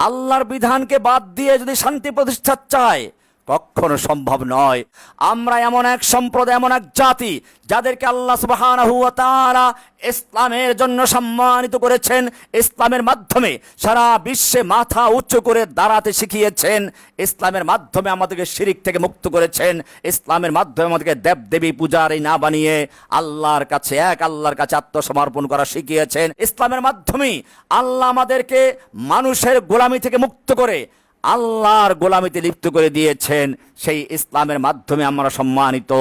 আল্লাহর বিধানকে বাদ দিয়ে যদি শান্তি প্রতিষ্ঠা চায়, কখনো সম্ভব নয়। আমরা এমন এক সম্প্রদায়, এমন এক জাতি, যাদেরকে আল্লাহ সুবহানাহু ওয়া তাআলা ইসলামের জন্য সম্মানিত করেছেন, ইসলামের মাধ্যমে সারা বিশ্বে মাথা উঁচু করে দাঁড়াতে শিখিয়েছেন, ইসলামের মাধ্যমে আমাদেরকে শিরিক থেকে মুক্ত করেছেন, ইসলামের মাধ্যমে আমাদেরকে দেবদেবী পূজারী না বানিয়ে আল্লাহর কাছে, এক আল্লাহর কাছে আত্মসমর্পণ করা শিখিয়েছেন। ইসলামের মাধ্যমে আল্লাহ আমাদেরকে মানুষের গোলামি থেকে মুক্ত করে আল্লাহর গোলামিতে লিপ্ত করে দিয়েছেন। সেই ইসলামের মাধ্যমে আমরা সম্মানিত।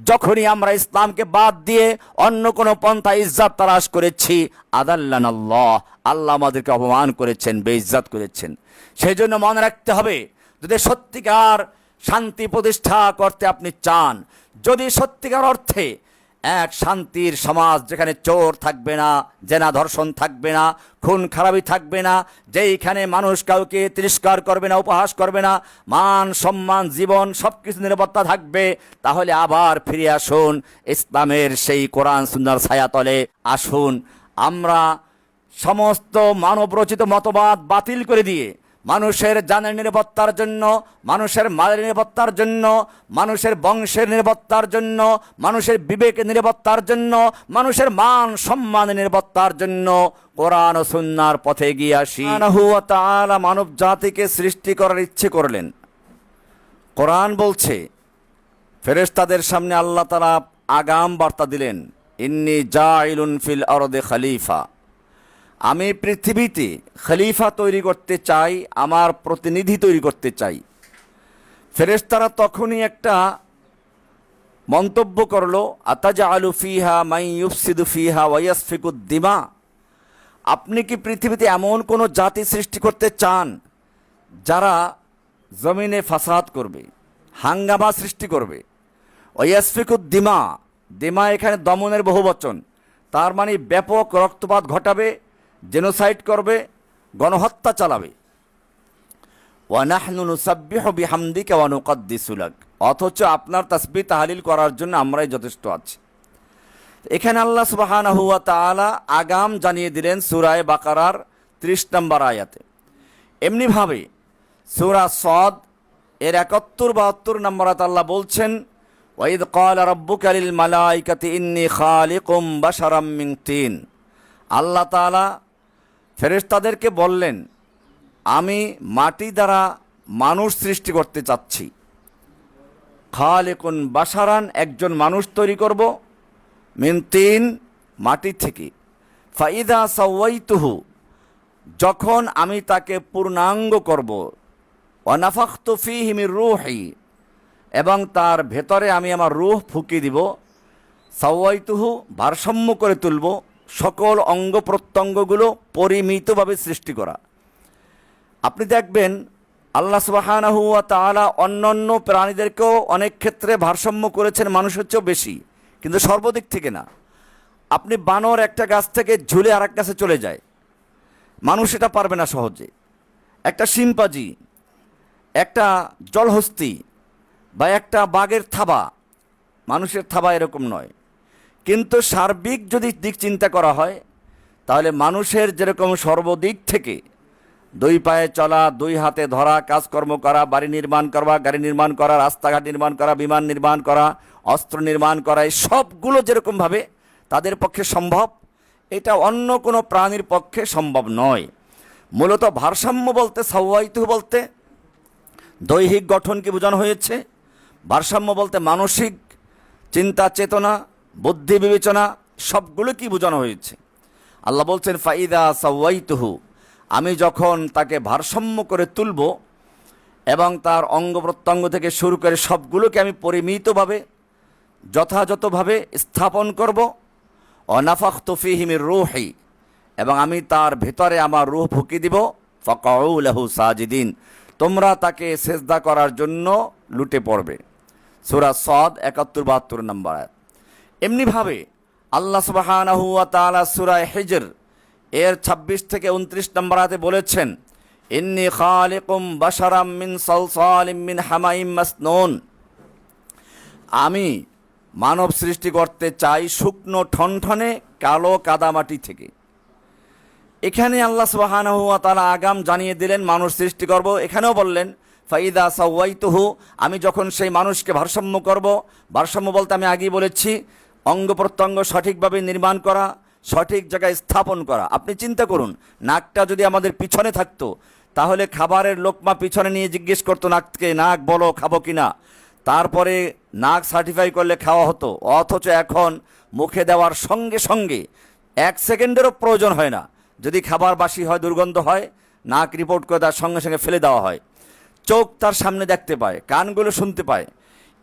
যখনই আমরা ইসলামকে বাদ দিয়ে অন্য কোনো পন্থা ইজ্জত তালাশ করেছি, আদাল্লানাল্লাহ, আল্লাহ আমাদেরকে অপমান করেছেন, বেইজ্জত করেছেন। সেই জন্য মনে রাখতে হবে, যদি সত্যিকার শান্তি প্রতিষ্ঠা করতে আপনি চান, যদি সত্যিকার অর্থে এক শান্তির সমাজ, যেখানে চোর থাকবে না, জেনা ধর্ষণ থাকবে না, খুন খারাপি থাকবে না, যেইখানে মানুষ কাউকে তিরস্কার করবে না, উপহাস করবে না, মান সম্মান জীবন সবকিছু নিরাপত্তা থাকবে, তাহলে আবার ফিরে আসুন ইসলামের সেই কোরআন সুন্নাহর ছায়াতলে। আসুন আমরা সমস্ত মানবরচিত মতবাদ বাতিল করে দিয়ে মানুষের জানের নিরাপত্তার জন্য, মানুষের মালের নিরাপত্তার জন্য, মানুষের বংশের নিরাপত্তার জন্য, মানুষের বিবেকের নিরাপত্তার জন্য, মানুষের মান সম্মানের নিরাপত্তার জন্য কোরআন ও সুন্নাহর পথে এগিয়ে আসি। সুবহানাহু ওয়া তাআলা মানব জাতিকে সৃষ্টি করার ইচ্ছে করলেন। কোরআন বলছে, ফেরেশতাদের সামনে আল্লাহ তাআলা আগাম বার্তা দিলেন, ইন্নী জাইলুন ফিল আরদি খলিফা, আমি পৃথিবীতে খলিফা তৈরি করতে চাই, আমার প্রতিনিধি তৈরি করতে চাই। ফেরেশতারা তখনই একটা মন্তব্য করলো, আতাজআলু ফিহা মান ইউফসিদু ফিহা ওয়া ইয়াসফিকুদ দিমা, আপনি কি পৃথিবীতে এমন কোনো জাতি সৃষ্টি করতে চান যারা জমিনে ফাসাদ করবে, হাঙ্গামা সৃষ্টি করবে? ওয়া ইয়াসফিকুদ দিমা, দিমা এখানে দমনের বহুবচন, তার মানে ব্যাপক রক্তপাত ঘটাবে, জেনোসাইড করবে, গণহত্যা চালাবে। ওয়া নাহনু নুসাব্বিহু বিহামদিকা ওয়া নুকদ্দিসু লাক, অথচ আপনার তাসবিহ তাহলিল করার জন্য আমরাই যথেষ্ট আছি। এখানে আল্লাহ সুবহানাহু ওয়া তাআলা আগাম জানিয়ে দিলেন সূরা বাকারার 30 নম্বর আয়াতে। এমনিভাবে সূরা সদ এর 71-72 নম্বর আয়াতে আল্লাহ বলছেন, ওয়া ইয ক্বালা রাব্বুকা লিল মালাইকাতি ইন্নী খালিকুম বাশারাম মিন তিন, আল্লাহ তাআলা ফেরেশতাদেরকে বললেন, আমি মাটি দ্বারা মানুষ সৃষ্টি করতে চাচ্ছি। খালিকুন বাশারান, একজন মানুষ তৈরি করব, মিন তিন, মাটি থেকে। ফাইদা সাওয়াইতুহু, যখন আমি তাকে পূর্ণাঙ্গ করব, ওয়া নাফাখতু ফীহি মির রূহি, এবং তার ভেতরে আমি আমার রূহ ফুঁকি দিব। সাওয়াইতুহু, ভারসাম্য করে তুলব, সকল অঙ্গ প্রত্যঙ্গগুলো পরিমিতভাবে সৃষ্টি করা। আপনি দেখবেন আল্লাহ সুবহানাহু ওয়া তাআলা অন্যান্য প্রাণীদেরকেও অনেক ক্ষেত্রে ভারসাম্য করেছেন, মানুষের চেয়েও বেশি, কিন্তু সর্বদিক থেকে না। আপনি বানর একটা গাছ থেকে ঝুলে আর এক গাছে চলে যায়, মানুষ এটা পারবে না সহজে। একটা শিম্পাজি, একটা জলহস্তি বা একটা বাঘের থাবা, মানুষের থাবা এরকম নয়। কিন্তু সার্বিক যদি দিক চিন্তা করা হয়, তাহলে মানুষের যেরকম সর্বদিক থেকে দুই পায়ে চলা, দুই হাতে ধরা, কাজকর্ম করা, বাড়ি নির্মাণ করা, গাড়ি নির্মাণ করা, রাস্তাঘাট নির্মাণ করা, বিমান নির্মাণ করা, অস্ত্র নির্মাণ করা, এই সবগুলো যেরকমভাবে তাদের পক্ষে সম্ভব, এটা অন্য কোনো প্রাণীর পক্ষে সম্ভব নয়। মূলত ভারসাম্য বলতে, সাওয়াইতু বলতে দৈহিক গঠনকে বোঝানো হয়েছে, ভারসাম্য বলতে মানসিক চিন্তা চেতনা, বুদ্ধি বিবেচনা সবগুলো কি বোঝানো হয়েছে। আল্লাহ বলছেন, ফাইদা সাওয়াইতুহু, আমি যখন তাকে ভারসাম্য করে তুলব এবং তার অঙ্গ প্রত্যঙ্গ থেকে শুরু করে সবগুলোকে আমি পরিমিতভাবে যথাযথভাবে স্থাপন করব। ওয়া নাফাখতু ফীহি মির রূহি, এবং আমি তার ভেতরে আমার রূহ ফুঁকি দিব। ফাকাউ লাহু সাজিদিন, তোমরা তাকে সেজদা করার জন্য লুটে পড়বে। সূরা সদ 71-72 নম্বর আয়াত। এমনিভাবে আল্লাহ সুবহানাহু ওয়া তাআলা সূরা হিজর এর 26 থেকে 29 নম্বর আয়াতে বলেছেন, ইন্নী খালিকুম বাশারাম মিন সালসালিম মিন হামাইম মাসনুন, আমি মানব সৃষ্টি করতে চাই শুকনো ঠনঠনে কালো কাদামাটি থেকে। এখানে আল্লাহ সুবহানাহু ওয়া তাআলা আগাম জানিয়ে দিলেন মানুষ সৃষ্টি করব। এখানেও বললেন ফাইদা সাওয়াইতুহু, আমি যখন সেই মানুষকে ভারসাম্য করব, ভারসাম্য বলতে আমি আগেই বলেছি অঙ্গ প্রত্যঙ্গ সঠিকভাবে নির্মাণ করা, সঠিক জায়গায় স্থাপন করা। আপনি চিন্তা করুন, নাকটা যদি আমাদের পিছনে থাকতো তাহলে খাবারের লোকমা পিছনে নিয়ে জিজ্ঞেস করতো নাককে, নাক বলো খাবো কিনা, তারপরে নাক সার্টিফাই করলে খাওয়া হতো। অথচ এখন মুখে দেওয়ার সঙ্গে সঙ্গে 1 সেকেন্ডেরও প্রয়োজন হয় না, যদি খাবার বাসি হয়, দুর্গন্ধ হয়, নাক রিপোর্ট করে তার সঙ্গে সঙ্গে ফেলে দেওয়া হয়। চোখ তার সামনে দেখতে পায়, কানগুলো শুনতে পায়।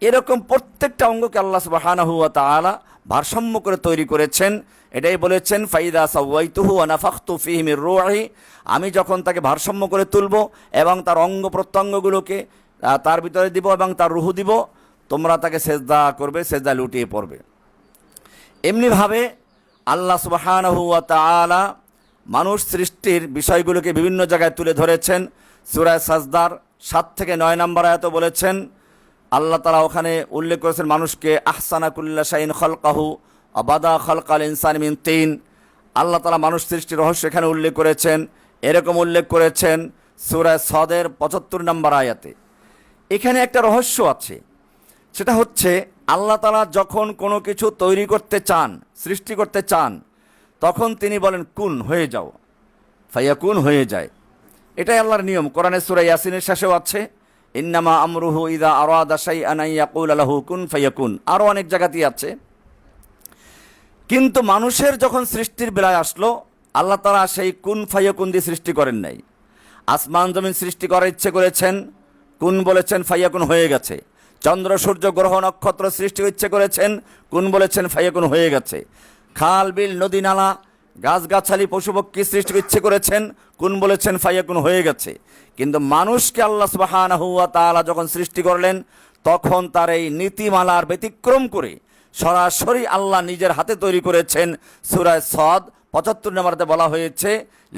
এরকম প্রত্যেকটা অঙ্গকে আল্লাহ সুবহানাহু ওয়া তাআলা ভারসাম্য করে তৈরি করেছেন। এটাই বলেছেন ফাইদা সাওয়াইতুহু ওয়া নাফাখতু ফীহি মির রূহি, আমি যখন তাকে ভারসাম্য করে তুলব এবং তার অঙ্গ প্রত্যঙ্গগুলোকে তার ভিতরে দিব এবং তার রুহু দিব, তোমরা তাকে সেজদা করবে, সেজদা লুটিয়ে পড়বে। এমনিভাবে আল্লাহ সুবহানাহু ওয়া তাআলা মানুষ সৃষ্টির বিষয়গুলোকে বিভিন্ন জায়গায় তুলে ধরেছেন। সূরা সাজদার 7 থেকে 9 নম্বর আয়াতে বলেছেন, আল্লাহ তাআলা ওখানে উল্লেখ করেছেন মানুষকে আহসানা কুল্লা শাইইন খালকাহু আবাদা খালকাল ইনসান মিন তিন। আল্লাহ তাআলা মানুষ সৃষ্টির রহস্য এখানে উল্লেখ করেছেন। এরকম উল্লেখ করেছেন সূরা সদের 75 নম্বর আয়াতে। এখানে একটা রহস্য আছে, সেটা হচ্ছে আল্লাহ তাআলা যখন কোনো কিছু তৈরি করতে চান, সৃষ্টি করতে চান, তখন তিনি বলেন কুন, হয়ে যাও, ফায়াকুন, হয়ে যায়। এটাই আল্লাহর নিয়ম। কোরআনের সূরা ইয়াসিনের শেষেও আছে, ইন্নামা আমরুহু ইযা আরাদা শাইআন আন ইয়াকুলা লাহু কুন ফায়াকুন। আরও অনেক জায়গাতেই আছে। কিন্তু মানুষের যখন সৃষ্টির বেলায় আসলো, আল্লাহ তাআলা সেই কুন ফায়াকুন দিয়ে সৃষ্টি করেন নাই। আসমান জমিন সৃষ্টি করার ইচ্ছে করেছেন, কুন বলেছেন, ফায়াকুন, হয়ে গেছে। চন্দ্র সূর্য গ্রহ নক্ষত্র সৃষ্টির ইচ্ছে করেছেন, কুন বলেছেন, ফায়াকুন, হয়ে গেছে। খাল বিল নদী নালা গাছগাছালি পশুপক্ষী সৃষ্টির ইচ্ছে করেছেন, কুন বলেছেন, ফায়াকুন, হয়ে গেছে। কিন্তু মানুষকে আল্লাহ সুবহানাহু ওয়া তাআলা যখন সৃষ্টি করলেন, তখন তার এই নীতিমালার ব্যতিক্রম করে সরাসরি আল্লাহ নিজের হাতে তৈরি করেছেন। সূরা সদ 75 নম্বরে বলা হয়েছে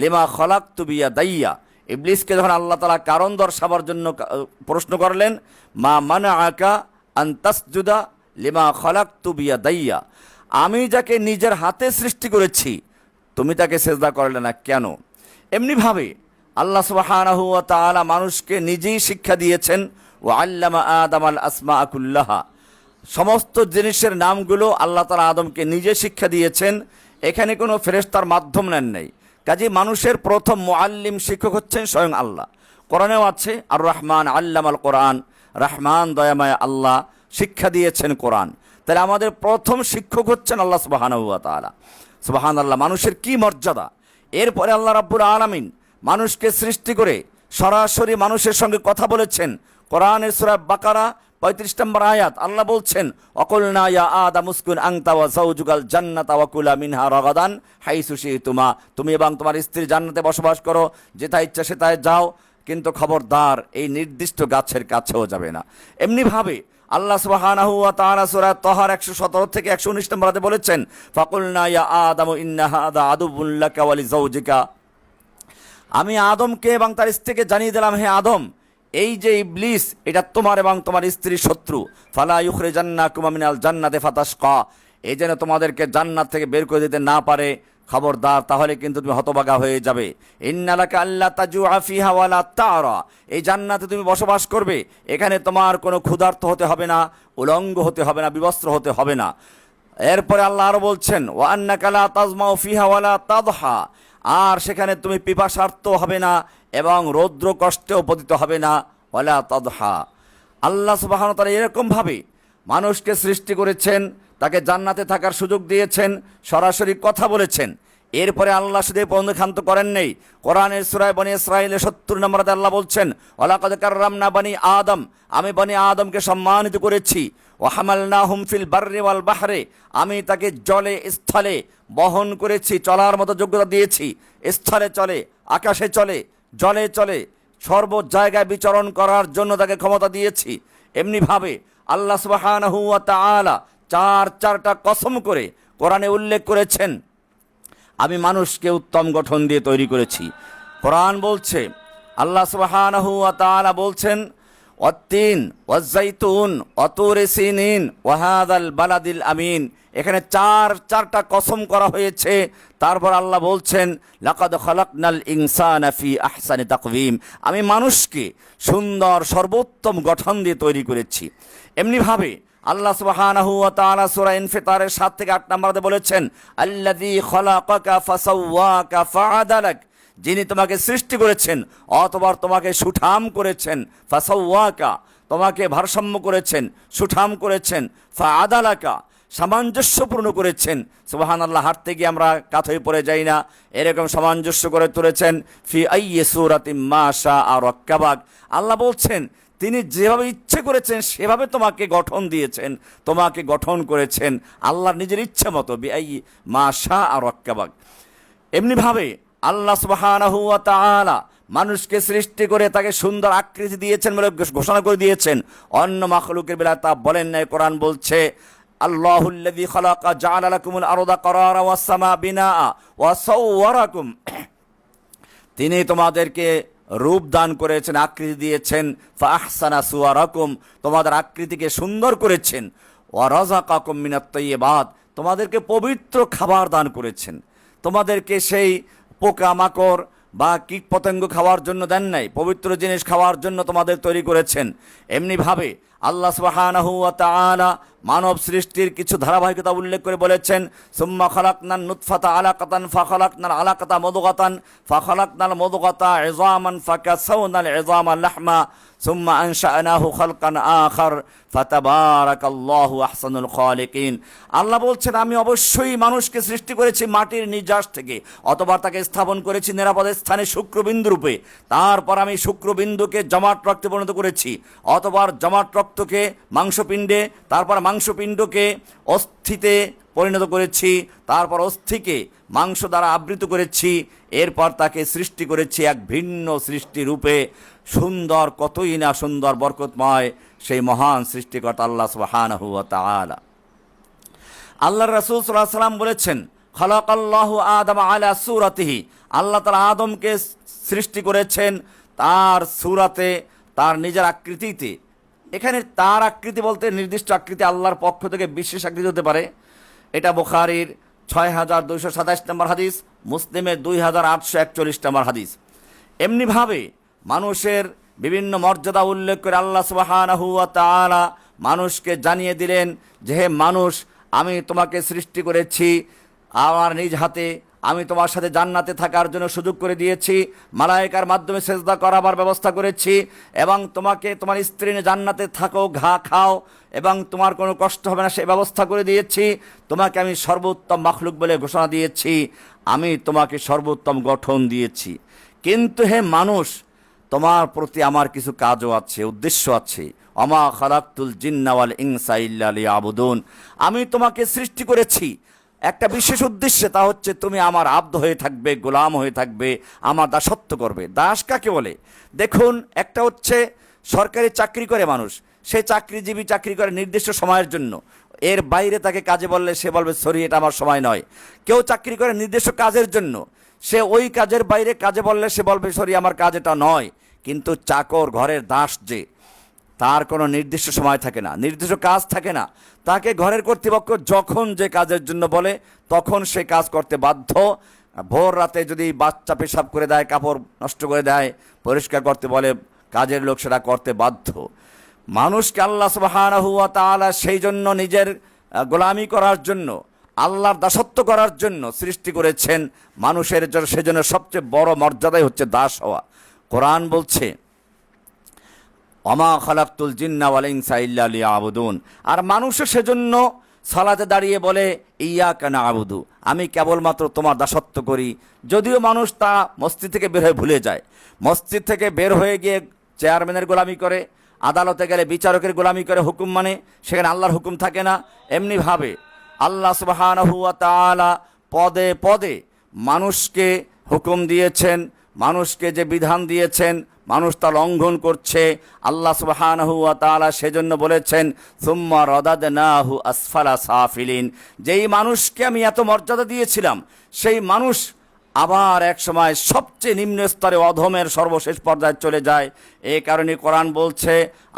লিমা খলাকতু বিয়াদাইয়া। ইবলিসকে যখন আল্লাহ তাআলা কারণ দর্শাবার জন্য প্রশ্ন করলেন, মা মানাআকা আন তাসজুদা লিমা খলাকতু বিয়াদাইয়া, আমি যাকে নিজের হাতে সৃষ্টি করেছি তুমি তাকে সেজদা করলে না কেন? এমনিভাবে আল্লাহ সুবহানাহু ওয়া তাআলা মানুষকে নিজেই শিক্ষা দিয়েছেন, ওয়া আল্লামা আদামাল আসমাআ কুল্লাহা, সমস্ত জিনিসের নামগুলো আল্লাহ তাআলা আদমকে নিজে শিক্ষা দিয়েছেন। এখানে কোনো ফেরেশতার মাধ্যম নেন নাই। কাজে মানুষের প্রথম মুআল্লিম, শিক্ষক হচ্ছেন স্বয়ং আল্লাহ। কোরআনেও আছে আর রহমান আল্লামাল কোরআন, রহমান দয়াময় আল্লাহ শিক্ষা দিয়েছেন কোরআন। তাহলে আমাদের প্রথম শিক্ষক হচ্ছেন আল্লাহ সুবহানাহু ওয়া তাআলা। সুবহানাল্লাহ, মানুষের কি মর্যাদা! এরপরে আল্লাহ রাব্বুল আলামিন মানুষকে সৃষ্টি করে সরাসরি মানুষের সঙ্গে কথা বলেছেন। কোরআনের সূরা বাকারা 35 নম্বর আয়াত, আল্লাহ বলছেন, অকুলনা ইয়া আদাম উসকুন আনতা ওয়া যাওজুকাল জান্নাতা ওয়া কুলা মিনহা রাগাদান হাইসু শিতুমা, তুমি এবং তোমার স্ত্রী জান্নাতে বসবাস করো, যেথায় ইচ্ছা সেথায় যাও, কিন্তু খবরদার এই নির্দিষ্ট গাছের কাছেও যাবে না। এমনিভাবে আল্লাহ সুবহানাহু ওয়া তাআলা সূরা তাহার 117 থেকে 119 নম্বর আয়াতে বলেছেন, ফাকুলনা ইয়া আদামু ইন্না হাদা আদুবুন লাকা ওয়া লিজাওজিকা, আমি আদমকে এবং তার স্ত্রীকে জানিয়ে দিলাম, হে আদম, এই যে ইবলিস, এটা তোমার এবং তোমার স্ত্রীর শত্রু। ফালা ইউখরিজান্নাকুমা মিনাল জান্নাতি ফাতাশকা, এই যেন তোমাদেরকে জান্নাত থেকে বের করে দিতে না পারে, খবরদার, তাহলে কিন্তু তুমি হতভাগা হয়ে যাবে। ইন্নালাকা আল্লা তাজুআ ফিহা ওয়ালা তারা, এই জান্নাতে তুমি বসবাস করবে, এখানে তোমার কোনো ক্ষুধার্ত হতে হবে না, উলঙ্গ হতে হবে না, বিবস্ত্র হতে হবে না। এরপরে আল্লাহ আরো বলছেন, ওয়া আন্নাকা লা তাজমাউ ফিহা ওয়ালা তাদহা, আর সেখানে তুমি পিপাসার্ত হবে না এবং রৌদ্র কষ্টেও পতিত হবে না, ওয়ালা তাদহা। আল্লাহ সুবহানাহু ওয়া তাআলা এরকমভাবে মানুষকে সৃষ্টি করেছেন, তাকে জান্নাতে থাকার সুযোগ দিয়েছেন, সরাসরি কথা বলেছেন। এরপরে আল্লাহ শুধু ক্ষান্ত করেন নেই। কোরআনের সূরা বনী ইসরাঈলের 70 নম্বরে আল্লাহ বলছেন, ওয়ালাকাদ কাররামনা বনী আদম, আমি বনী আদমকে সম্মানিত করেছি। ওয়া হামালনাহুম ফিল বাররি ওয়াল বাহরে, আমি তাকে জলে স্থলে বহন করেছি, চলার মতো যোগ্যতা দিয়েছি। স্থলে চলে, আকাশে চলে, জলে চলে, সর্ব জায়গায় বিচরণ করার জন্য তাকে ক্ষমতা দিয়েছি। এমনিভাবে আল্লাহ সুবহানাহু ওয়া তাআলা চারটা কসম করে কোরআনে উল্লেখ করেছেন, আমি মানুষকে উত্তম গঠন দিয়ে তৈরি করেছি। কোরআন বলছে, আল্লাহ সুবহানাহু ওয়া তাআলা বলছেন, ওয়াত্তিন ওয়াজ্জাইতুন ওয়াতুরি সিনিন ওয়া হাযাল বালাদিল আমিন, এখানে চারটা কসম করা হয়েছে। তারপর আল্লাহ বলছেন লাকাদ খালাকনাল ইনসানা ফি আহসানি তাকওয়িম, আমি মানুষকে সুন্দর সর্বোত্তম গঠন দিয়ে তৈরি করেছি। এমনিভাবে আল্লাহ সুবহানাহু ওয়া তাআলা সূরা ইনফিতারের 7 থেকে 8 নম্বরে বলেছেন আল্লাযী খালাকাকা ফাসাওয়াকা ফাআদালাক, যিনি তোমাকে সৃষ্টি করেছেন অতঃপর তোমাকে সুঠাম করেছেন, ফাসাওয়াকা তোমাকে ভারসাম্য করেছেন, সুঠাম করেছেন, ফাআদালাকা সামঞ্জস্যপূর্ণ করেছেন। সুবহানাল্লাহ, হাঁটতে গিয়ে আমরা কাত হয়ে পড়ে যাই না, এরকম সামঞ্জস্য করে তুলেছেন। ফি আইয়ি সূরাতিম মা শাআ রাক্কাবাক, আল্লাহ বলছেন তিনি যেভাবে ইচ্ছে করেছেন সেভাবে তোমাকে গঠন দিয়েছেন, তোমাকে গঠন করেছেন আল্লাহর নিজের ইচ্ছে মতো। বিআইয়ি মা শাআ রাক্কাবাক। এমনিভাবে আল্লাহ সুবহানাহু ওয়া তাআলা মানুষকে সৃষ্টি করে তাকে সুন্দর আকৃতি দিয়েছেন বলে ঘোষণা করে দিয়েছেন। অন্য মাখলুকের বেলায় তা বলেন নাই। কোরআন বলছে আল্লাহুল্লাযী খালাকা জাআলা লাকুমুল আরদা করারা ওয়াস সামা বিনাআ ওয়া সাওওয়ারাকুম, তিনি তোমাদেরকে রূপ দান করেছেন, আকৃতি দিয়েছেন। ফাআহসানা সুওয়ারাকুম, তোমাদের আকৃতিকে সুন্দর করেছেন। ওয়া রাযাকাকুম মিনাত তাইয়্যিবাত, তোমাদেরকে পবিত্র খাবার দান করেছেন। তোমাদেরকে সেই পোকামাকড় বা কীট পতঙ্গ খাওয়ার জন্য দেন নাই, পবিত্র জিনিস খাওয়ার জন্য তোমাদের তৈরি করেছেন। এমনিভাবে আল্লাহ সুবহানাহু ওয়া তাআলা মানব সৃষ্টির কিছু ধারাবাহিকতা উল্লেখ করে বলেছেন সুম্মা খালাকনান নুতফাতা আলাকাতান ফাখালাকনাল আলাকাতা মুদগাতান ফাখালাকনাল মুদগাতা ইযামান ফাকাসাওনাল ইযামা লাহমা সুম্মা আনশা'নাহু খালকান আখার ফাতাবারাকাল্লাহু আহসানুল খালিকিন। আল্লাহ বলছেন আমি অবশ্যই মানুষকে সৃষ্টি করেছি মাটির নির্যাস থেকে, অতঃপর তাকে স্থাপন করেছি নিরাপদ স্থানে শুক্রবিন্দু রূপে। তারপর আমি শুক্রবিন্দুকে জমাট রক্তে পরিণত করেছি, অতঃপর জমাট রক্তকে মাংসপিণ্ডে, তারপর মাংসপিণ্ডকে অস্থিতে পরিণত করেছি, তারপর অস্থিকে মাংস দ্বারা আবৃত করেছি। এরপর তাকে সৃষ্টি করেছি এক ভিন্ন সৃষ্টি রূপে। সুন্দর, কতই না সুন্দর, বরকতময় সেই মহান সৃষ্টিকর্তা আল্লাহ সুবহানাহু ওয়া তাআলা। আল্লাহর রাসূল সাল্লাল্লাহু আলাইহি ওয়াসাল্লাম বলেছেন খালাকাল্লাহু আদম আলা সূরাতিহি, আল্লাহ তাআলা আদমকে সৃষ্টি করেছেন তার সূরাতে, তার নিজের আকৃতিতে। এখানে তার আকৃতি বলতে নির্দিষ্ট আকৃতি, আল্লাহর পক্ষ থেকে বিশেষ আকৃতি হতে পারে। এটা বুখারীর ৬২২২৭ নম্বর হাদিস, মুসলিমের ২৮৪১ নম্বর হাদিস। এমনিভাবে মানুষের বিভিন্ন মর্যাদা উল্লেখ করে আল্লাহ সুবহানাহু ওয়া তাআলা মানুষকে জানিয়ে দিলেন যে হে মানুষ, আমি তোমাকে সৃষ্টি করেছি আমার নিজ হাতে, আমি তোমার সাথে জান্নাতে থাকার জন্য সুযোগ করে দিয়েছি, মালায়েকার মাধ্যমে সেজদা করাবার ব্যবস্থা করেছি, এবং তোমাকে তোমার স্ত্রী নিয়ে জান্নাতে থাকো, খাও, এবং তোমার কোনো কষ্ট হবে না সে ব্যবস্থা করে দিয়েছি। তোমাকে আমি সর্বোত্তম মাখলুক বলে ঘোষণা দিয়েছি, আমি তোমাকে সর্বোত্তম গঠন দিয়েছি। কিন্তু হে মানুষ, তোমার প্রতি আমার কিছু কাজও আছে, উদ্দেশ্য আছে। ওমা খালাকতুল জিন্না ওয়াল ইনসা ইল্লা লিয়াবুদুন, আমি তোমাকে সৃষ্টি করেছি একটা বিশেষ উদ্দেশ্যে, তা হচ্ছে তুমি আমার আব্দ হয়ে থাকবে, গোলাম হয়ে থাকবে, আমার দাসত্ব করবে। দাস কাকে বলে? দেখুন, একটা হচ্ছে সরকারি চাকরি করে মানুষ, সে চাকরিজীবী, চাকরি করে নির্দিষ্ট সময়ের জন্য, এর বাইরে তাকে কাজে বললে সে বলবে সরি এটা আমার সময় নয়। কেউ চাকরি করে নির্দিষ্ট কাজের জন্য, সে ওই কাজের বাইরে কাজে বললে সে বলবে সরি আমার কাজ এটা নয়। কিন্তু চাকর, ঘরের দাস, যে তার কোনো নির্দিষ্ট সময় থাকে না, নির্দিষ্ট কাজ থাকে না, তাকে ঘরের কর্তৃপক্ষ যখন যে কাজের জন্য বলে তখন সে কাজ করতে বাধ্য। ভোর রাতে যদি বাচ্চা পেশাব করে দেয়, কাপড় নষ্ট করে দেয়, পরিষ্কার করতে বলে, কাজের লোক সেটা করতে বাধ্য। মানুষকে আল্লাহ সুবহানাহু ওয়া তাআলা সেই জন্য নিজের গোলামি করার জন্য, আল্লাহর দাসত্ব করার জন্য সৃষ্টি করেছেন। মানুষের জন্য সেজন্য সবচেয়ে বড় মর্যাদাই হচ্ছে দাস হওয়া। কোরআন বলছে ওমা খালাকতুল জিন্না ওয়াল ইনসা ইল্লা লিয়াবুদুন, আর মানুষও সেজন্য সালাতে দাঁড়িয়ে বলে ইয়াকা না'বুদু, আমি কেবলমাত্র তোমার দাসত্ব করি। যদিও মানুষ তা মসজিদ থেকে বের হয়ে ভুলে যায়, মসজিদ থেকে বের হয়ে গিয়ে চেয়ারম্যানের গোলামি করে, আদালতে গেলে বিচারকের গোলামি করে, হুকুম মানে সেখানে আল্লাহর হুকুম থাকে না। এমনিভাবে আল্লাহ সুবহানাহু ওয়া তাআলা পদে পদে মানুষকে হুকুম দিয়েছেন, মানুষকে যে বিধান দিয়েছেন মানুষ তা লঙ্ঘন করছে। আল্লাহ সুবহানাহু ওয়া তাআলা সেজন্য বলেছেন সুম্মা রাদাদনাহু আসফালা সাফিলিন, যেই মানুষকে আমি এত মর্যাদা দিয়েছিলাম সেই মানুষ আবার এক সময় সবচেয়ে নিম্ন স্তরে অধমের সর্বশেষ পর্যায়ে চলে যায়। এই কারণে কোরআন বলছে,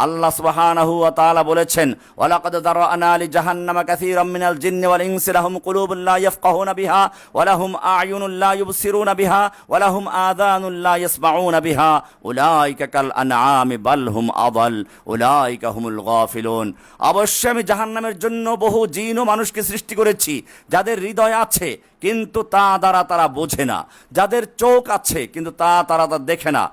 আল্লাহ সুবহানাহু ওয়া তাআলা বলেছেন, ওয়ালাকাদ যারানা লি জাহান্নামা কাসীরাম মিনাল জিন্নি ওয়াল ইনসি লাহুম কুলুবুন লা ইয়াফকাহুনা বিহা ওয়া লাহুম আ'য়ুনুন লা ইউবসিরুনা বিহা ওয়া লাহুম আযানুন লা ইয়াসমাউনা বিহা উলাইকা কাল আনআমি বাল হুম আযাল উলাইকা হুমুল গাফিলুন। অবশ্যই আমি জাহান্নামের জন্য বহু জিন ও মানুষকে সৃষ্টি করেছি, যাদের হৃদয় আছে কিন্তু তা দ্বারা তারা বোঝে না, যাদের চোখ আছে কিন্তু তারা দেখে না,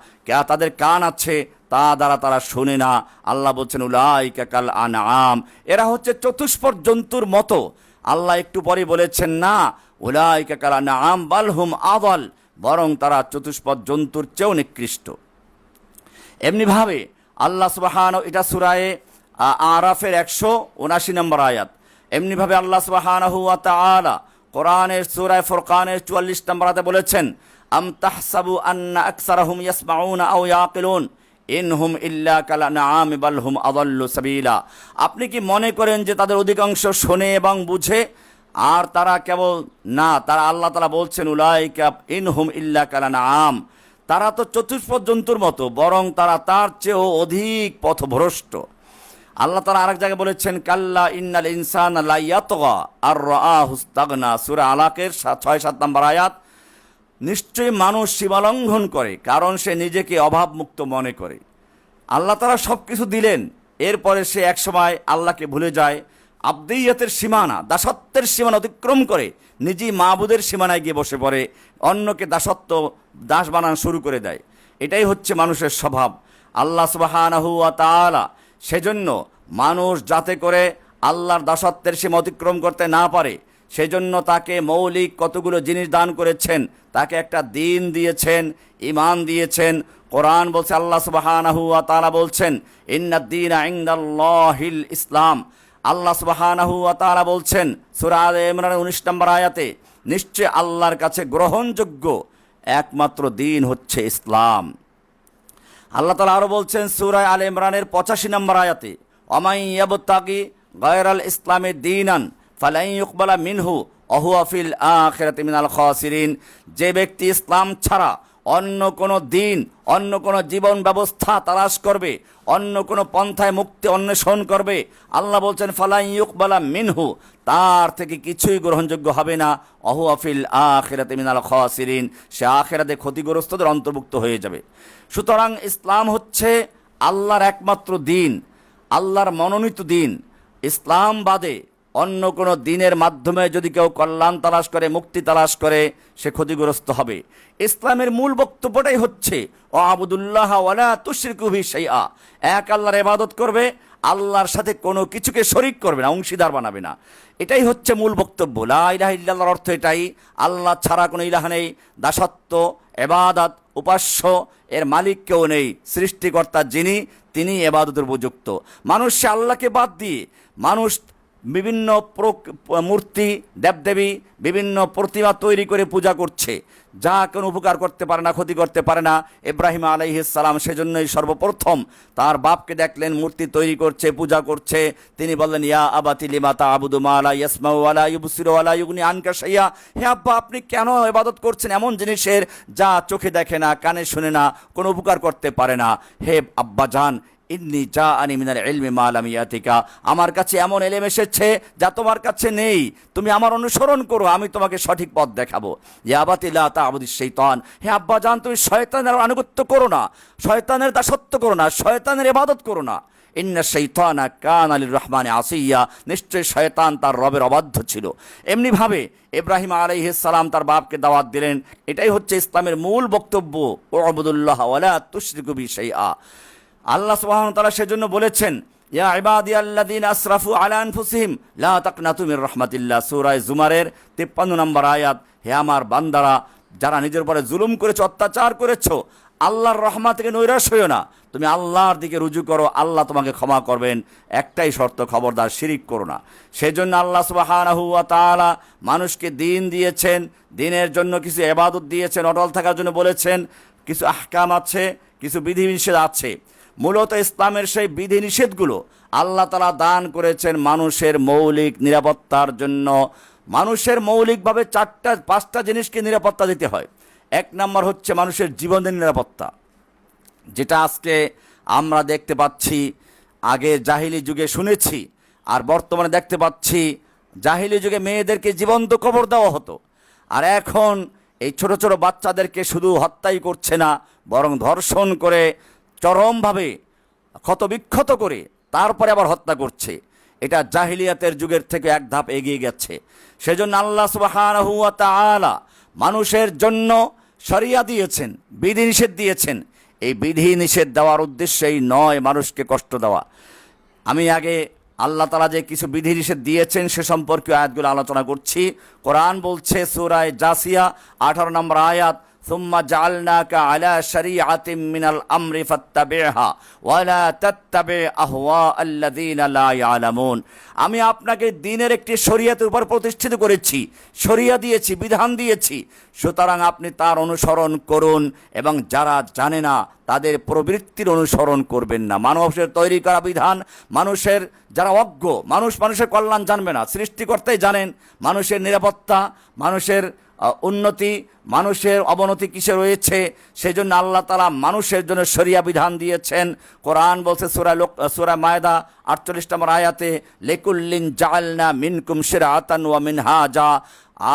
তাদের কান আছে তা দ্বারা তারা শোনে না। আল্লাহ বলছেন উলাইকা কাল আনআম, এরা হচ্ছে চতুষ্পদ জন্তুর মতো। আল্লাহ একটু পরে বলেছেন না, উলাইকা কাল আনআম বাল হুম আযাল, বরং তারা চতুষ্পদ জন্তুর চেয়েও নিকৃষ্ট। এমনিভাবে আল্লাহ সুবহানাহু, এটা সূরা আরাফের 179 নম্বর আয়াত। এমনিভাবে আল্লাহ সুবহানাহু ওয়া তাআলা কোরআনের সূরা ফুরকানের 44 নম্বর আয়াতে বলেছেন, আম তাহসাবু আন্না আকসারাহুম ইয়াসমাউনা আও ইয়াকিলুন ইনহুম ইল্লা কাল আনআমি বাল হুম আযাল্লু সাবিলা। আপনি কি মনে করেন যে তাদের অধিকাংশ শোনে এবং বুঝে, আর তারা কেবল না, তারা আল্লাহ তাআলা বলছেন উলাইকা ইনহুম ইল্লা কাল আনআম, তারা তো চতুষ্পদ জন্তুর মতো, বরং তারা তার চেয়েও অধিক পথভ্রষ্ট। আল্লাহ তাআলা আরেক জায়গায় বলেছেন, কাল্লা ইন্নাল ইনসানা লা ইয়াতগা আর রাআহু ইসতাগনা, সূরা আলাকের 6-7 নম্বর আয়াত। নিশ্চয়ই মানুষ সীমালঙ্ঘন করে, কারণ সে নিজেকে অভাবমুক্ত মনে করে। আল্লাহ তাআলা সব কিছু দিলেন, এরপরে সে একসময় আল্লাহকে ভুলে যায়, আবদিয়াতের সীমানা, দাসত্বের সীমানা অতিক্রম করে নিজেই মাবুদের সীমানায় গিয়ে বসে পড়ে, অন্যকে দাস বানানো শুরু করে দেয়। এটাই হচ্ছে মানুষের স্বভাব। আল্লাহ সুবহানাহু ওয়া তাআলা সেজন্য মানুষ যাতে করে আল্লাহর দাসত্বের সীমা অতিক্রম করতে না পারে, সেজন্য তাকে মৌলিক কতগুলো জিনিস দান করেছেন। তাকে একটা দ্বীন দিয়েছেন, ঈমান দিয়েছেন। কোরআন বলছে, আল্লাহ সুবহানাহু ওয়া তাআলা বলছেন, ইন্নাদ দীনা ইনদাল্লাহিল ইসলাম। আল্লাহ সুবহানাহু ওয়া তাআলা বলছেন সূরা আলে ইমরানের 19 নম্বর আয়াতে, নিশ্চয় আল্লাহর কাছে গ্রহণযোগ্য একমাত্র দ্বীন হচ্ছে ইসলাম। আল্লাহ তাআলা আরো বলছেন সূরা আলে ইমরানের 85 নম্বর আয়াতে, ওয়ামান ইয়াবতাগি গায়রাল ইসলামি দীনান ফালান ইউকবালা মিনহু ওয়া হুয়া ফিল আখিরাতি মিনাল খাসিরিন। যে ব্যক্তি ইসলাম ছাড়া অন্য কোনো দিন, অন্য কোনো জীবন ব্যবস্থা তালাশ করবে, অন্য কোনো পন্থায় মুক্তি অন্বেষণ করবে, আল্লাহ বলছেন ফালান ইউকবালা মিনহু, তার থেকে কিছুই গ্রহণযোগ্য হবে না। ওয়া হুয়া ফিল আখিরাতি মিনাল খাসিরিন, সে আখিরাতে ক্ষতিগ্রস্তদের অন্তর্ভুক্ত হয়ে যাবে। সুতরাং ইসলাম হচ্ছে আল্লাহর একমাত্র দিন, আল্লাহর মনোনীত দিন। ইসলাম বাদে অন্য কোনো দিনের মাধ্যমে যদি কেউ কল্যাণ তালাশ করে, মুক্তি তালাশ করে, সে ক্ষতিগ্রস্ত হবে। ইসলামের মূল বক্তব্যটাই হচ্ছে ওয়াবুদুল্লাহ ওয়ালা তুশরিকু বিহি শাইআ, এক আল্লাহর ইবাদত করবে, আল্লাহর সাথে কোনো কিছুকে শরীক করবে না, অংশীদার বানাবে না। এটাই হচ্ছে মূল বক্তব্য। লা ইলাহা ইল্লাল্লাহর অর্থ এটাই, আল্লাহ ছাড়া কোনো ইলাহ নেই, দাসত্ব, ইবাদত, উপাস্য এর মালিক কেউ নেই, সৃষ্টিকর্তা যিনি, তিনি ইবাদতের উপযুক্ত। মানুষ সে আল্লাহকে বাদ দিয়ে মানুষ বিভিন্ন মূর্তি, দেবদেবী, বিভিন্ন প্রতিমা তৈরি করে পূজা করছে, যা কোনো উপকার করতে পারে না, ক্ষতি করতে পারে না। ইব্রাহিম আলাইহিস সালাম সেজন্যই সর্বপ্রথম তার বাপকে দেখলেন মূর্তি তৈরি করছে, পূজা করছে। তিনি বললেন, ইয়া আবাতি লিমা তা'বুদু মা লা ইয়াসমাউ ওয়া লা ইউবসিরু ওয়া লা ইউগনি আনকা শাইয়া। হে আব্বা, আপনি কেন ইবাদত করছেন এমন জিনিসের যা চোখে দেখে না, কানে শুনে না, কোনো উপকার করতে পারে না? হে আব্বা জান, ইন্নী জাআনি মিনাল ইলমি মা লাম ইয়াতিকা, আমার কাছে এমন ইলম এসেছে যা তোমার কাছে নেই, তুমি আমার অনুসরণ করো, আমি তোমাকে সঠিক পথ দেখাবো। ইয়া আবাতি লা তা'বুদিশ শাইতান, হে আব্বা জান, তুমি শয়তানের আনুগত্য করো না, শয়তানের দাসত্ব করো না, শয়তানের ইবাদত করো না। ইন্না শাইতানা কানা লির রহমানি আসিয়া, নিশ্চয় শয়তান তার রবের অবাধ্য ছিল। এমনিভাবে ইব্রাহিম আলাইহিস সালাম তার বাপকে দাওয়াত দিলেন। এটাই হচ্ছে ইসলামের মূল বক্তব্য, উ'বুদুল্লাহ ওয়ালা তুশরিকু বিহি শাইআ। আল্লাহ সুবহানাহু ওয়া তাআলা সেজন্য বলেছেন, ইয়া ইবাদিয়াল্লাযীনা আসরাফু আলা আনফুসিহিম লা তাকনাতু মির রাহমাতিল্লাহ, সূরা জুমারের 53 নম্বর আয়াত। হে আমার বান্দারা, যারা নিজের উপরে জুলুম করেছো, অত্যাচার করেছো, আল্লাহর রহমত থেকে নৈরাশ হইও না, তুমি আল্লাহর দিকে রুজু করো, আল্লাহ তোমাকে ক্ষমা করবেন। একটাই শর্ত, খবরদার শিরিক করো না। সেজন্য আল্লাহ সুবহানাহু ওয়া তাআলা মানুষকে দ্বীন দিয়েছেন, দ্বীনের জন্য কিছু ইবাদত দিয়েছেন, অটল থাকার জন্য বলেছেন, কিছু আহকাম আছে, কিছু বিধিনিষেধ আছে। মূলত ইসলামের সেই বিধিনিষেধগুলো আল্লাহ তাআলা দান করেছেন মানুষের মৌলিক নিরাপত্তার জন্য, মানুষের মৌলিকভাবে 4-5টা জিনিসকে নিরাপত্তা দিতে হয়। 1 নম্বর হচ্ছে মানুষের জীবনের নিরাপত্তা, যেটা আজকে আমরা দেখতে পাচ্ছি, আগে জাহিলি যুগে শুনেছি, আর বর্তমানে দেখতে পাচ্ছি। জাহিলি যুগে মেয়েদেরকে জীবন্ত কবর দেওয়া হতো, আর এখন এই ছোট ছোট বাচ্চাদেরকে শুধু হত্যাই করছে না, বরং ধর্ষণ করে চরমভাবে ক্ষতবিক্ষত করে তারপরে আবার হত্যা করছে। এটা জাহিলিয়াতের যুগের থেকে এক ধাপ এগিয়ে গেছে। সেজন্য আল্লাহ সুবহানাহু ওয়া তাআলা মানুষের জন্য শরিয়া দিয়েছেন, বিধিনিষেধ দিয়েছেন। এই বিধিনিষেধ দেওয়ার উদ্দেশ্যেই নয় মানুষকে কষ্ট দেওয়া। আমি আগে আল্লাহ তাআলা যে কিছু বিধিনিষেধ দিয়েছেন সে সম্পর্কে আয়াতগুলো আলোচনা করছি। কোরআন বলছে সূরা জাসিয়া 18 নম্বর আয়াত, সুম্মা জাআলনাকা আলা শরীআতিম মিনাল আমরি ফাত্তাবি'হা ওয়া লা তাত্তাবি আহওয়া আল্লাযীনা লা ইয়ালামুন। আমি আপনাকে দ্বীনের একটি শরীয়তের উপর প্রতিষ্ঠিত করেছি, শরিয়া দিয়েছি, বিধান দিয়েছি, সুতরাং আপনি তার অনুসরণ করুন এবং যারা জানে না তাদের প্রবৃত্তির অনুসরণ করবেন না। মানুষের তৈরি করা বিধান, মানুষের যারা অজ্ঞ, মানুষের কল্যাণ জানবে না, সৃষ্টিকর্তাই জানেন মানুষের নিরাপত্তা, মানুষের উন্নতি, মানুষের অবনতি কিসে রয়েছে। সেই জন্য আল্লাহ তাআলা মানুষের জন্য শরিয়া বিধান দিয়েছেন। কোরআন বলছে সূরা মায়দা 48 নম্বর আয়াতে, লিকুল্লিন জাআলনা মিনকুম শিরআতান ওয়া মিনহাজা,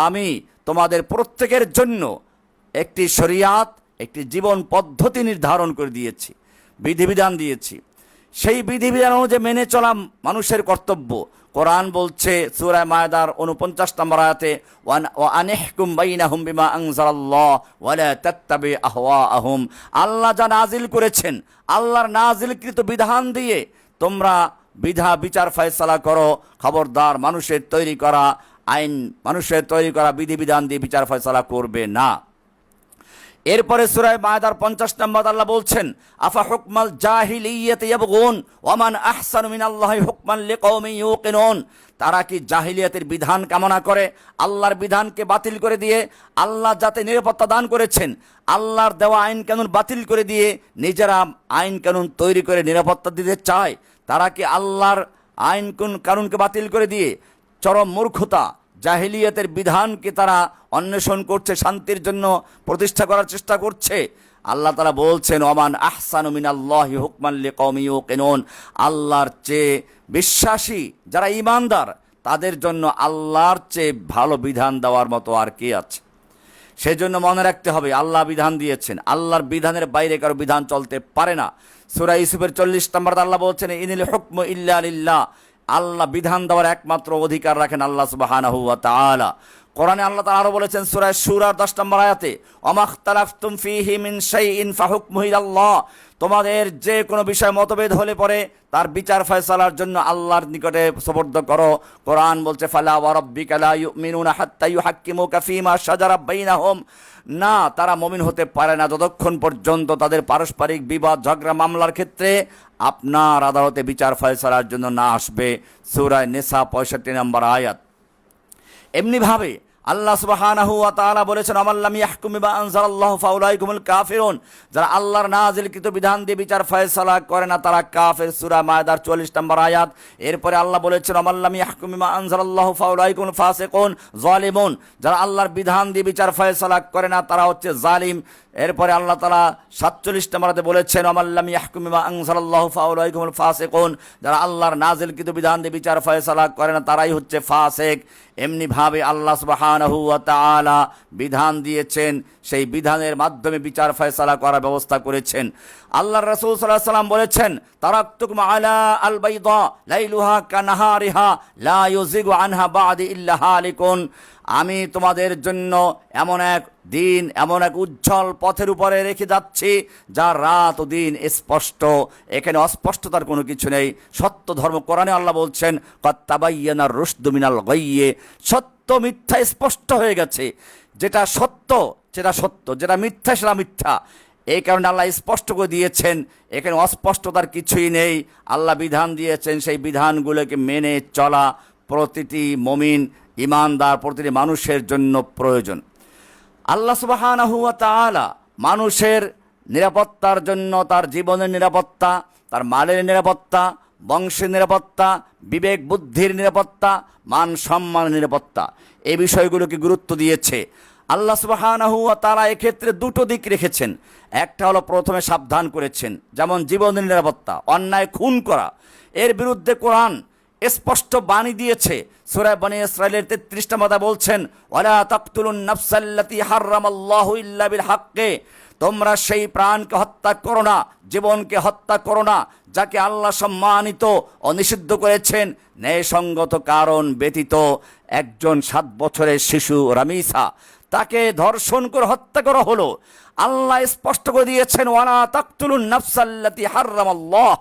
আমি তোমাদের প্রত্যেকের জন্য একটি শরিয়াত, একটি জীবন পদ্ধতি নির্ধারণ করে দিয়েছি, বিধিবিধান দিয়েছি। সেই বিধিবিধান অনুযায়ী মেনে চলা মানুষের কর্তব্য। কোরআন বলছে সূরা মায়দার 49 নম্বর আয়াতে, ওয়া আনিহকুম বাইনাহুম বিমা আনজালাল্লাহ ওয়া লা তাত্তাবি আহওয়াআহুম, আল্লাহ যা নাজিল করেছেন, আল্লাহর নাজিলকৃত বিধান দিয়ে তোমরা বিচার ফয়সালা করো। খবরদার মানুষের তৈরি করা আইন, মানুষের তৈরি করা বিধিবিধান দিয়ে বিচার ফয়সালা করবে না। এরপরে সূরা মায়দার 50 নম্বর আল্লাহ বলছেন, আফা হুকমাল জাহিলিয়াতি ইয়াবগুন ওয়া মান আহসানু মিনাল্লাহি হুকমান লিকওমিন ইউকিনুন, তারা কি জাহিলিয়াতের বিধান কামনা করে, আল্লাহর বিধানকে বাতিল করে দিয়ে, আল্লাহ যাতে নিরাপত্তা দান করেছেন আল্লাহর দেওয়া আইন কানুন বাতিল করে দিয়ে নিজেরা আইন কানুন তৈরি করে নিরাপত্তা দিতে চায়। তারা কি আল্লাহর আইন কানুনকে বাতিল করে দিয়ে চরম মূর্খতা, জাহিলিয়াতের বিধানকে তারা অন্বেষণ করছে, শান্তির জন্য প্রতিষ্ঠা করার চেষ্টা করছে। আল্লাহ তাআলা বলছেন, ওমান আহসানু মিনাল্লাহি হুকমান লিকওমিন ইউকিনুন, আল্লাহর চেয়ে বিশ্বাসী যারা ঈমানদার তাদের জন্য আল্লাহর চেয়ে ভালো বিধান দেওয়ার মতো আর কে আছে। সেই জন্য মনে রাখতে হবে আল্লাহ বিধান দিয়েছেন, আল্লাহর বিধানের বাইরে কারো বিধান চলতে পারে না। সূরা ইউসুফের 40 নম্বর আল্লাহ বলছেন, ইনিল হুকমু ইল্লা লিল্লাহ, আল্লাহ বিধান দেওয়ার একমাত্র অধিকার রাখেন আল্লাহ সুবহানাহু ওয়া তাআলা। কোরআনে আল্লাহ তাআলা আরো বলেছেন সূরা শূরার 10 নম্বর আয়াতে, ওমাখতালাফতুম ফীহি মিন শাইইন ফাহুকমুহু ইলাল্লাহ, তোমাদের যে কোনো বিষয় মতভেদ হলে পরে তার বিচার ফয়সালার জন্য আল্লাহর নিকটে সুপর্দ করো। কোরআন বলছে, ফালা ওয়া রাব্বিকা লা ইউমিনুনা হাত্তা ইউহাক্কিমুকা ফীমা শাজারা বাইনাহুম, না তারা মুমিন হতে পারে না যতক্ষণ পর্যন্ত তাদের পারস্পরিক বিবাদ ঝগড়া মামলার ক্ষেত্রে আপনার আদালতে বিচার ফয়সালার জন্য না আসবে। সূরা নিসা 65 নম্বর আয়াত। এমনিভাবে আল্লাহ সুবহানাহু ওয়া তাআলা বলেছেন, আমাল্লাম ইয়াহকুম বিমা আনজালাল্লাহু ফাউলাইকুমুল কাফিরুন, যারা আল্লাহর নাজিলকৃত বিধান দিয়ে বিচার ফয়সালা করে না তারা কাফের। সূরা মায়দার 44 নম্বর আয়াত। এরপরে আল্লাহ বলেছেন, আমাল্লাম ইয়াহকুম বিমা আনজালাল্লাহু ফাউলাইকুমুল ফাসিকুন যালিমুন, যারা আল্লাহর বিধান দিয়ে বিচার ফয়সালা করে না তারা হচ্ছে জালিম। এরপরে আল্লাহ তাআলা 47 নম্বরে বলেছেন, আমাল্লাম ইয়াহকুম বিমা আনজালাল্লাহু ফাউলাইকুমুল ফাসিকুন, যারা আল্লাহর নাজিলকৃত বিধান দিয়ে বিচার ফয়সালা করে না তারাই হচ্ছে ফাসিক। এমনিভাবে আল্লাহ সুবহানাহু ওয়া তাআলা বিধান দিয়েছেন, সেই বিধানের মাধ্যমে বিচার ফয়সালা করার ব্যবস্থা করেছেন। আল্লাহর রাসূল সাল্লাল্লাহু আলাইহি ওয়াসাল্লাম বলেছেন, তারাকতুকুম আলা আল বাইদা লাইলুহা কানাহারিহা লা ইউযিগু আনহা বা'দি ইল্লা হালিকুন, আমি তোমাদের জন্য এমন এক দিন, এমন এক উজ্জ্বল পথের উপরে রেখে যাচ্ছি যার রাত ও দিন স্পষ্ট, এখানে অস্পষ্টতার কোনো কিছু নেই। সত্য ধর্ম, কোরআনে আল্লাহ বলছেন, ক্বাদ তাবায়্যানার রুশদু মিনাল গাইয়্যি, সত্য মিথ্যা স্পষ্ট হয়ে গেছে, যেটা সত্য সেটা সত্য, যেটা মিথ্যা সেটা মিথ্যা। এই কারণে আল্লাহ স্পষ্ট করে দিয়েছেন, এখানে অস্পষ্টতার কিছুই নেই। আল্লাহ বিধান দিয়েছেন, সেই বিধানগুলোকে মেনে চলা প্রতিটি মুমিন, ঈমানদার, প্রতিটি মানুষের জন্য প্রয়োজন। আল্লাহ সুবহানাহু ওয়া তাআলা মানুষের নিরাপত্তার জন্য, তার জীবনের নিরাপত্তা, তার মালের নিরাপত্তা, বংশের নিরাপত্তা, বিবেক বুদ্ধির নিরাপত্তা, মান সম্মানের নিরাপত্তা, এই বিষয়গুলোকে গুরুত্ব দিয়েছে। আল্লাহ সুবহানাহু ওয়া তাআলা এক্ষেত্রে দুটো দিক রেখেছেন। একটা হলো প্রথমে সাবধান করেছেন, যেমন জীবনের নিরাপত্তা, অন্যায় খুন করা, এর বিরুদ্ধে কোরআন স্পষ্ট বাণী দিয়েছে। সূরা বনী ইসরাঈলের 33 নম্বর আয়াতে বলছেন, ওয়ালা তাকতুলুন নাফসাল্লাতী হারামাল্লাহু ইল্লা বিল হাক্কি, তোমরা সেই প্রাণকে হত্যা করো না, জীবনকে হত্যা করো না, যাকে আল্লাহ সম্মানিত ও নিষিদ্ধ করেছেন ন্যায়সঙ্গত কারণ ব্যতীত। একজন 7 বছরের শিশু রামিসা, তাকে ধর্ষণ করে হত্যা করা হলো। আল্লাহ স্পষ্ট করে দিয়েছেন, ওয়ালা তাকতুলুন নাফসাল্লাতী হারামাল্লাহ,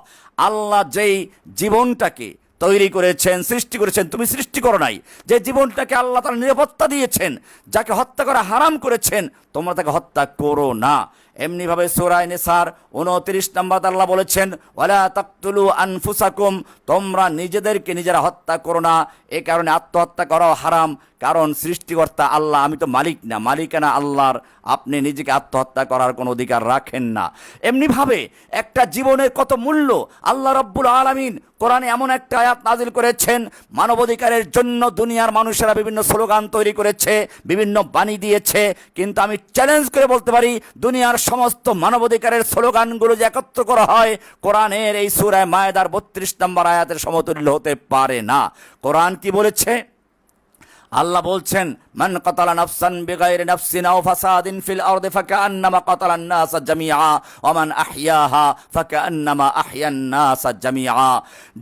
আল্লাহ যেই জীবনটাকে তৈরি করেছেন, সৃষ্টি করেছেন, তুমি সৃষ্টি করো নাই, যে জীবনটাকে আল্লাহ তাআলা নিরাপত্তা দিয়েছেন, যাকে হত্যা করা হারাম করেছেন, তোমরা তাকে হত্যা করো না। এমনিভাবে সূরা নিসার 29 নম্বর আল্লাহ বলেছেন, ওয়ালা তাকতুলু আনফুসাকুম, তোমরা নিজেদেরকে নিজেরা হত্যা করো না। এ কারণে আত্মহত্যা করাও হারাম, কারণ সৃষ্টিকর্তা আল্লাহ, আমি তো মালিক না, মালিকানা আল্লাহর, আপনি নিজেকে আত্মহত্যা করার কোনো অধিকার রাখেন না। এমনিভাবে একটা জীবনের কত মূল্য, আল্লাহ রাব্বুল আলামিন কোরআনে এমন একটা আয়াত নাজিল করেছেন, মানবাধিকারের জন্য দুনিয়ার মানুষেরা বিভিন্ন স্লোগান তৈরি করেছে, বিভিন্ন বাণী দিয়েছে, কিন্তু আমি চ্যালেঞ্জ করে বলতে পারি, দুনিয়ার সমস্ত মানবাধিকারের স্লোগানগুলো যে একত্র করা হয়, কোরআনের এই সূরা মায়েদার 32 নম্বর আয়াতের সমতুল্য হতে পারে না। কোরআন কি বলেছে? আল্লাহ বলছেন, মান কাতালা নাফসান বিগাইরি নাফসিন আও ফাসাদিন ফিল আরদি ফাকান্নামা কাতালান নাসা জামিআ ওয়া মান আহইয়াহা ফাকান্নামা আহইয়ান নাসা জামিআ,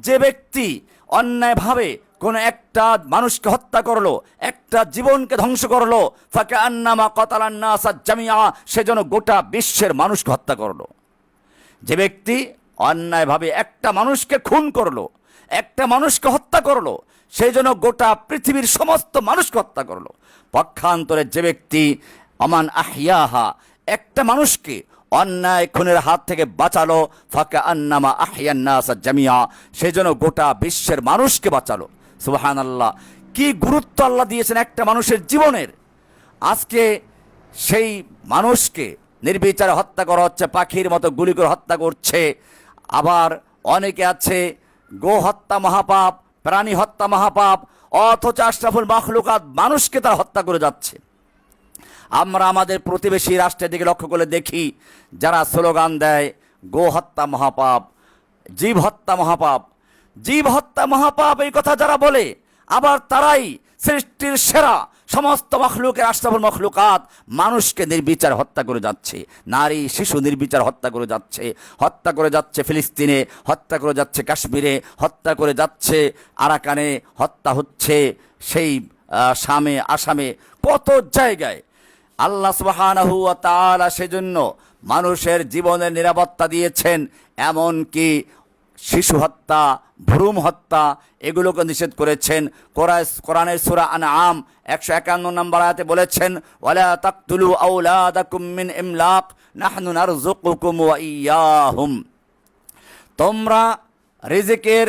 যে ব্যক্তি অন্যায়ভাবে কোনো একটা মানুষকে হত্যা করলো, একটা জীবনকে ধ্বংস করলো, ফাকান্নামা কাতালান নাসা জামিআ, সে যেন গোটা বিশ্বের মানুষকে হত্যা করলো। যে ব্যক্তি অন্যায়ভাবে একটা মানুষকে খুন করলো, একটা মানুষকে হত্যা করলো, সেই জন্য গোটা পৃথিবীর সমস্ত মানুষকে হত্যা করলো। পক্ষান্তরে যে ব্যক্তি আমান আহইয়াহা, একটা মানুষকে অন্যায় খুনের হাত থেকে বাঁচালো, ফাকান্নামা আহইয়ান নাস জামিআ, সেই জন্য গোটা বিশ্বের মানুষকে বাঁচালো। সুবহানাল্লাহ, কি গুরুত্ব আল্লাহ দিয়েছেন একটা মানুষের জীবনের। আজকে সেই মানুষকে নির্বিচারে হত্যা করা হচ্ছে, পাখির মতো গুলি করে হত্যা করছে। আবার অনেকে আছে, গো হত্যা মহাপাপ, প্রাণী হত্যা মহাপাপ, অথচ আশরাফুল মাখলুকাত মানুষকে তারা হত্যা করে যাচ্ছে। আমরা আমাদের প্রতিবেশী রাষ্ট্রের দিকে লক্ষ্য করে দেখি, যারা স্লোগান দেয় গো হত্যা মহাপাপ, জীব হত্যা মহাপাপ, জীব হত্যা মহাপাপ, এই কথা যারা বলে, আবার তারাই সৃষ্টির সেরা সমস্ত মখলুকের আশরাফুল মখলুকাত মানুষকে নির্বিচার হত্যা করে যাচ্ছে। নারী শিশু নির্বিচার হত্যা করে যাচ্ছে, হত্যা করে যাচ্ছে ফিলিস্তিনে, হত্যা করে যাচ্ছে কাশ্মীরে, হত্যা করে যাচ্ছে আরাকানে, হত্যা হচ্ছে সেই শামে, আসামে, কত জায়গায়। আল্লাহ সুবহানাহু ওয়া তাআলা সেজন্য মানুষের জীবনের নিরাপত্তা দিয়েছেন, এমনকি শিশু হত্যা, ভ্রূণ হত্যা, এগুলোকে নিষেধ করেছেন। কোরআনের সূরা আনআম 151 নম্বর আয়াতে বলেছেন, ওয়ালা তাকতুলু আওলাদাকুম মিন ইমলাক নাহনু নারযুকুকুম ওয়া ইয়াহুম, তোমরা রিজিকের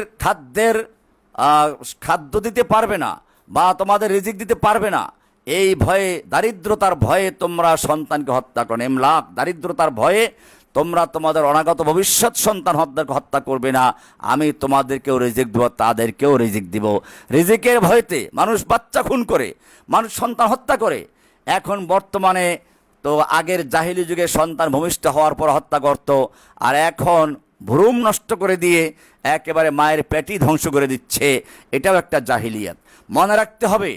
খাদ্য দিতে পারবে না, বা তোমাদের রিজিক দিতে পারবে না, এই ভয়ে, দারিদ্রতার ভয়ে তোমরা সন্তানকে হত্যা করো। ইমলাক, দারিদ্রতার ভয়ে তোমরা তোমাদের অনাগত ভবিষ্যৎ সন্তান হত্যা করবে না, আমি তোমাদেরকেও রিজিক দেব, তাদেরকেও রিজিক দিব। রিজিকের ভয়তে মানুষ বাচ্চা খুন করে, মানুষ সন্তান হত্যা করে। এখন বর্তমানে তো আগের জাহিলি যুগে সন্তান ভূমিষ্ঠ হওয়ার পর হত্যা করত, আর এখন ভ্রূণ নষ্ট করে দিয়ে একেবারে মায়ের পেটই ধ্বংস করে দিচ্ছে। এটাও একটা জাহিলিয়াত। মনে রাখতে হবে,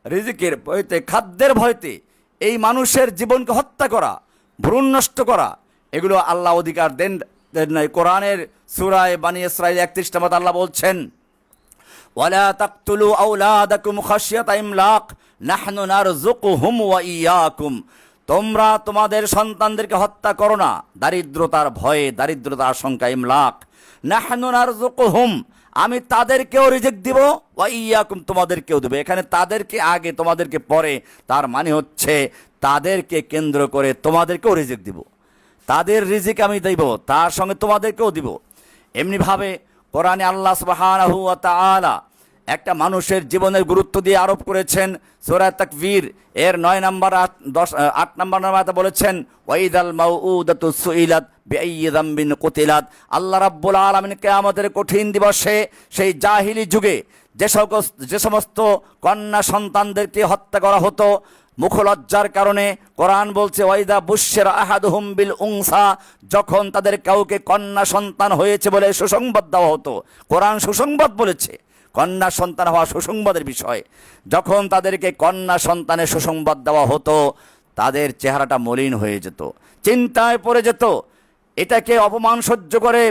রিজিকের ভয়তে, খাদ্যের ভয়তে এই মানুষের জীবনকে হত্যা করা, ভ্রূণ নষ্ট করা, এগুলো আল্লাহ অধিকার দেন নাই। কোরআনের সূরা বনী ইসরাঈল 31 নম্বর আল্লাহ বলছেন, ওয়ালা তাকতুলু আওলাদাকুম খাশিয়াতা ইমলাক নাহনু নারযুকুহুম ওয়া ইয়াকুম, তোমরা তোমাদের সন্তানদেরকে হত্যা করো না দারিদ্রতার ভয়ে, দারিদ্রতার আশঙ্কা। ইমলাক, নাহনু নারযুকুহুম, আমি তাদেরকেও রিজিক দিব, ওয়া ইয়াকুম, তোমাদেরকেও দেব। এখানে তাদেরকে আগে, তোমাদেরকে পরে, তার মানে হচ্ছে তাদেরকে কেন্দ্র করে তোমাদেরকেও রিজিক দিব। তাদের রিজিক আমি দেব, তার সঙ্গে তোমাদেরকেও দিব। এমনিভাবে কোরআনে আল্লাহ সুবহানাহু ওয়া তাআলা একটা মানুষের জীবনের গুরুত্ব দিয়ে আরোপ করেছেন। সূরা তাকবীর এর 9 নম্বর 8 নম্বর আয়াতে বলেছেন, ওয়াইদাল মাউউদাতু সুইলাত বিআইয়ি যামবিন কুতিলাত। আল্লাহ রাব্বুল আলামিন কিয়ামতের কঠিন দিবসে সেই জাহিলি যুগে যে সমস্ত কন্যা সন্তানদেরকে হত্যা করা হতো মুখলজ্জার কারণে, কোরআন বলছে ওয়াইদা বুশশিরা আহাদুহুম বিল উনসা, যখন তাদের কাউকে কন্যা সন্তান হয়েছে বলে সুসংবাদ দেওয়া হতো। কোরআন সুসংবাদ বলেছে, কন্যা সন্তান হওয়া সুসংবাদের বিষয়। যখন তাদেরকে কন্যা সন্তানের সুসংবাদ দেওয়া হতো তাদের চেহারাটা মলিন হয়ে যেত, চিন্তায় পড়ে যেত, এটাকে অপমান সহ্য করে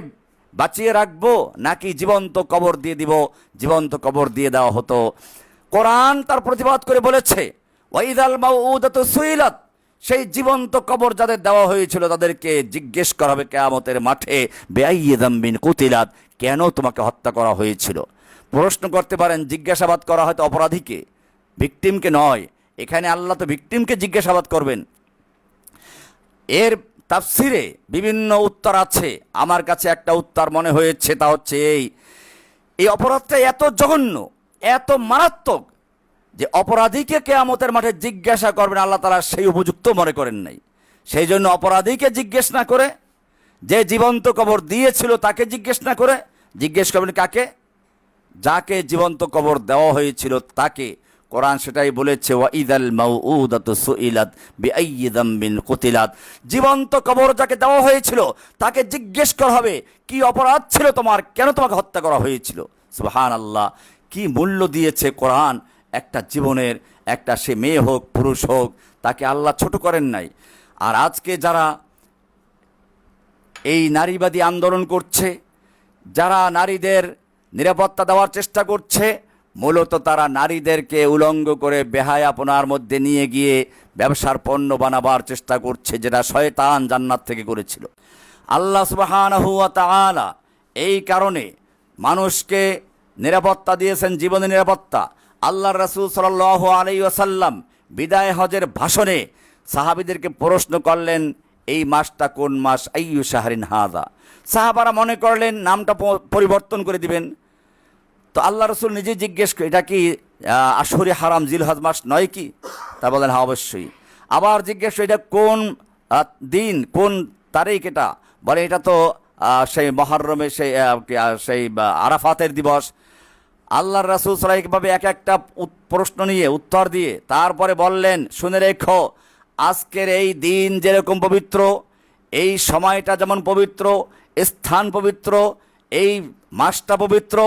বাঁচিয়ে রাখবো নাকি জীবন্ত কবর দিয়ে দিব। জীবন্ত কবর দিয়ে দেওয়া হতো। কোরআন তার প্রতিবাদ করে বলেছে ওয়াইদাল মাউউদাতু সুইলাত, সেই জীবন্ত কবর যাদের দেওয়া হয়েছিল তাদেরকে জিজ্ঞেস করা হবে কিয়ামতের মাঠে বিআইয়ি যামবিন কুতিলাত, কেন তোমাকে হত্যা করা হয়েছিল। প্রশ্ন করতে পারেন, জিজ্ঞাসাবাদ করা হয়তো অপরাধীকে, ভিকটিমকে নয়। এখানে আল্লাহ তো ভিকটিমকে জিজ্ঞাসাবাদ করবেন। এর তাফসিরে বিভিন্ন উত্তর আছে, আমার কাছে একটা উত্তর মনে হয়েছে, তা হচ্ছে এই অপরাধটা এত জঘন্য, এত মারাত্মক যে অপরাধীকে কিয়ামতের মাঠে জিজ্ঞাসা করবেন আল্লাহ তাআলা সেই উপযুক্ত মনে করেন নাই। সেই জন্য অপরাধীকে জিজ্ঞেস না করে, যে জীবন্ত কবর দিয়েছিল তাকে জিজ্ঞেস না করে জিজ্ঞেস করবেন কাকে? যাকে জীবন্ত কবর দেওয়া হয়েছিল তাকে। কোরআন সেটাই বলেছে, ওয়াইদাল মাউউদাতু সুইলাত বিআইয়ি যামবিন কুতিলাত। জীবন্ত কবর যাকে দেওয়া হয়েছিল তাকে জিজ্ঞেস করা হবে কি অপরাধ ছিল তোমার, কেন তোমাকে হত্যা করা হয়েছিল। সুবহানাল্লাহ, কি মূল্য দিয়েছে কোরআন একটা জীবনের। একটা সে মেয়ে হোক পুরুষ হোক, তাকে আল্লাহ ছোট করেন নাই। আর আজকে যারা এই নারীবাদী আন্দোলন করছে, যারা নারীদের নিরাপত্তা দেওয়ার চেষ্টা করছে, মূলত তারা নারীদেরকে উলঙ্গ করে বেহায়াপনার মধ্যে নিয়ে গিয়ে ব্যবসার পণ্য বানাবার চেষ্টা করছে, যেটা শয়তান জান্নাত থেকে করেছিল। আল্লাহ সুবহানাহু ওয়া তাআলা এই কারণে মানুষকে নিরাপত্তা দিয়েছেন, জীবনের নিরাপত্তা। আল্লাহর রাসূল সাল্লাল্লাহু আলাইহি ওয়াসাল্লাম বিদায় হজের ভাষণে সাহাবীদেরকে প্রশ্ন করলেন, এই মাসটা কোন মাস? আইয়ু শাহরিন হাযা। সাহাবারা মনে করলেন নামটা পরিবর্তন করে দিবেন। তো আল্লাহ রসুল নিজে জিজ্ঞেস করে, এটা কি আশহুরে হারাম জিলহজ মাস নয় কি? তা বলেন হ্যাঁ অবশ্যই। আবার জিজ্ঞেস করে, এটা কোন দিন, কোন তারিখ? এটা বলে এটা তো সেই মুহররমে সেই আরাফাতের দিবস। আল্লাহর রাসূল সাল্লাল্লাহু আলাইহি ওয়াসাল্লাম এক একটা প্রশ্ন নিয়ে উত্তর দিয়ে তারপরে বললেন, শুনে রেখো, আজকের এই দিন যেরকম পবিত্র, এই সময়টা যেমন পবিত্র, স্থান পবিত্র, এই মাসটা পবিত্র,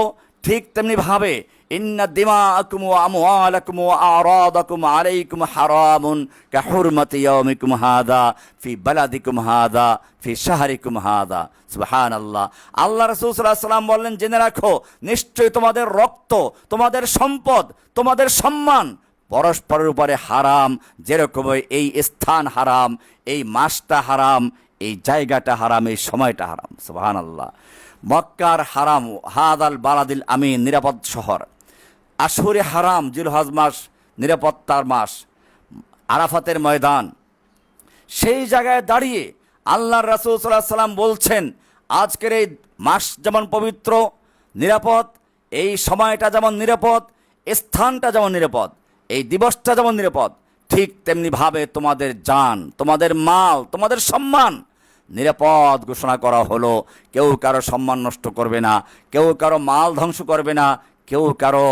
ঠিক তেমনিভাবে ইন্না দিমাআকুম ওয়া আমওয়ালাকুম ওয়া আরাদাকুম আলাইকুম হারামুন কাহুরমাতি ইয়াউমিকুম হাযা ফি বালাদিকুম হাযা ফি শাহরিকুম হাযা। সুবহানাল্লাহ। আল্লাহ রাসূল সাল্লাল্লাহু আলাইহি ওয়াসাল্লাম বললেন, জেনে রাখো, নিশ্চয়ই তোমাদের রক্ত, তোমাদের সম্পদ, তোমাদের সম্মান পরস্পরের উপরে হারাম, যেরকম এই স্থান হারাম, এই মাসটা হারাম, এই জায়গাটা হারাম, এই সময়টা হারাম। সুবহানাল্লাহ। মক্কার হারাম, হাদাল বালাদিল আমিন, নিরাপদ শহর। আশহুরে হারাম, জিলহজ মাস, নিরাপত্তার মাস। আরাফাতের ময়দান, সেই জায়গায় দাঁড়িয়ে আল্লাহর রাসূল সাল্লাল্লাহু আলাইহি ওয়াসাল্লাম বলছেন, আজকের এই মাস যেমন পবিত্র, নিরাপদ, এই সময়টা যেমন নিরাপদ, স্থানটা যেমন নিরাপদ, এই দিবসটা যেমন নিরাপদ, ঠিক তেমনিভাবে তোমাদের জান, তোমাদের মাল, তোমাদের সম্মান নিরাপদ ঘোষণা করা হলো। কেউ কারো সম্মান নষ্ট করবে না, কেউ কারো মাল ধ্বংস করবে না, কেউ কারো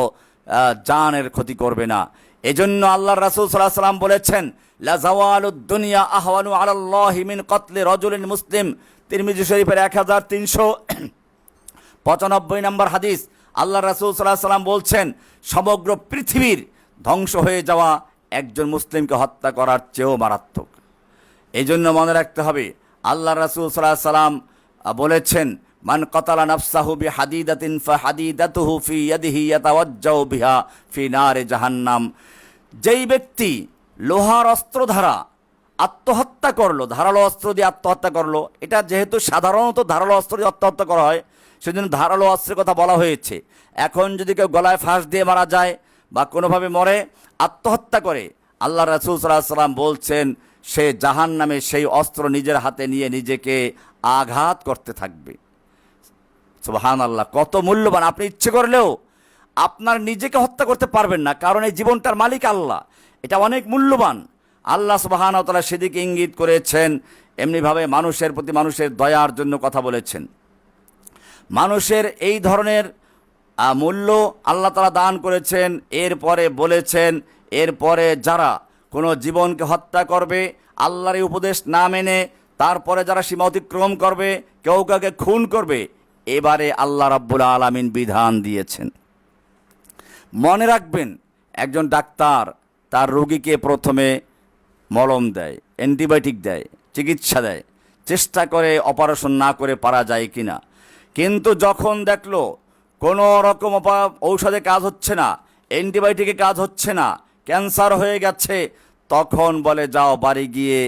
জানের ক্ষতি করবে না। এজন্য আল্লাহর রাসূল সাল্লাল্লাহু আলাইহি ওয়াসাল্লাম বলেছেন, লা জাওয়ালুদ দুনিয়া আহওয়ানু আলাল্লাহি মিন কতলি রাজুলিন মুসলিম। তিরমিজি শরীফের 1395 নম্বর হাদিস। আল্লাহর রাসূল সাল্লাল্লাহু আলাইহি ওয়াসাল্লাম বলছেন, সমগ্র পৃথিবীর ধ্বংস হয়ে যাওয়া একজন মুসলিমকে হত্যা করার চেয়েও মারাত্মক। এই জন্য মনে রাখতে হবে, আল্লাহ রাসূল সাল্লাল্লাহু আলাইহি ওয়াসাল্লাম বলেছেন, মান কাতালা নাফসাহু বিহাদিদাতিন ফাহাদিদাতুহু ফি ইয়াদিহি ইয়াতাওয়াজ্জাউ বিহা ফি নারে জাহান্নাম। যেই ব্যক্তি লোহার অস্ত্র দ্বারা আত্মহত্যা করলো, ধারালো অস্ত্র দিয়ে আত্মহত্যা করলো, এটা যেহেতু সাধারণত ধারালো অস্ত্র দিয়ে আত্মহত্যা করা হয়, সেজন্য ধারালো অস্ত্রের কথা বলা হয়েছে। এখন যদি কেউ গলায় ফাঁস দিয়ে মারা যায় বা কোনোভাবে মরে, আত্মহত্যা করে, আল্লাহ রাসূল সাল্লাল্লাহু আলাইহি ওয়াসাল্লাম বলছেন, সে জাহান্নামে সেই অস্ত্র নিজের হাতে নিয়ে নিজেকে আঘাত করতে থাকবে। সুবহানাল্লাহ, কত মূল্যবান! আপনি ইচ্ছে করলেও আপনার নিজেকে হত্যা করতে পারবেন না, কারণ এই জীবনটার মালিক আল্লাহ, এটা অনেক মূল্যবান। আল্লাহ সুবহানাহু ওয়া তাআলা সেদিকে ইঙ্গিত করেছেন। এমনিভাবে মানুষের প্রতি মানুষের দয়ার জন্য কথা বলেছেন। মানুষের এই ধরনের মূল্য আল্লাহ তাআলা দান করেছেন। এরপরে বলেছেন, এরপরে যারা কোনো জীবনকে হত্যা করবে আল্লাহর এই উপদেশ না মেনে, তারপরে যারা সীমা অতিক্রম করবে, কেউ কাউকে খুন করবে, এবারে আল্লাহ রাব্বুল আলামিন বিধান দিয়েছেন। মনে রাখবেন, একজন ডাক্তার তার রোগীকে প্রথমে মলম দেয়, অ্যান্টিবায়োটিক দেয়, চিকিৎসা দেয়, চেষ্টা করে অপারেশন না করে পারা যায় কিনা। কিন্তু যখন দেখলো কোনো রকম ঔষধে কাজ হচ্ছে না, অ্যান্টিবায়োটিকে কাজ হচ্ছে না, ক্যান্সার হয়ে গেছে, তখন বলে যাও বাড়ি গিয়ে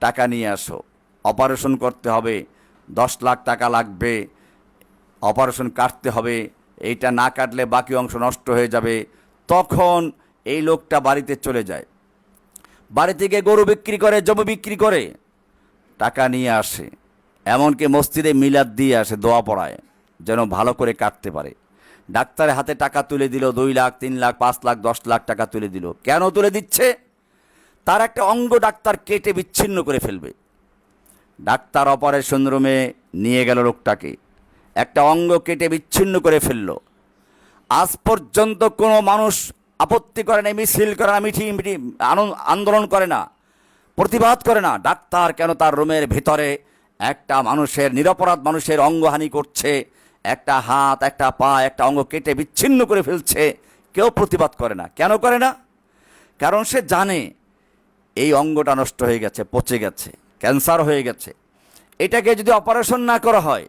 টাকা নিয়ে আসো, অপারেশন করতে হবে, 10 লাখ টাকা লাগবে, অপারেশন কাটতে হবে, এইটা না কাটলে বাকি অংশ নষ্ট হয়ে যাবে। তখন এই লোকটা বাড়িতে চলে যায়, বাড়ি থেকে গরু বিক্রি করে, জমি বিক্রি করে টাকা নিয়ে আসে, এমনকি মসজিদে মিলাদ দিয়ে আসে, দোয়া পড়ায় যেন ভালো করে কাটতে পারে। ডাক্তারের হাতে টাকা তুলে দিল, 2 লাখ, 3 লাখ, 5 লাখ, 10 লাখ টাকা তুলে দিল। কেন তুলে দিচ্ছে? তার একটা অঙ্গ ডাক্তার কেটে বিচ্ছিন্ন করে ফেলবে। ডাক্তার অপারেশন রুমে নিয়ে গেল লোকটাকে, একটা অঙ্গ কেটে বিচ্ছিন্ন করে ফেলল। আজ পর্যন্ত কোনো মানুষ আপত্তি করে না, মিছিল করে না, আন্দোলন করে না, প্রতিবাদ করে না। ডাক্তার কেন তার রুমের ভিতরে একটা মানুষের, নিরপরাধ মানুষের অঙ্গহানি করছে, একটা হাত, একটা পা, একটা অঙ্গ কেটে বিচ্ছিন্ন করে ফেলছে, কেউ প্রতিবাদ করে না। কেন করে না? কারণ সে জানে এই অঙ্গটা নষ্ট হয়ে গেছে, পচে গেছে, ক্যান্সার হয়ে গেছে। এটাকে যদি অপারেশন না করা হয়,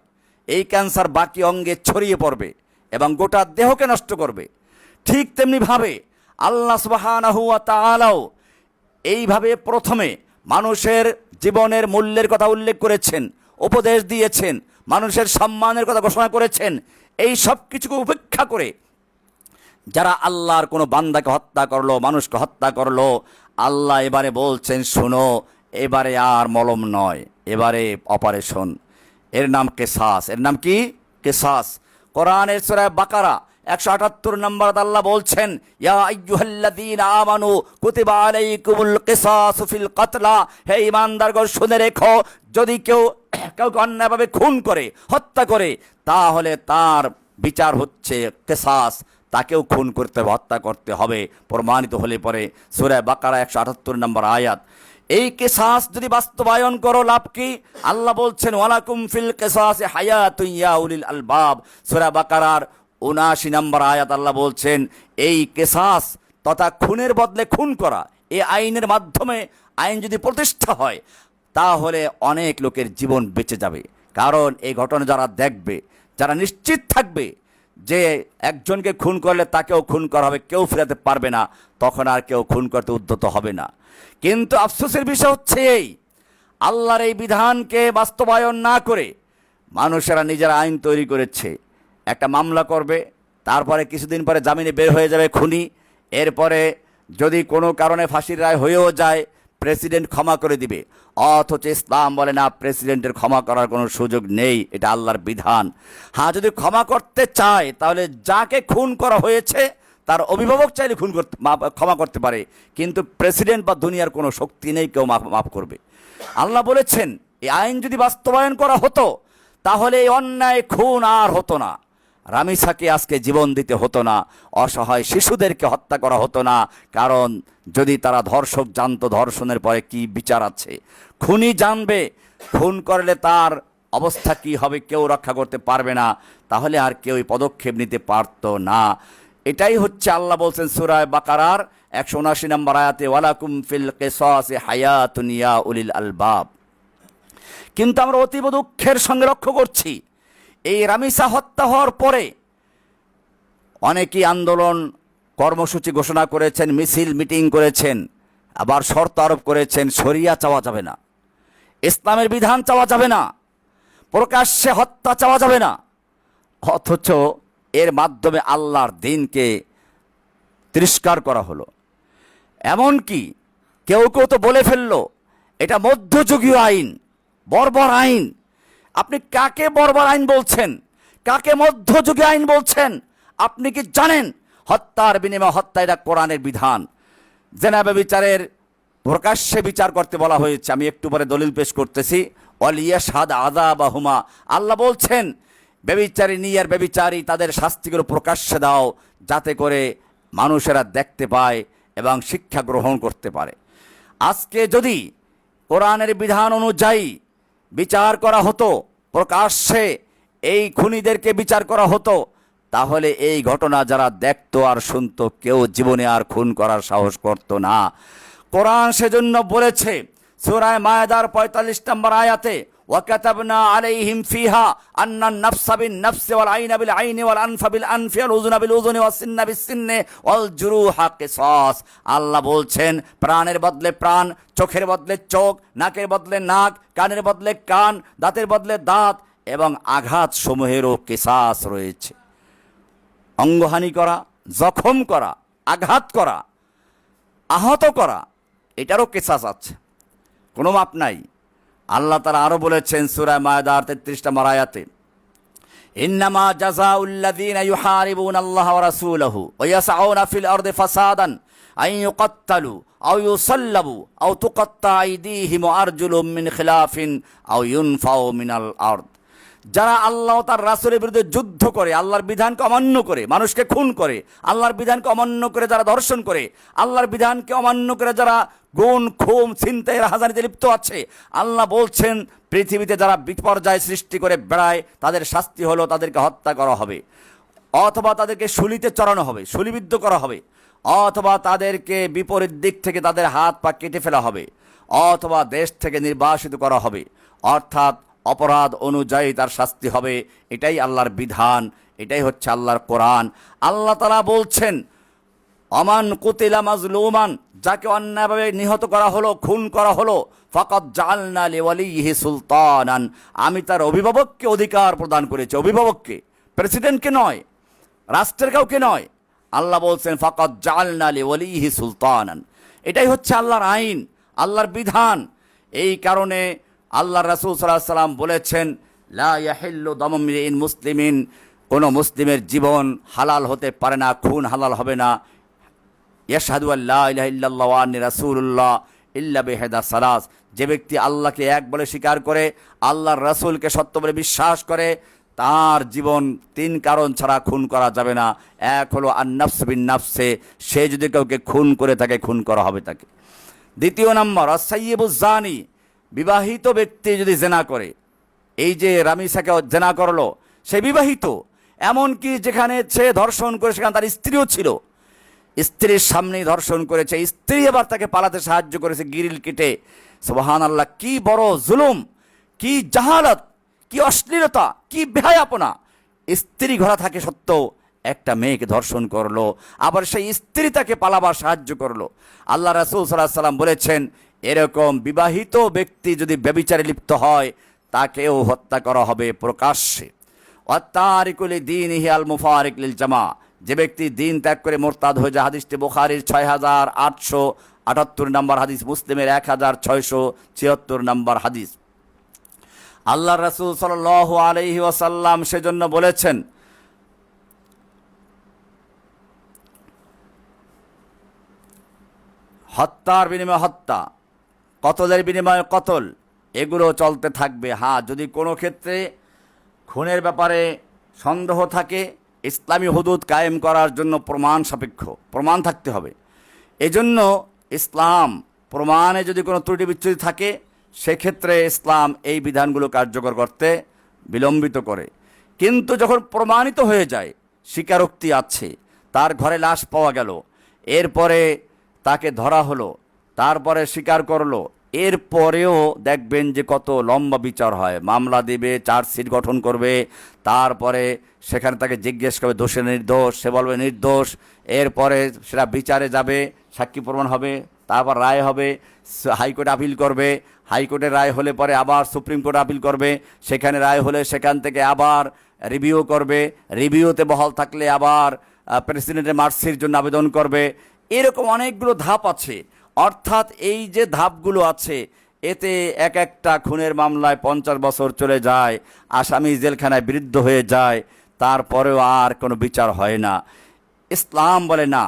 এই ক্যান্সার বাকি অঙ্গে ছড়িয়ে পড়বে এবং গোটা দেহকে নষ্ট করবে। ঠিক তেমনিভাবে আল্লাহ সুবহানাহু ওয়া তাআলাও এইভাবে প্রথমে মানুষের জীবনের মূল্যের কথা উল্লেখ করেছেন, উপদেশ দিয়েছেন, মানুষের সম্মানের কথা ঘোষণা করেছেন। এই সব কিছুকে উপেক্ষা করে যারা আল্লাহর কোনো বান্দাকে হত্যা করলো, মানুষকে হত্যা করলো, আল্লাহ এবারে বলছেন, শোনো, এবারে আর মলম নয়, এবারে অপারেশন। এর নাম কেসাস। এর নাম কি? কেসাস। কোরআনের সূরা বাকারা 178 নম্বর আল্লাহ বলছেন, ইয়া আইয়ুহাল্লাযীনা আমানু কুতিবা আলাইকুমুল কিসাসু ফিল কাতলা, হে ঈমানদারগণ শুনে রেখো, যদি কেউ কাউকে অন্যায়ভাবে খুন করে, হত্যা করে, তাহলে তার বিচার হচ্ছে কিসাস, তাকেও খুন করতে হবে, হত্যা করতে হবে, প্রমাণিত হলে পরে। সূরা বাকারা 178 নম্বর আয়াত। এই কিসাস যদি বাস্তবায়ন করো, লাভ কি? আল্লাহ বলছেন, ওয়ালাকুম ফিল কিসাসি হায়াতুন ইয়া উলিল আলবাব। সূরা বাকারার 79 নম্বর আয়াত আল্লাহ বলছেন, এই কিসাস তথা খুনের বদলে খুন করা, এই আইনের মাধ্যমে আইন যদি প্রতিষ্ঠা হয়, তাহলে অনেক লোকের জীবন বেঁচে যাবে। কারণ এই ঘটনা যারা দেখবে, যারা নিশ্চিত থাকবে যে একজনকে খুন করলে তাকেও খুন করা হবে, কেউ ফেরাতে পারবে না, তখন আর কেউ খুন করতে উদ্যত হবে না। কিন্তু আফসোসের বিষয় হচ্ছে এই, আল্লাহর এই বিধানকে বাস্তবায়ন না করে মানুষেরা নিজেরা আইন তৈরি করেছে। একটা মামলা করবে, তারপরে কিছুদিন পরে জামিনে বের হয়ে যাবে খুনি, এরপরে যদি কোনো কারণে ফাঁসির রায় হয়েও যায়, প্রেসিডেন্ট ক্ষমা করে দিবে। অথচ ইসলাম বলে না, প্রেসিডেন্টের ক্ষমা করার কোনো সুযোগ নেই, এটা আল্লাহর বিধান। হ্যাঁ, যদি ক্ষমা করতে চায়, তাহলে যাকে খুন করা হয়েছে তার অভিভাবক চাইলে ক্ষমা করতে পারে, কিন্তু প্রেসিডেন্ট বা দুনিয়ার কোনো শক্তি নেই কেউ মাফ করবে। আল্লাহ বলেছেন, এই আইন যদি বাস্তবায়ন করা হতো, তাহলে এই অন্যায় খুন আর হতো না, রামিসাকে আজকে জীবন দিতে হতো না, অসহায় শিশুদেরকে হত্যা করা হতো না। কারণ যদি তারা ধর্ষক জানতো ধর্ষণের পরে কি বিচার আছে, খুনি জানবে খুন করলে তার অবস্থা কি হবে, কেউ রক্ষা করতে পারবে না, তাহলে আর কেউ পদক্ষেপ নিতে পারত না। এটাই হচ্ছে আল্লাহ বলছেন সূরা বাকারার 179 নম্বর আয়াতে, ওয়ালাকুম ফিল কিসাসি হায়াতুন ইয়া উলিল আলবাব। কিন্তু আমরা অতীব দুঃখের সঙ্গে লক্ষ্য করছি, এই রামিসা হত্যা হওয়ার পরে অনেকেই আন্দোলন কর্মসূচি ঘোষণা করেছেন, মিছিল মিটিং করেছেন, আবার শর্ত আরোপ করেছেন, শরিয়া চাওয়া যাবে না, ইসলামের বিধান চাওয়া যাবে না, প্রকাশ্যে হত্যা চাওয়া যাবে না। অথচ এর মাধ্যমে আল্লাহর দ্বীনকে তিরস্কার করা হলো। এমনকি কেউ কেউ তো বলে ফেললো এটা মধ্যযুগীয় আইন, বর্বর আইন। আপনি কাকে বর্বর আইন বলছেন? কাকে মধ্যযুগীয় আইন বলছেন? আপনি কি জানেন হত্যার বিনিময়ে হত্যা এটা কোরআনের বিধান। জেনা ব্যভিচারের প্রকাশ্যে বিচার করতে বলা হয়েছে। আমি একটু পরে দলিল পেশ করতেছি। ওয়ালিয়াশহাদ আযাবাহুমা, আল্লাহ বলছেন ব্যভিচারিণী আর ব্যভিচারী তাদের শাস্তিগুলো প্রকাশ্যে দাও, যাতে করে মানুষেরা দেখতে পায় এবং শিক্ষা গ্রহণ করতে পারে। আজকে যদি কোরআনের বিধান অনুযায়ী বিচার করা হতো, প্রকাশ্যে এই খুনিদেরকে বিচার করা হতো, তাহলে এই ঘটনা যারা দেখতো আর শুনতো কেউ জীবনে আর খুন করার সাহস করতো না। কোরআন সেজন্য বলেছে সূরা মায়েদার ৪৫ নম্বর আয়াতে, ওয়াকাতাবনা আলাইহিম ফিহা আন্নান নাফসা বিন নাফসি ওয়াল আইনা বিল আইনি ওয়াল আনফা বিল আনফি ওয়াল উযুনা বিল উযুনি ওয়াস সিন্না বিস সিন্নি ওয়াল জুরুহা কিসাস। আল্লাহ বলছেন প্রাণের বদলে প্রাণ, চোখের বদলে চোখ, নাকের বদলে নাক, কানের বদলে কান, দাঁতের বদলে দাঁত এবং আঘাত সমূহেরও কিসাস রয়েছে। অঙ্গহানি করা, জখম করা, আঘাত করা, আহত করা, এটারও কিসাস আছে, কোনো মাপ নাই। আল্লাহ তাআলা আরো বলেছেন সূরা মায়েদার ৩৩ নম্বর আয়াতে, ইন্নামা জাযাউল্লাযীনা ইউহারিবুনাল্লাহা ওয়া রাসূলাহু ওয়া ইয়াসআউনা ফিল আরদি ফাসাদান আন ইউকাত্তালু আও ইউসাল্লাবু আও তুকাত্তা আইদিহিম ওয়া আরজুলুহুম মিন খিলাফিন আও ইউনফাউ মিনাল আরদ। যারা আল্লাহ তার রাসূলের বিরুদ্ধে যুদ্ধ করে, আল্লাহর বিধানকে অমান্য করে, মানুষকে খুন করে, আল্লাহর বিধানকে অমান্য করে যারা ধর্ষণ করে, আল্লাহর বিধানকে অমান্য করে যারা গুণ খুন ছিনতাই রাহাজানিতে লিপ্ত আছে, আল্লাহ বলছেন পৃথিবীতে যারা বিপর্যয় সৃষ্টি করে বেড়ায় তাদের শাস্তি হলো তাদেরকে হত্যা করা হবে, অথবা তাদেরকে শুলিতে চড়ানো হবে, শুলিবিদ্ধ করা হবে, অথবা তাদেরকে বিপরীত দিক থেকে তাদের হাত পা কেটে ফেলা হবে, অথবা দেশ থেকে নির্বাসিত করা হবে। অর্থাৎ অপরাধ অনুযায়ী তার শাস্তি হবে। এটাই আল্লাহর বিধান, এটাই হচ্ছে আল্লাহর কোরআন। আল্লাহ তাআলা বলছেন আমান কুতিলা মাজলুমান, যাকে অন্যায়ভাবে নিহত করা হলো, খুন করা হলো, ফাকাদ জাআলনা লিওয়ালিহি সুলতানান, আমি তার অভিভাবককে অধিকার প্রদান করেছি। অভিভাবককে, প্রেসিডেন্টকে নয়, রাষ্ট্রের কাউকে নয়। আল্লাহ বলছেন ফাকাদ জাআলনা লিওয়ালিহি সুলতানান। এটাই হচ্ছে আল্লাহর আইন, আল্লাহর বিধান। এই কারণে আল্লাহ রাসূল সাল্লাল্লাহু আলাইহি ওয়াসাল্লাম বলেছেন লা ইয়াহিল্লু দামু মরিইন মুসলিমিন, কোনো মুসলিমের জীবন হালাল হতে পারে না, খুন হালাল হবে না। ইয়াশহাদু আল্লা ইলাহা ইল্লাল্লাহু ওয়া আন্নী রাসূলুল্লাহ ইল্লা বিহিদা সালাস, যে ব্যক্তি আল্লাহকে এক বলে স্বীকার করে, আল্লাহর রাসূলকে সত্য বলে বিশ্বাস করে, তার জীবন ৩ কারণ ছাড়া খুন করা যাবে না। এক হলো আন-নাফস বিন-নাফসে, সে যদি কাউকে খুন করে থাকে খুন করা হবে তাকে। দ্বিতীয় নম্বর আস-সাইয়্যিবুজ জানি, বিবাহিত ব্যক্তি যদি জেনা করে, এই যে রামিসাকে জেনা করলো, সে বিবাহিত, এমনকি যেখানে সে ধর্ষণ করে সেখানে তার স্ত্রীও ছিল, স্ত্রীর সামনেই ধর্ষণ করেছে, স্ত্রী আবার তাকে পালাতে সাহায্য করেছে গিরিল কেটে। সুবহানাল্লাহ, কি বড় জুলুম, কি জাহালত, কি অশ্লীলতা, কি বেহায়াপনা। স্ত্রী ঘরে থাকে সত্ত্বেও একটা মেয়েকে ধর্ষণ করলো, আবার সেই স্ত্রী তাকে পালাবার সাহায্য করলো। আল্লাহ রাসূল সাল্লাল্লাহু আলাইহি ওয়াসাল্লাম বলেছেন এরকম বিবাহিত ব্যক্তি যদি ব্যভিচারে লিপ্ত হয় তাকেও হত্যা করা হবে প্রকাশ্যে। ওয়াত্তারিকু লিদীনিহি আল মুফারিক লিল জামা, যে ব্যক্তি দিন ত্যাগ করে মোরতাদ হয়ে যায়। হাদিসটি বুখারীর ৬৮৭৮ নম্বর হাদিস, মুসলিমের ১৬৭৬ নম্বর হাদিস। আল্লাহ রাসূল সাল্লাল্লাহু আলাইহি ওয়াসাল্লাম সেজন্য বলেছেন হত্যার বিনিময়ে হত্যা, কতলের বিনিময়ে কতল, এগুলো চলতে থাকবে। হ্যাঁ, যদি কোনো ক্ষেত্রে খুনের ব্যাপারে সন্দেহ থাকে, ইসলামী হুদুদ কায়েম করার জন্য প্রমাণ সাপেক্ষ, প্রমাণ থাকতে হবে। এজন্য ইসলাম প্রমাণে যদি কোনো ত্রুটি বিচ্যুতি থাকে সেক্ষেত্রে ইসলাম এই বিধানগুলো কার্যকর করতে বিলম্বিত করে। কিন্তু যখন প্রমাণিত হয়ে যায় স্বীকারোক্তি আছে, তার ঘরে লাশ পাওয়া গেল, এরপরে তাকে ধরা হলো, তারপরে স্বীকার করলো, এরপরেও দেখবেন যে কত লম্বা বিচার হয়। মামলা দেবে, চার্জশিট গঠন করবে, তারপরে সেখানে তাকে জিজ্ঞেস করবে দোষে নির্দোষ, সে বলবে নির্দোষ, এরপরে সেটা বিচারে যাবে, সাক্ষী প্রমাণ হবে, তারপর রায় হবে, হাইকোর্টে আপিল করবে, হাইকোর্টের রায় হলে পরে আবার সুপ্রিম কোর্টে আপিল করবে, সেখানে রায় হলে সেখান থেকে আবার রিভিউ করবে, রিভিউতে বহাল থাকলে আবার প্রেসিডেন্টের মার্সির জন্য আবেদন করবে। এরকম অনেকগুলো ধাপ আছে। অর্থাৎ এই যে ধাপগুলো আছে, এতে এক একটা খুনের মামলায় 50 বছর চলে যায়, আসামি জেলখানায় বিরুদ্ধ হয়ে যায়, তারপরেও আর কোনো বিচার হয় না। ইসলাম বলে না,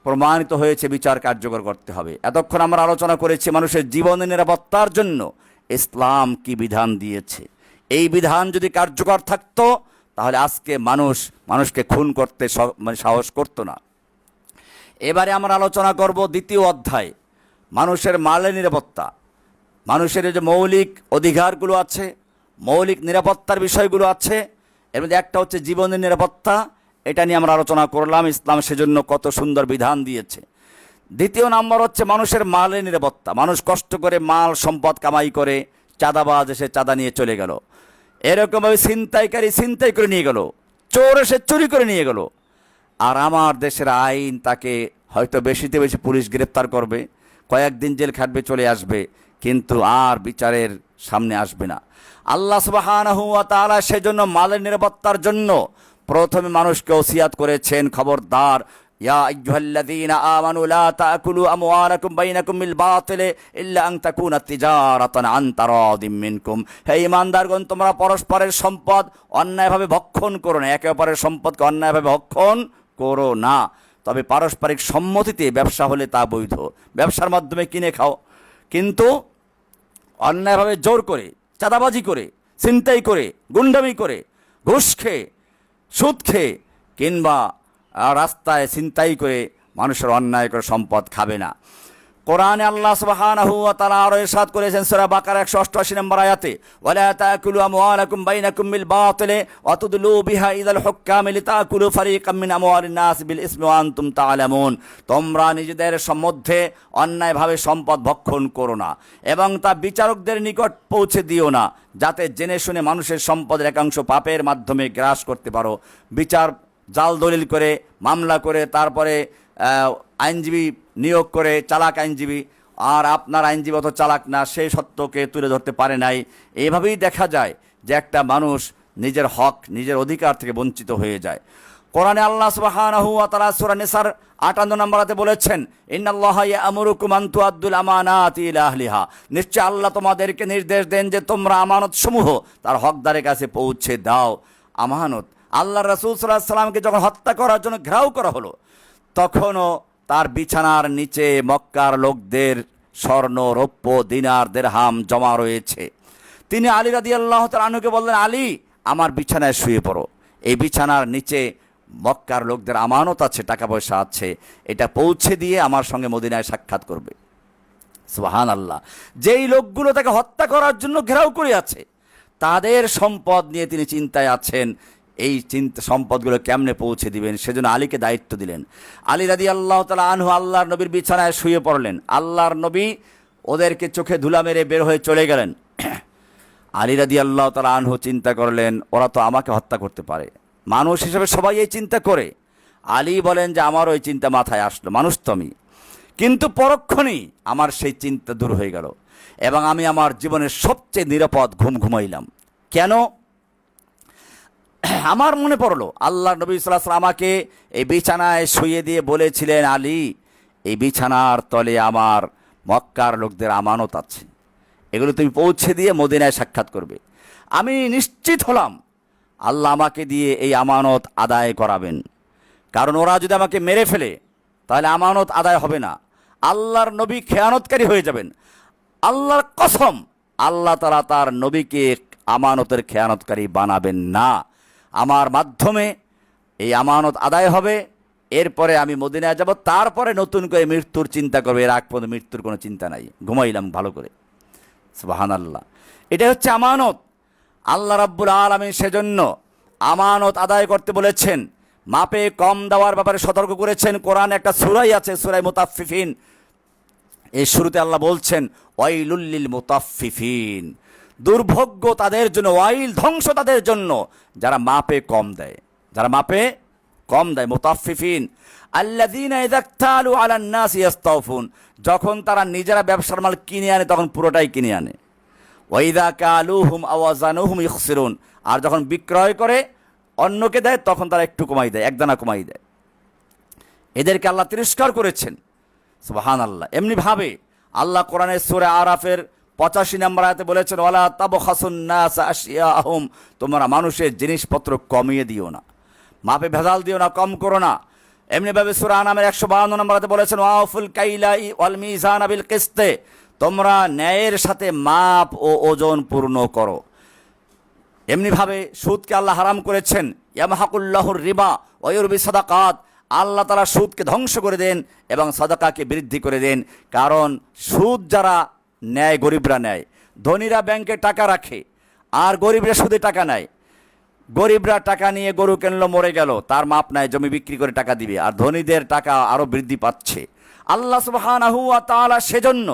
প্রমাণিত হয়েছে বিচার কার্যকর করতে হবে। এতক্ষণ আমরা আলোচনা করেছি মানুষের জীবনের নিরাপত্তার জন্য ইসলাম কি বিধান দিয়েছে। এই বিধান যদি কার্যকর থাকতো তাহলে আজকে মানুষকে খুন করতে সাহস করতো না। এবারে আমরা আলোচনা করব দ্বিতীয় অধ্যায়, মানুষের মালের নিরাপত্তা। মানুষের যে মৌলিক অধিকারগুলো আছে, মৌলিক নিরাপত্তার বিষয়গুলো আছে, এর মধ্যে একটা হচ্ছে জীবনের নিরাপত্তা। এটা নিয়ে আমরা আলোচনা করলাম, ইসলাম সেজন্য কত সুন্দর বিধান দিয়েছে। দ্বিতীয় নম্বর হচ্ছে মানুষের মালের নিরাপত্তা। মানুষ কষ্ট করে মাল সম্পদ কামাই করে, চাঁদাবাজ এসে চাঁদা নিয়ে চলে গেল, এরকমভাবে ছিনতাইকারী ছিনতাই করে নিয়ে গেল, চোর এসে চুরি করে নিয়ে গেল, আর আমার দেশের আইন তাকে হয়তো বেশিতে বেশি পুলিশ গ্রেপ্তার করবে, কয়েকদিন জেল খাটবে, চলে আসবে, কিন্তু আর বিচারের সামনে আসবে না। আল্লাহ সুবহানাহু ওয়া তাআলা সেজন্য মালের নিরাপত্তার জন্য প্রথমে মানুষকে ওসিয়াত করেছেন, খবরদার, ইয়া আইয়ুহাল্লাযীনা আমানু লা তাকুলু আমওয়ালাকুম বাইনাকুম বিল বাতিল ইল্লা আন তাকুনা তিজারাতান আন তারাদিম মিনকুম। হে ঈমানদারগণ, তোমরা পরস্পরের সম্পদ অন্যায়ভাবে ভক্ষণ করো না, একে অপরের সম্পদকে অন্যায়ভাবে ভক্ষণ করো না, তবে পারস্পরিক সম্মতিতে ব্যবসা হলে তা বৈধ, ব্যবসার মাধ্যমে কিনে খাও। কিন্তু অন্যায়ভাবে জোর করে, চাঁদাবাজি করে, ছিনতাই করে, গুন্ডামি করে, ঘুষ খেয়ে, সুদ খেয়ে কিংবা রাস্তায় ছিনতাই করে মানুষের অন্যায় করে সম্পদ খাবে না। কোরআনে আল্লাহ সুবহানাহু ওয়া তাআলা আরো ইরশাদ করেছেন সূরা বাকারা 188 নম্বর আয়াতে, ওয়ালা তাকুলু আমওয়ালাকুম বাইনাকুম বিল বাতিল ওয়া তুদলু বিহা ইলাল হুক্কাম লিতাকুলু ফারিকাম মিন আমওয়ালিন নাস বিল ইসমি ওয়া আনতুম তা'লামুন। তোমরা নিজেদের মধ্যে অন্যায়ভাবে সম্পদ ভক্ষণ করো না এবং তা বিচারকদের নিকট পৌঁছে দিও না, যাতে জেনে শুনে মানুষের সম্পদের একাংশ পাপের মাধ্যমে গ্রাস করতে পারো। বিচার জাল দলিল করে, মামলা করে, তারপরে আইনজীবী নিয়োগ করে, চালাক আইনজীবী, আর আপনার আইনজীবী অত চালাক না, সেই সত্যকে তুলে ধরতে পারে নাই। এইভাবেই দেখা যায় যে একটা মানুষ নিজের হক, নিজের অধিকার থেকে বঞ্চিত হয়ে যায়। কোরআনে আল্লাহ সুবহানাহু ওয়া তাআলা সূরা নিসার 58 নম্বর আয়াতে বলেছেন, ইন্নাল্লাহা ইয়া'মুরুকুম আন তুআদ্দুল আমানাতি ইলা আহলিহা। নিশ্চয় আল্লাহ তোমাদেরকে নির্দেশ দেন যে তোমরা আমানত সমূহ তার হকদারের কাছে পৌঁছে দাও। আমানত, আল্লাহ রাসূল সাল্লাল্লাহু আলাইহি সাল্লামকে যখন হত্যা করার জন্য ঘেরাও করা হলো, তখনও তার বিছানার নিচে মক্কার লোকদের স্বর্ণ, রৌপ্য, দিনার, দিরহাম জমা রয়েছে। তিনি আলী রাদিয়াল্লাহু তাআলা আনহুকে বললেন, আলী, আমার বিছানায় শুয়ে পড়ো, এই বিছানার নিচে মক্কার লোকদের আমানত আছে, টাকা পয়সা আছে, এটা পৌঁছে দিয়ে আমার সঙ্গে মদিনায় সাক্ষাৎ করবে। সুবহানাল্লাহ। যেই লোকগুলো তাকে হত্যা করার জন্য ঘেরাও করে আছে, তাদের সম্পদ নিয়ে তিনি চিন্তায় আছেন, এই সম্পদগুলো কেমনে পৌঁছে দিবেন, সেজন্য আলীকে দায়িত্ব দিলেন। আলী রাদিয়াল্লাহু তাআলা আনহু আল্লাহর নবীর বিছানায় শুয়ে পড়লেন। আল্লাহর নবী ওদেরকে চোখে ধুলা মেরে বের হয়ে চলে গেলেন। আলী রাদিয়াল্লাহু তাআলা আনহু চিন্তা করলেন, ওরা তো আমাকে হত্যা করতে পারে, মানুষ হিসেবে সবাই এই চিন্তা করে। আলী বলেন যে আমারও ওই চিন্তা মাথায় আসলো, মানুষ তো আমি, কিন্তু পরক্ষণেই আমার সেই চিন্তা দূর হয়ে গেল এবং আমি আমার জীবনের সবচেয়ে নিরাপদ ঘুম ঘুমাইলাম। কেন? আমার মনে পড়লো আল্লাহ নবী সাল্লাল্লাহু আলাইহি ওয়াসাল্লাম আমাকে এই বিছানায় শুয়ে দিয়ে বলেছিলেন, আলী, এই বিছানার তলে আমার মক্কার লোকদের আমানত আছে, এগুলো তুমি পৌঁছে দিয়ে মদিনায় সাক্ষাৎ করবে। আমি নিশ্চিত হলাম আল্লাহ আমাকে দিয়ে এই আমানত আদায় করাবেন, কারণ ওরা যদি আমাকে মেরে ফেলে তাহলে আমানত আদায় হবে না, আল্লাহর নবী খেয়ানতকারী হয়ে যাবেন। আল্লাহর কসম, আল্লাহ তাআলা তার নবীকে আমানতের খেয়ানতকারী বানাবেন না। আমার মাধ্যমে এই আমানত আদায় হবে, এরপরে আমি মদিনায় যাব, তারপরে নতুন করে মৃত্যুর চিন্তা করবে, এর আগ পর্যন্ত মৃত্যুর কোনো চিন্তা নাই। ঘুমাইলাম ভালো করে। সুবহানাল্লাহ। এটা হচ্ছে আমানত। আল্লাহ রাব্বুল আলামিন সেজন্য আমানত আদায় করতে বলেছেন, মাপে কম দেওয়ার ব্যাপারে সতর্ক করেছেন। কোরআনে একটা সূরাই আছে, সূরা মুতাফফিফিন, এই শুরুতে আল্লাহ বলছেন, ওয়াইলুল লিল মুতাফফিফিন, দুর্ভোগ্য তাদের জন্য, ওয়াইল, ধ্বংস তাদের জন্য যারা মাপে কম দেয়, যারা মাপে কম দেয়। মুতাফফিফিন আল্লাযীনা ইযা ইক্তালু আলান নাসি ইস্তাওফুন, যখন তারা নিজেরা ব্যবসার মাল কিনে আনে তখন পুরোটাই কিনে আনে। ওয়া ইযা কালুহুম আও ওয়াজানুহুম ইখসিরুন, আর যখন বিক্রয় করে অন্যকে দেয় তখন তারা একটু কমাই দেয়, একদানা কমাই দেয়। এদেরকে আল্লাহ তিরস্কার করেছেন। সুবহানাল্লাহ। এমনিভাবে আল্লাহ কোরআনের সূরা আরাফের 85 নম্বর আয়াতে বলেছেন ওয়ালা তাবখাসুন নাস আশিয়াহুম, তোমরা মানুষের জিনিসপত্র কমিয়ে দিও না, মাপে ভেজাল দিও না, কম করো না। এমনিভাবে সূরা আনামের 152 নম্বর আয়াতে বলেছেন ওয়াফুল কাইলা ওয়াল মিজানা বিল কিসতে, তোমরা ন্যায়ের সাথে মাপ ও ওজন পূর্ণ করো। এমনিভাবে সুদকে আল্লাহ হারাম করেছেন, ইয়ামহাকুল্লাহুর রিবা ওয়া ইউরবি সাদাকাত, আল্লাহ তাআলা সুদকে ধ্বংস করে দেন এবং সাদাকাকে বৃদ্ধি করে দেন। কারণ সুদ যারা নেয় গরিবরা নেয়, ধনীরা ব্যাংকে টাকা রাখে আর গরিবরা সুদে টাকা নেয়। গরিবরা টাকা নিয়ে গরু কিনলো, মরে গেল, তার মাপ নাই, জমি বিক্রি করে টাকা দিবে, আর ধনীদের টাকা আরও বৃদ্ধি পাচ্ছে। আল্লাহ সুবহানাহু ওয়া তাআলা সেজন্য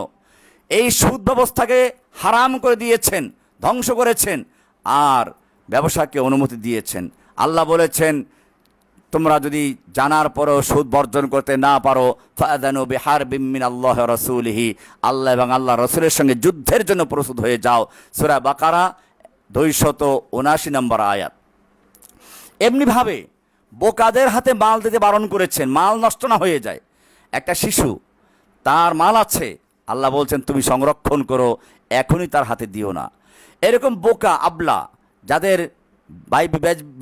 এই সুদ ব্যবস্থাকে হারাম করে দিয়েছেন, ধ্বংস করেছেন, আর ব্যবসাকে অনুমতি দিয়েছেন। আল্লাহ বলেছেন তোমরা যদি জানার পরেও সুদ বর্জন করতে না পারো ফাআযানু বিহারবিম মিনাল্লাহি ওয়া রাসূলিহি, আল্লাহ এবং আল্লাহ রাসূলের সঙ্গে যুদ্ধের জন্য প্রস্তুত হয়ে যাও। সূরা বাকারা 279 নম্বর আয়াত। এমনিভাবে বোকাদের হাতে মাল দিতে বারণ করেছেন, মাল নষ্ট না হয়ে যায়। একটা শিশু, তার মাল আছে, আল্লাহ বলছেন তুমি সংরক্ষণ করো, এখনই তার হাতে দিও না। এরকম বোকা আবলা যাদের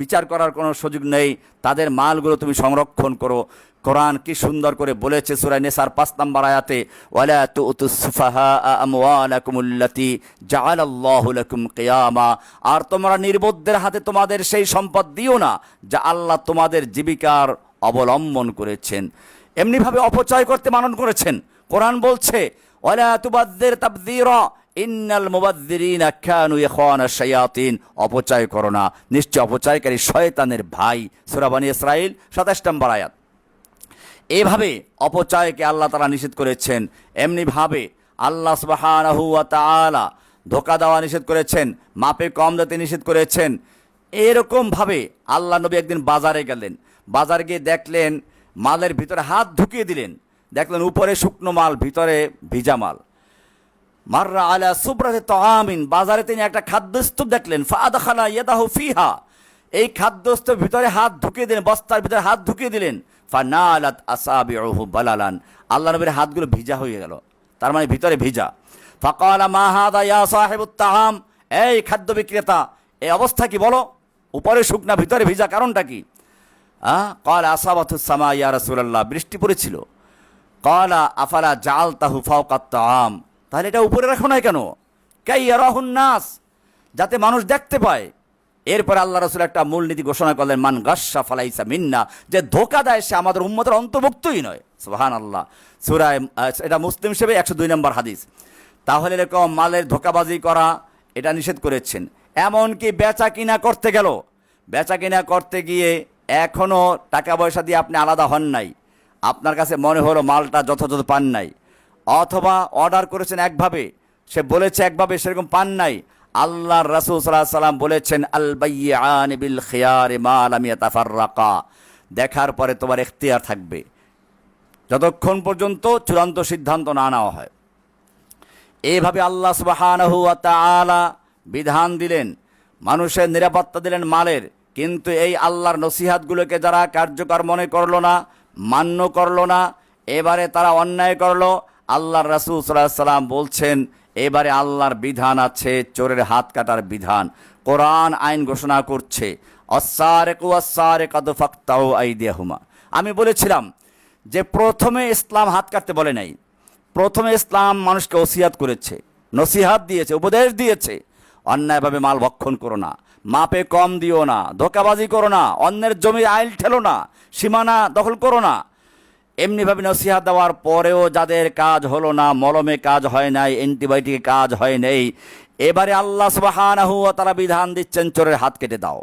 বিচার করার কোনো সুযোগ নেই, তাদের মালগুলো তুমি সংরক্ষণ করো। কোরআন কি সুন্দর করে বলেছে সূরা নিসার 5 নম্বর আয়াতে, ওয়ালা তুতুস সুফাহা আমওয়ালাকুমুল্লাতী জাআলাল্লাহু লাকুম কিয়ামা, আর তোমরা নির্বোধদের হাতে তোমাদের সেই সম্পদ দিও না যা আল্লাহ তোমাদের জীবিকার অবলম্বন করেছেন। এমনিভাবে অপচয় করতে বারণ করেছেন। কোরআন বলছে ওয়ালা তুবাযযির তাবযীরা ইন্নাল মুবাযযিরিনা কানু ইখওয়ানাশ শায়াতিন, অপচয় করো না, নিশ্চয় অপচয়কারী শয়তানের ভাই। সূরা বনী ইসরাঈল 27 নম্বর আয়াত। এভাবে অপচয়কে আল্লাহ তাআলা নিষেধ করেছেন। এমনিভাবে আল্লাহ সুবহানাহু ওয়া তাআলা ধোঁকা দেওয়া নিষেধ করেছেন, মাপে কম দিতে নিষেধ করেছেন। এরকমভাবে আল্লাহ নবী একদিন বাজারে গেলেন, বাজারে গিয়ে দেখলেন মালের ভিতরে হাত ঢুকিয়ে দিলেন, দেখলেন উপরে শুকনো মাল, ভিতরে ভিজা মাল। মাররা আলা সুবরাতি তাআমিন, বাজারে তিনি একটা খাদ্যস্তূপ দেখলেন, ফাআদখালা ইয়াদাহু ফিহা, এই খাদ্যস্তূপের ভিতরে হাত ঢুকিয়ে দিলেন, বস্তার ভিতরে হাত ঢুকিয়ে দিলেন, ফানালাত আসাবিউহু বালালান, আল্লাহ নবীর হাতগুলো ভিজা হয়ে গেল, তার মানে ভিতরে ভিজা। ফাকালা মা হাদা ইয়া সাহিবুত তাআম, এই খাদ্য বিক্রেতা, এই অবস্থা কি বলো, উপরে শুকনা ভিতরে ভিজা, কারণটা কি? ক্বালা আসাবাতুস সামা ইয়া রাসূলুল্লাহ, বৃষ্টি পড়েছিল। ক্বালা আফালা জাআলতাহু ফাওকাত তাআম, তাহলে এটা উপরে রাখো না কেন? কাইয়ারাহুন নাস, যাতে মানুষ দেখতে পায়। এরপর আল্লাহ রাসূল একটা মূলনীতি ঘোষণা করলেন, মান গাশশা ফালাইসা মিন্না, যে ধোঁকা দেয় সে আমাদের উম্মতের অন্তর্ভুক্তই নয়। সুবহানাল্লাহ, সূরা, এটা মুসলিম হিসেবে 102 নম্বর হাদিস। তাহলে এরকম মালের ধোঁকাবাজি করা এটা নিষেধ করেছেন। এমনকি বেচা কিনা করতে গেল, বেচা কিনা করতে গিয়ে এখনও টাকা পয়সা দিয়ে আপনি আলাদা হন নাই, আপনার কাছে মনে হলো মালটা যথাযথ পান নাই, অথবা অর্ডার করেছেন একভাবে, সে বলেছে একভাবে, সেরকম পান নাই। আল্লাহর রাসূল সাল্লাল্লাহু আলাইহি ওয়াসাল্লাম বলেছেন আল বাইয়ান বিল খিয়ার মা লাম ইয়াতাফাররাকা, দেখার পরে তোমার এখতিয়ার থাকবে যতক্ষণ পর্যন্ত চূড়ান্ত সিদ্ধান্ত না নেওয়া হয়। এইভাবে আল্লাহ সুবহানাহু ওয়া তাআলা বিধান দিলেন, মানুষের নিরাপত্তা দিলেন মালের। কিন্তু এই আল্লাহর নসিহাতগুলোকে যারা কার্যকর মনে করলো না, মান্য করলো না, এবারে তারা অন্যায় করলো। আল্লাহর রাসূল সাল্লাল্লাহু আলাইহি ওয়াসাল্লাম বলছেন এবারে আল্লাহর বিধান আছে চোরের হাত কাটার বিধান। কোরআন আইন ঘোষণা করছে আস-সারিকু ওয়াস-সারিকাতু ফাকতাউ আইদিয়াহুমা। আমি বলেছিলাম যে প্রথমে ইসলাম হাত কাটতে বলে নাই, প্রথমে ইসলাম মানুষকে ওসিয়াত করেছে, নসিহাত দিয়েছে, উপদেশ দিয়েছে, অন্যায়ভাবে মাল ভক্ষণ করো না, মাপে কম দিও না, ধোঁকাবাজি করো না, অন্যের জমি আইল ঠেলো না, সীমানা দখল করো না। এমনিভাবে নসিহাত দেওয়ার পরেও যাদের কাজ হলো না, মলমে কাজ হয় নাই, অ্যান্টিবায়োটিকে কাজ হয় নাই, এবারে আল্লাহ সুবহানাহু ওয়া তাআলা বিধান দিচ্ছেন চোরের হাত কেটে দাও।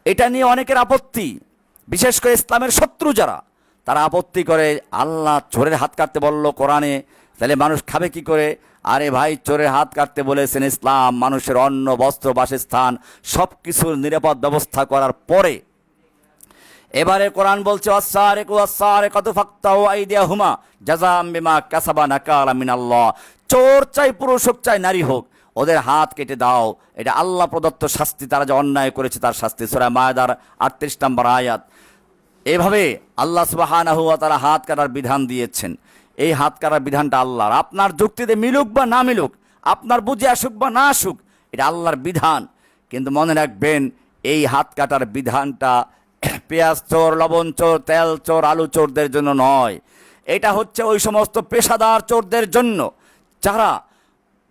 এটা নিয়ে অনেকের আপত্তি, বিশেষ করে ইসলামের শত্রু যারা, তারা আপত্তি করে, আল্লাহ চোরের হাত কাটতে বলল কোরআনে, তাহলে মানুষ খাবে কি করে? আরে ভাই, চোরের হাত কাটতে বলেছেন ইসলাম মানুষের অন্ন, বস্ত্র, বাসস্থান সব কিছুর নিরাপদ ব্যবস্থা করার পরে। এবারে কোরআন বলছে আস-সারিকু ওয়াস-সারিকাতু ফাকতাউ আইদিয়াহুমা জাযাআম বিমা কাসাবা নাকালা মিনাল্লাহ, চোর চাই পুরুষ হোক চাই নারী হোক, ওদের হাত কেটে দাও, এটা আল্লাহ প্রদত্ত শাস্তি, তারা যে অন্যায় করেছে তার শাস্তি। সূরা মায়েদার 38 নম্বর আয়াত। এভাবে আল্লাহ সুবহানাহু ওয়া তাআলা হাত কাটার বিধান দিয়েছেন। এই হাত কাটার বিধানটা আল্লাহর, আপনার যুক্তিতে মিলুক বা না মিলুক, আপনার বুঝে আসুক বা না আসুক, এটা আল্লাহর বিধান। কিন্তু মনে রাখবেন, এই হাত কাটার বিধানটা পেঁয়াজ চোর, লবণ চোর, তেল চোর, আলু চোরদের জন্য নয়। এটা হচ্ছে ওই সমস্ত পেশাদার চোরদের জন্য যারা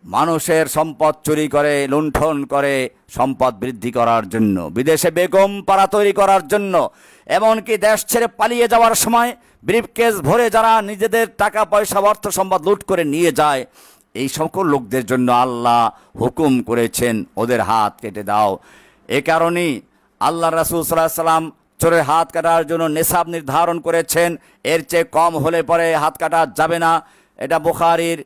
মানুষের সম্পদ চুরি করে, লুণ্ঠন করে সম্পদ বৃদ্ধি করার জন্য, বিদেশে বেগম পাড়া তৈরি করার জন্য, এমনকি দেশ ছেড়ে পালিয়ে যাওয়ার সময় ব্রিফকেস ভরে যারা নিজেদের টাকা পয়সা অর্থ সম্পদ লুট করে নিয়ে যায়, এই সকল লোকদের জন্য আল্লাহ হুকুম করেছেন ওদের হাত কেটে দাও। এ কারণেই আল্লাহ রাসূল সাল্লাল্লাহু আলাইহি ওয়াসাল্লাম চোরের হাত কাটার জন্য নেশাব নির্ধারণ করেছেন। এর চেয়ে কম হলে পরে হাত কাটা যাবে না। এটা বুখারীর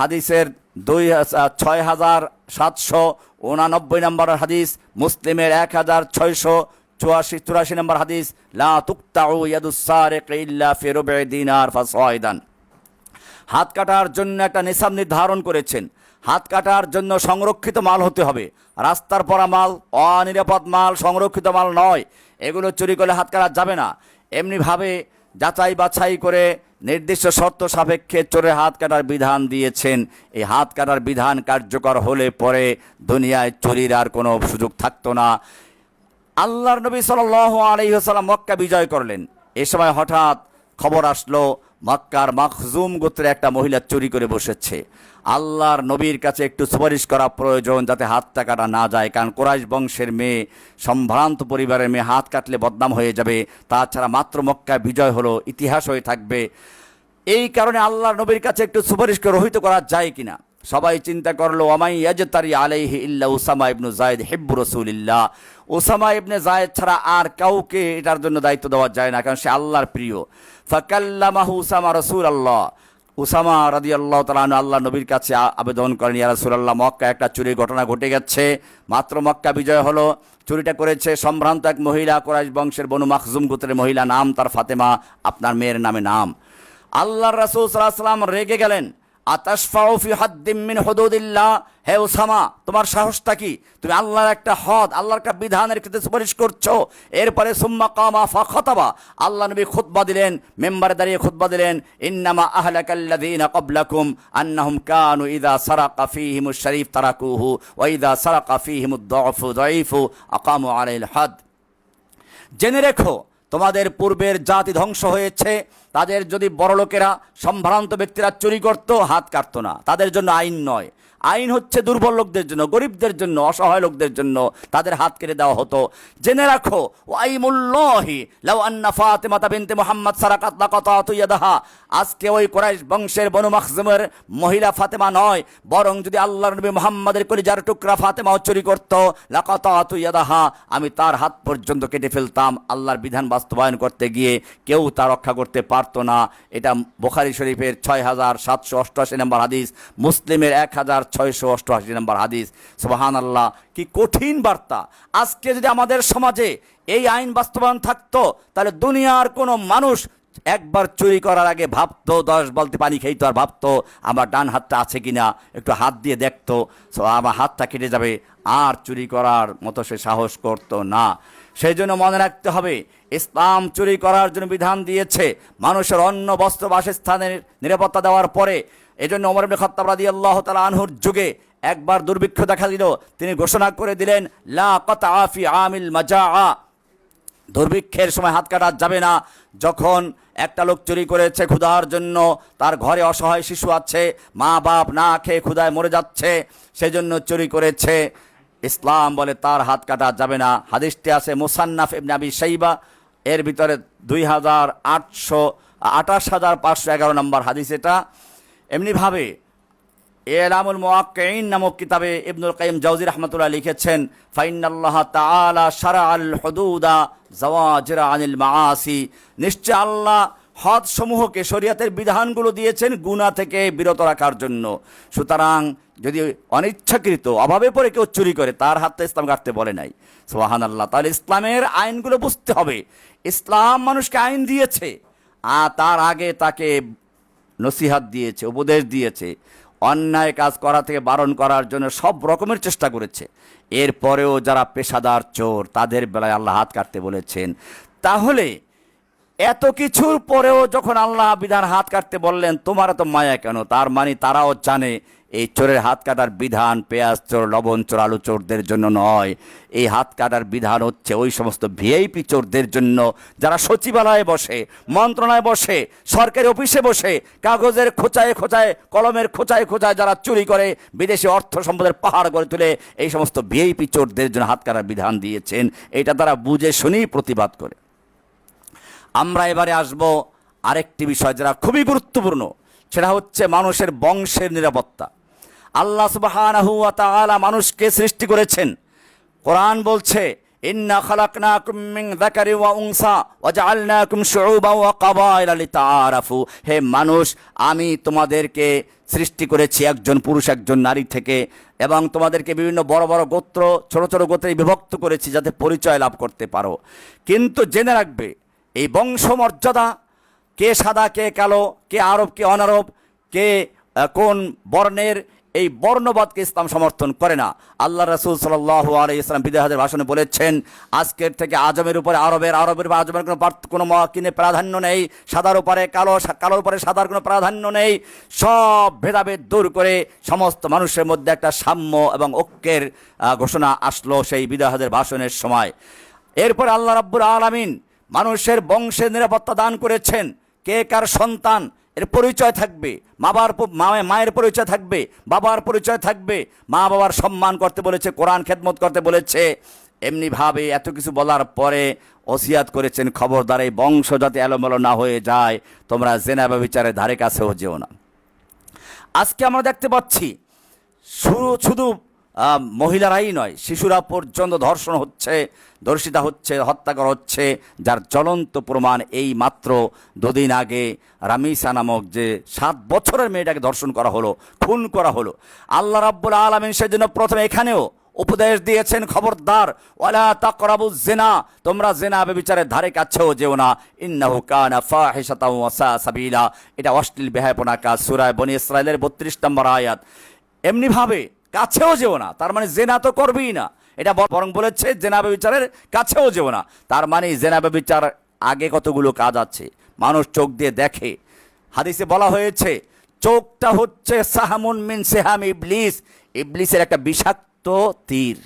হাদিসের 6789 নম্বর হাদিস, মুসলিমের 1684 নম্বর হাদিস, লা তুকতাউ ইয়াদুস সারিক ইল্লা ফি রুবঈ দিনার ফাসাইদান। হাত কাটার জন্য একটা নিসাব নির্ধারণ করেছেন। হাত কাটার জন্য সংরক্ষিত মাল হতে হবে, রাস্তার পরা মাল, অনিরাপদ মাল, সংরক্ষিত মাল নয়। এগুলো চুরি করলে হাত কাটা যাবে না। এমনিভাবে যাচাই বাছাই করে নির্দিষ্ট শর্ত সাপেক্ষে চোরের হাত কাটার বিধান দিয়েছেন। এই হাত কাটার বিধান কার্যকর হলে পরে দুনিয়ায় চুরির আর কোনো সুযোগ থাকতো না। আল্লাহর নবী সাল্লাল্লাহু আলাইহি ওয়াসাল্লাম মক্কা বিজয় করলেন। এ সময় হঠাৎ খবর আসলো মক্কার মাখজুম গোত্রের একটা মহিলা চুরি করে বসেছে। আল্লাহর নবীর কাছে একটু সুপারিশ করা প্রয়োজন যাতে হাতটা কাটা না যায়, কারণ কুরাইশ বংশের মেয়ে, সম্ভ্রান্ত পরিবারের মেয়ে, হাত কাটলে বদনাম হয়ে যাবে। তাছাড়া মাত্র মক্কা বিজয় হলো, ইতিহাস হয়ে থাকবে। এই কারণে আল্লাহর নবীর কাছে একটু সুপারিশ করে রহিত করা যায় কিনা। সবাই চিন্তা করলো, ওয়ামাই ইয়াজতারি আলাইহি ইল্লা উসামা ইবনু যায়েদ হিব্বু রাসূলিল্লাহ। উসামা ইবনে যায়েদ ছাড়া আর কাউকে এটার জন্য দায়িত্ব দেওয়া যায় না, কারণ সে আল্লাহর প্রিয়। ফাকাল্লামাহু উসামা রাসূলুল্লাহ। উসামা রাদিয়াল্লাহু তাআলা আনহু আল্লাহ নবীর কাছে আবেদন করেন, ইয়া রাসূলুল্লাহ, মক্কা একটা চুরির ঘটনা ঘটে গেছে, মাত্র মক্কা বিজয় হলো, চুরিটা করেছে সম্ভ্রান্ত এক মহিলা, কুরাইশ বংশের বনু মাখজুম গোত্রের মহিলা, নাম তার ফাতেমা, আপনার মেয়ের নামে নাম। আল্লাহর রাসূল সাল্লাল্লাহু আলাইহি ওয়াসাল্লাম রেগে গেলেন। আতাশফাউ ফি হাদ্দিম মিন হুদুদিল্লাহ, হে উসামা, তোমার সাহসটা কি? তুমি আল্লাহর একটা হদ, আল্লাহর একটা বিধানের ক্ষেত্রে সুপারিশ করছো। এরপরে সুম্মা কামা ফাখাতাবা, আল্লাহ নবী খুতবা দিলেন, মেম্বারে দাঁড়িয়ে খুতবা দিলেন, ইন্নামা আহলাকাল্লাযীনা ক্বাবলাকুম আন্নাহুম কানু ইযা সারাকা ফীহিমুশ শরীফ তারাকুহু ওয়া ইযা সারাকা ফীহিমুদ দাঈফু আকামু আলাইহিল হাদ। জেনে রেখো, তোমাদের পূর্বের জাতি ধ্বংস হয়েছে। তাদের যদি বড়লোকেরা, সম্ভ্রান্ত ব্যক্তিরা চুরি করত, হাত কাটতো না। তাদের জন্য আইন নয়, আইন হচ্ছে দুর্বল লোকদের জন্য, গরিবদের জন্য, অসহায় লোকদের জন্য তাদের হাত কেটে দেওয়া হতো। জেনে রাখো, ওয়াইমুল্লাহি লাউ আন্না ফাতিমাতা বিনতে মুহাম্মদ সারাকাত লাকাতাতু ইয়াদাহা। আজকে ওই কুরাইশ বংশের বনু মাখজুমের মহিলা ফাতেমা নয়, বরং যদি আল্লাহর নবী মুহাম্মাদের কলিজার টুকরা ফাতেমাও চুরি করত, লাকাতাতু ইয়াদাহা, আমি তার হাত পর্যন্ত কেটে ফেলতাম। আল্লাহর বিধান বাস্তবায়ন করতে গিয়ে কেউ তা রক্ষা করতে পারতো না। এটা বুখারী শরীফের 6788 নম্বর হাদিস, মুসলিমের 1688 নম্বর হাদিস। সুবহানাল্লাহ, কি কঠিন বার্তা! আজকে যদি আমাদের সমাজে এই আইন বাস্তবায়ন থাকতো, তাহলে দুনিয়ার কোনো মানুষ একবার চুরি করার আগে ভাবতো, 10 বালতি পানি খেত আর ভাবতো আমার ডান হাতটা আছে কিনা, একটু হাত দিয়ে দেখতো, আমার হাতটা কেটে যাবে, আর চুরি করার মতো সে সাহস করতো না। সেই জন্য মনে রাখতে হবে, ইসলাম চুরি করার জন্য বিধান দিয়েছে মানুষের অন্ন, বস্ত্র, বাসস্থানের নিরাপত্তা দেওয়ার পরে। এজন্য ওমর ইবনে খাত্তাব রাদিয়াল্লাহু তাআলা আনহুর যুগে একবার দুর্ভিক্ষ দেখা দিল, তিনি ঘোষণা করে দিলেন, লা কাতআ ফি আমিল মাজাআ, দুর্ভিক্ষের সময় হাত কাটা যাবে না। যখন একটা লোক চুরি করেছে ক্ষুধার জন্য, তার ঘরে অসহায় শিশু আছে, মা বাপ না খেয়ে ক্ষুধায় মরে যাচ্ছে, সেজন্য চুরি করেছে, ইসলাম বলে তার হাত কাটা যাবে না। হাদিসটি আছে মুসান্নাফ ইবনে আবি শাইবা, এর ভিতরে 28511 নম্বর হাদিস এটা। এমনিভাবে ইলামুল মুওয়াক্কিঈন নামক কিতাবে ইবনুল কাইয়িম জাওজি রাহমাতুল্লাহ লিখেছেন, ফাইনাল্লাহ তাআলা শারাআল হুদুদা যাওয়াজিরা আনিল মাআসি, নিশ্চয় আল্লাহ হদ সমূহকে, শরীয়তের বিধানগুলো দিয়েছেন গুনাহ থেকে বিরত রাখার জন্য। সুতরাং যদি অনিচ্ছাকৃত অভাবে পড়ে কেউ চুরি করে, তার হাতটা ইসলাম কাটতে বলে নাই। সুবহানাল্লাহ, তাহলে ইসলামের আইনগুলো বুঝতে হবে। ইসলাম মানুষকে আইন দিয়েছে, আর তার আগে তাকে নসিহাত দিয়েছে, উপদেশ দিয়েছে, অন্যায় কাজ করা থেকে বারণ করার জন্য সব রকমের চেষ্টা করেছে। এরপরেও যারা পেশাদার চোর, তাদের বেলায় আল্লাহ হাত কাটতে বলেছেন। তাহলে এত কিছুর পরেও যখন আল্লাহ বিধান হাত কাটতে বললেন, তোমার তো মায়া কেন? তার মানে তারাও জানে এই চোরের হাত কাটার বিধান পেঁয়াজ চোর, লবণ চোর, আলু চোরদের জন্য নয়। এই হাত কাটার বিধান হচ্ছে ওই সমস্ত ভিআইপি চোরদের জন্য যারা সচিবালয়ে বসে, মন্ত্রণালয়ে বসে, সরকারি অফিসে বসে কাগজের খোঁচায় খোঁচায়, কলমের খোঁচায় খোঁচায় যারা চুরি করে বিদেশি অর্থ সম্পদের পাহাড় গড়ে তুলে, এই সমস্ত ভিআইপি চোরদের জন্য হাত কাটার বিধান দিয়েছেন। এটা তারা বুঝে শুনেই প্রতিবাদ করে। আমরা এবারে আসব আরেকটি বিষয় যেটা খুবই গুরুত্বপূর্ণ, সেটা হচ্ছে মানুষের বংশের নিরাপত্তা। আল্লাহ সুবহানাহু ওয়া তাআলা মানুষকে সৃষ্টি করেছেন। কোরআন বলছে, ইন্না খালাকনাকুম মিন যাকারি ওয়া উনসা ওয়া জাআলনাকুম শুউবান ওয়া কাবাইলা লিতাআরাফু। হে মানুষ, আমি তোমাদেরকে সৃষ্টি করেছি একজন পুরুষ একজন নারী থেকে, এবং তোমাদেরকে বিভিন্ন বড় বড় গোত্র, ছোট ছোট গোত্রে বিভক্ত করেছি যাতে পরিচয় লাভ করতে পারো। কিন্তু জেনে রাখবে, এই বংশমর্যাদা, কে সাদা কে কালো, কে আরব কে অনারব, কে কোন বর্ণের, এই বর্ণবাদকে ইসলাম সমর্থন করে না। আল্লাহ রাসূল সাল্লাল্লাহু আলাইহি ওয়াসাল্লাম বিদায় হজের ভাষণে বলেছেন, আজকের থেকে আজমের উপরে আরবের, আরবের বা আজমের কোনো কিনে প্রাধান্য নেই, সাদার উপরে কালো, কালোর উপরে সাদার কোনো প্রাধান্য নেই। সব ভেদাভেদ দূর করে সমস্ত মানুষের মধ্যে একটা সাম্য এবং ঐক্যের ঘোষণা আসলো সেই বিদায় হজের ভাষণের সময়। এরপর আল্লাহ রাব্বুল আলামিন মানুষের বংশের নিরাপত্তা দান করেছেন। কে কার সন্তান এর পরিচয় থাকবে, মায়ের পরিচয় থাকবে, বাবার পরিচয় থাকবে, মা বাবার সম্মান করতে বলেছে, কোরআন খেদমত করতে বলেছে। এমনিভাবে এত কিছু বলার পরে ওসিয়াত করেছেন, খবরদার এই বংশ যাতে এলোমেলো না হয়ে যায়, তোমরা জেনা ব্যভিচারের ধারে কাছেও যেও না। আজকে আমরা দেখতে পাচ্ছি শুধু মহিলারাই নয়, শিশুরা পর্যন্ত ধর্ষণ হচ্ছে, ধর্ষিতা হচ্ছে, হত্যা করা হচ্ছে, যার জ্বলন্ত প্রমাণ এই মাত্র দুদিন আগে রামিসা নামক যে 7 বছরের মেয়েটাকে ধর্ষণ করা হলো, খুন করা হলো। আল্লাহ রাব্বুল আলামিন সেজন্য প্রথমে এখানেও উপদেশ দিয়েছেন, খবরদার ওয়ালা তাকরাবুজ জিনা, তোমরা জিনা ব্যভিচারের ধারে কাছেও যেও না, ইন্নাহু কানা ফাহিশাতাও ওয়া সা সাবিলা। এটা অশ্লীল বেহায়াপনা কাজ, সূরা বনী ইসরাঈলের 32 নম্বর আয়াত। এমনিভাবে কাছেও যেও না, তার মানে জেনা তো করবেই না, এটা বরং বলেছে জেনা ব্যভিচারের কাছেও যেও না। তার মানে জেনা ব্যভিচার আগে কতগুলো কাজ আছে, মানুষ চোখ দিয়ে দেখে। হাদিসে বলা হয়েছে, চোখটা হচ্ছে সাহামুন মিন সিহাম ইবলিস, ইবলিসের একটা বিষাক্ত তীর।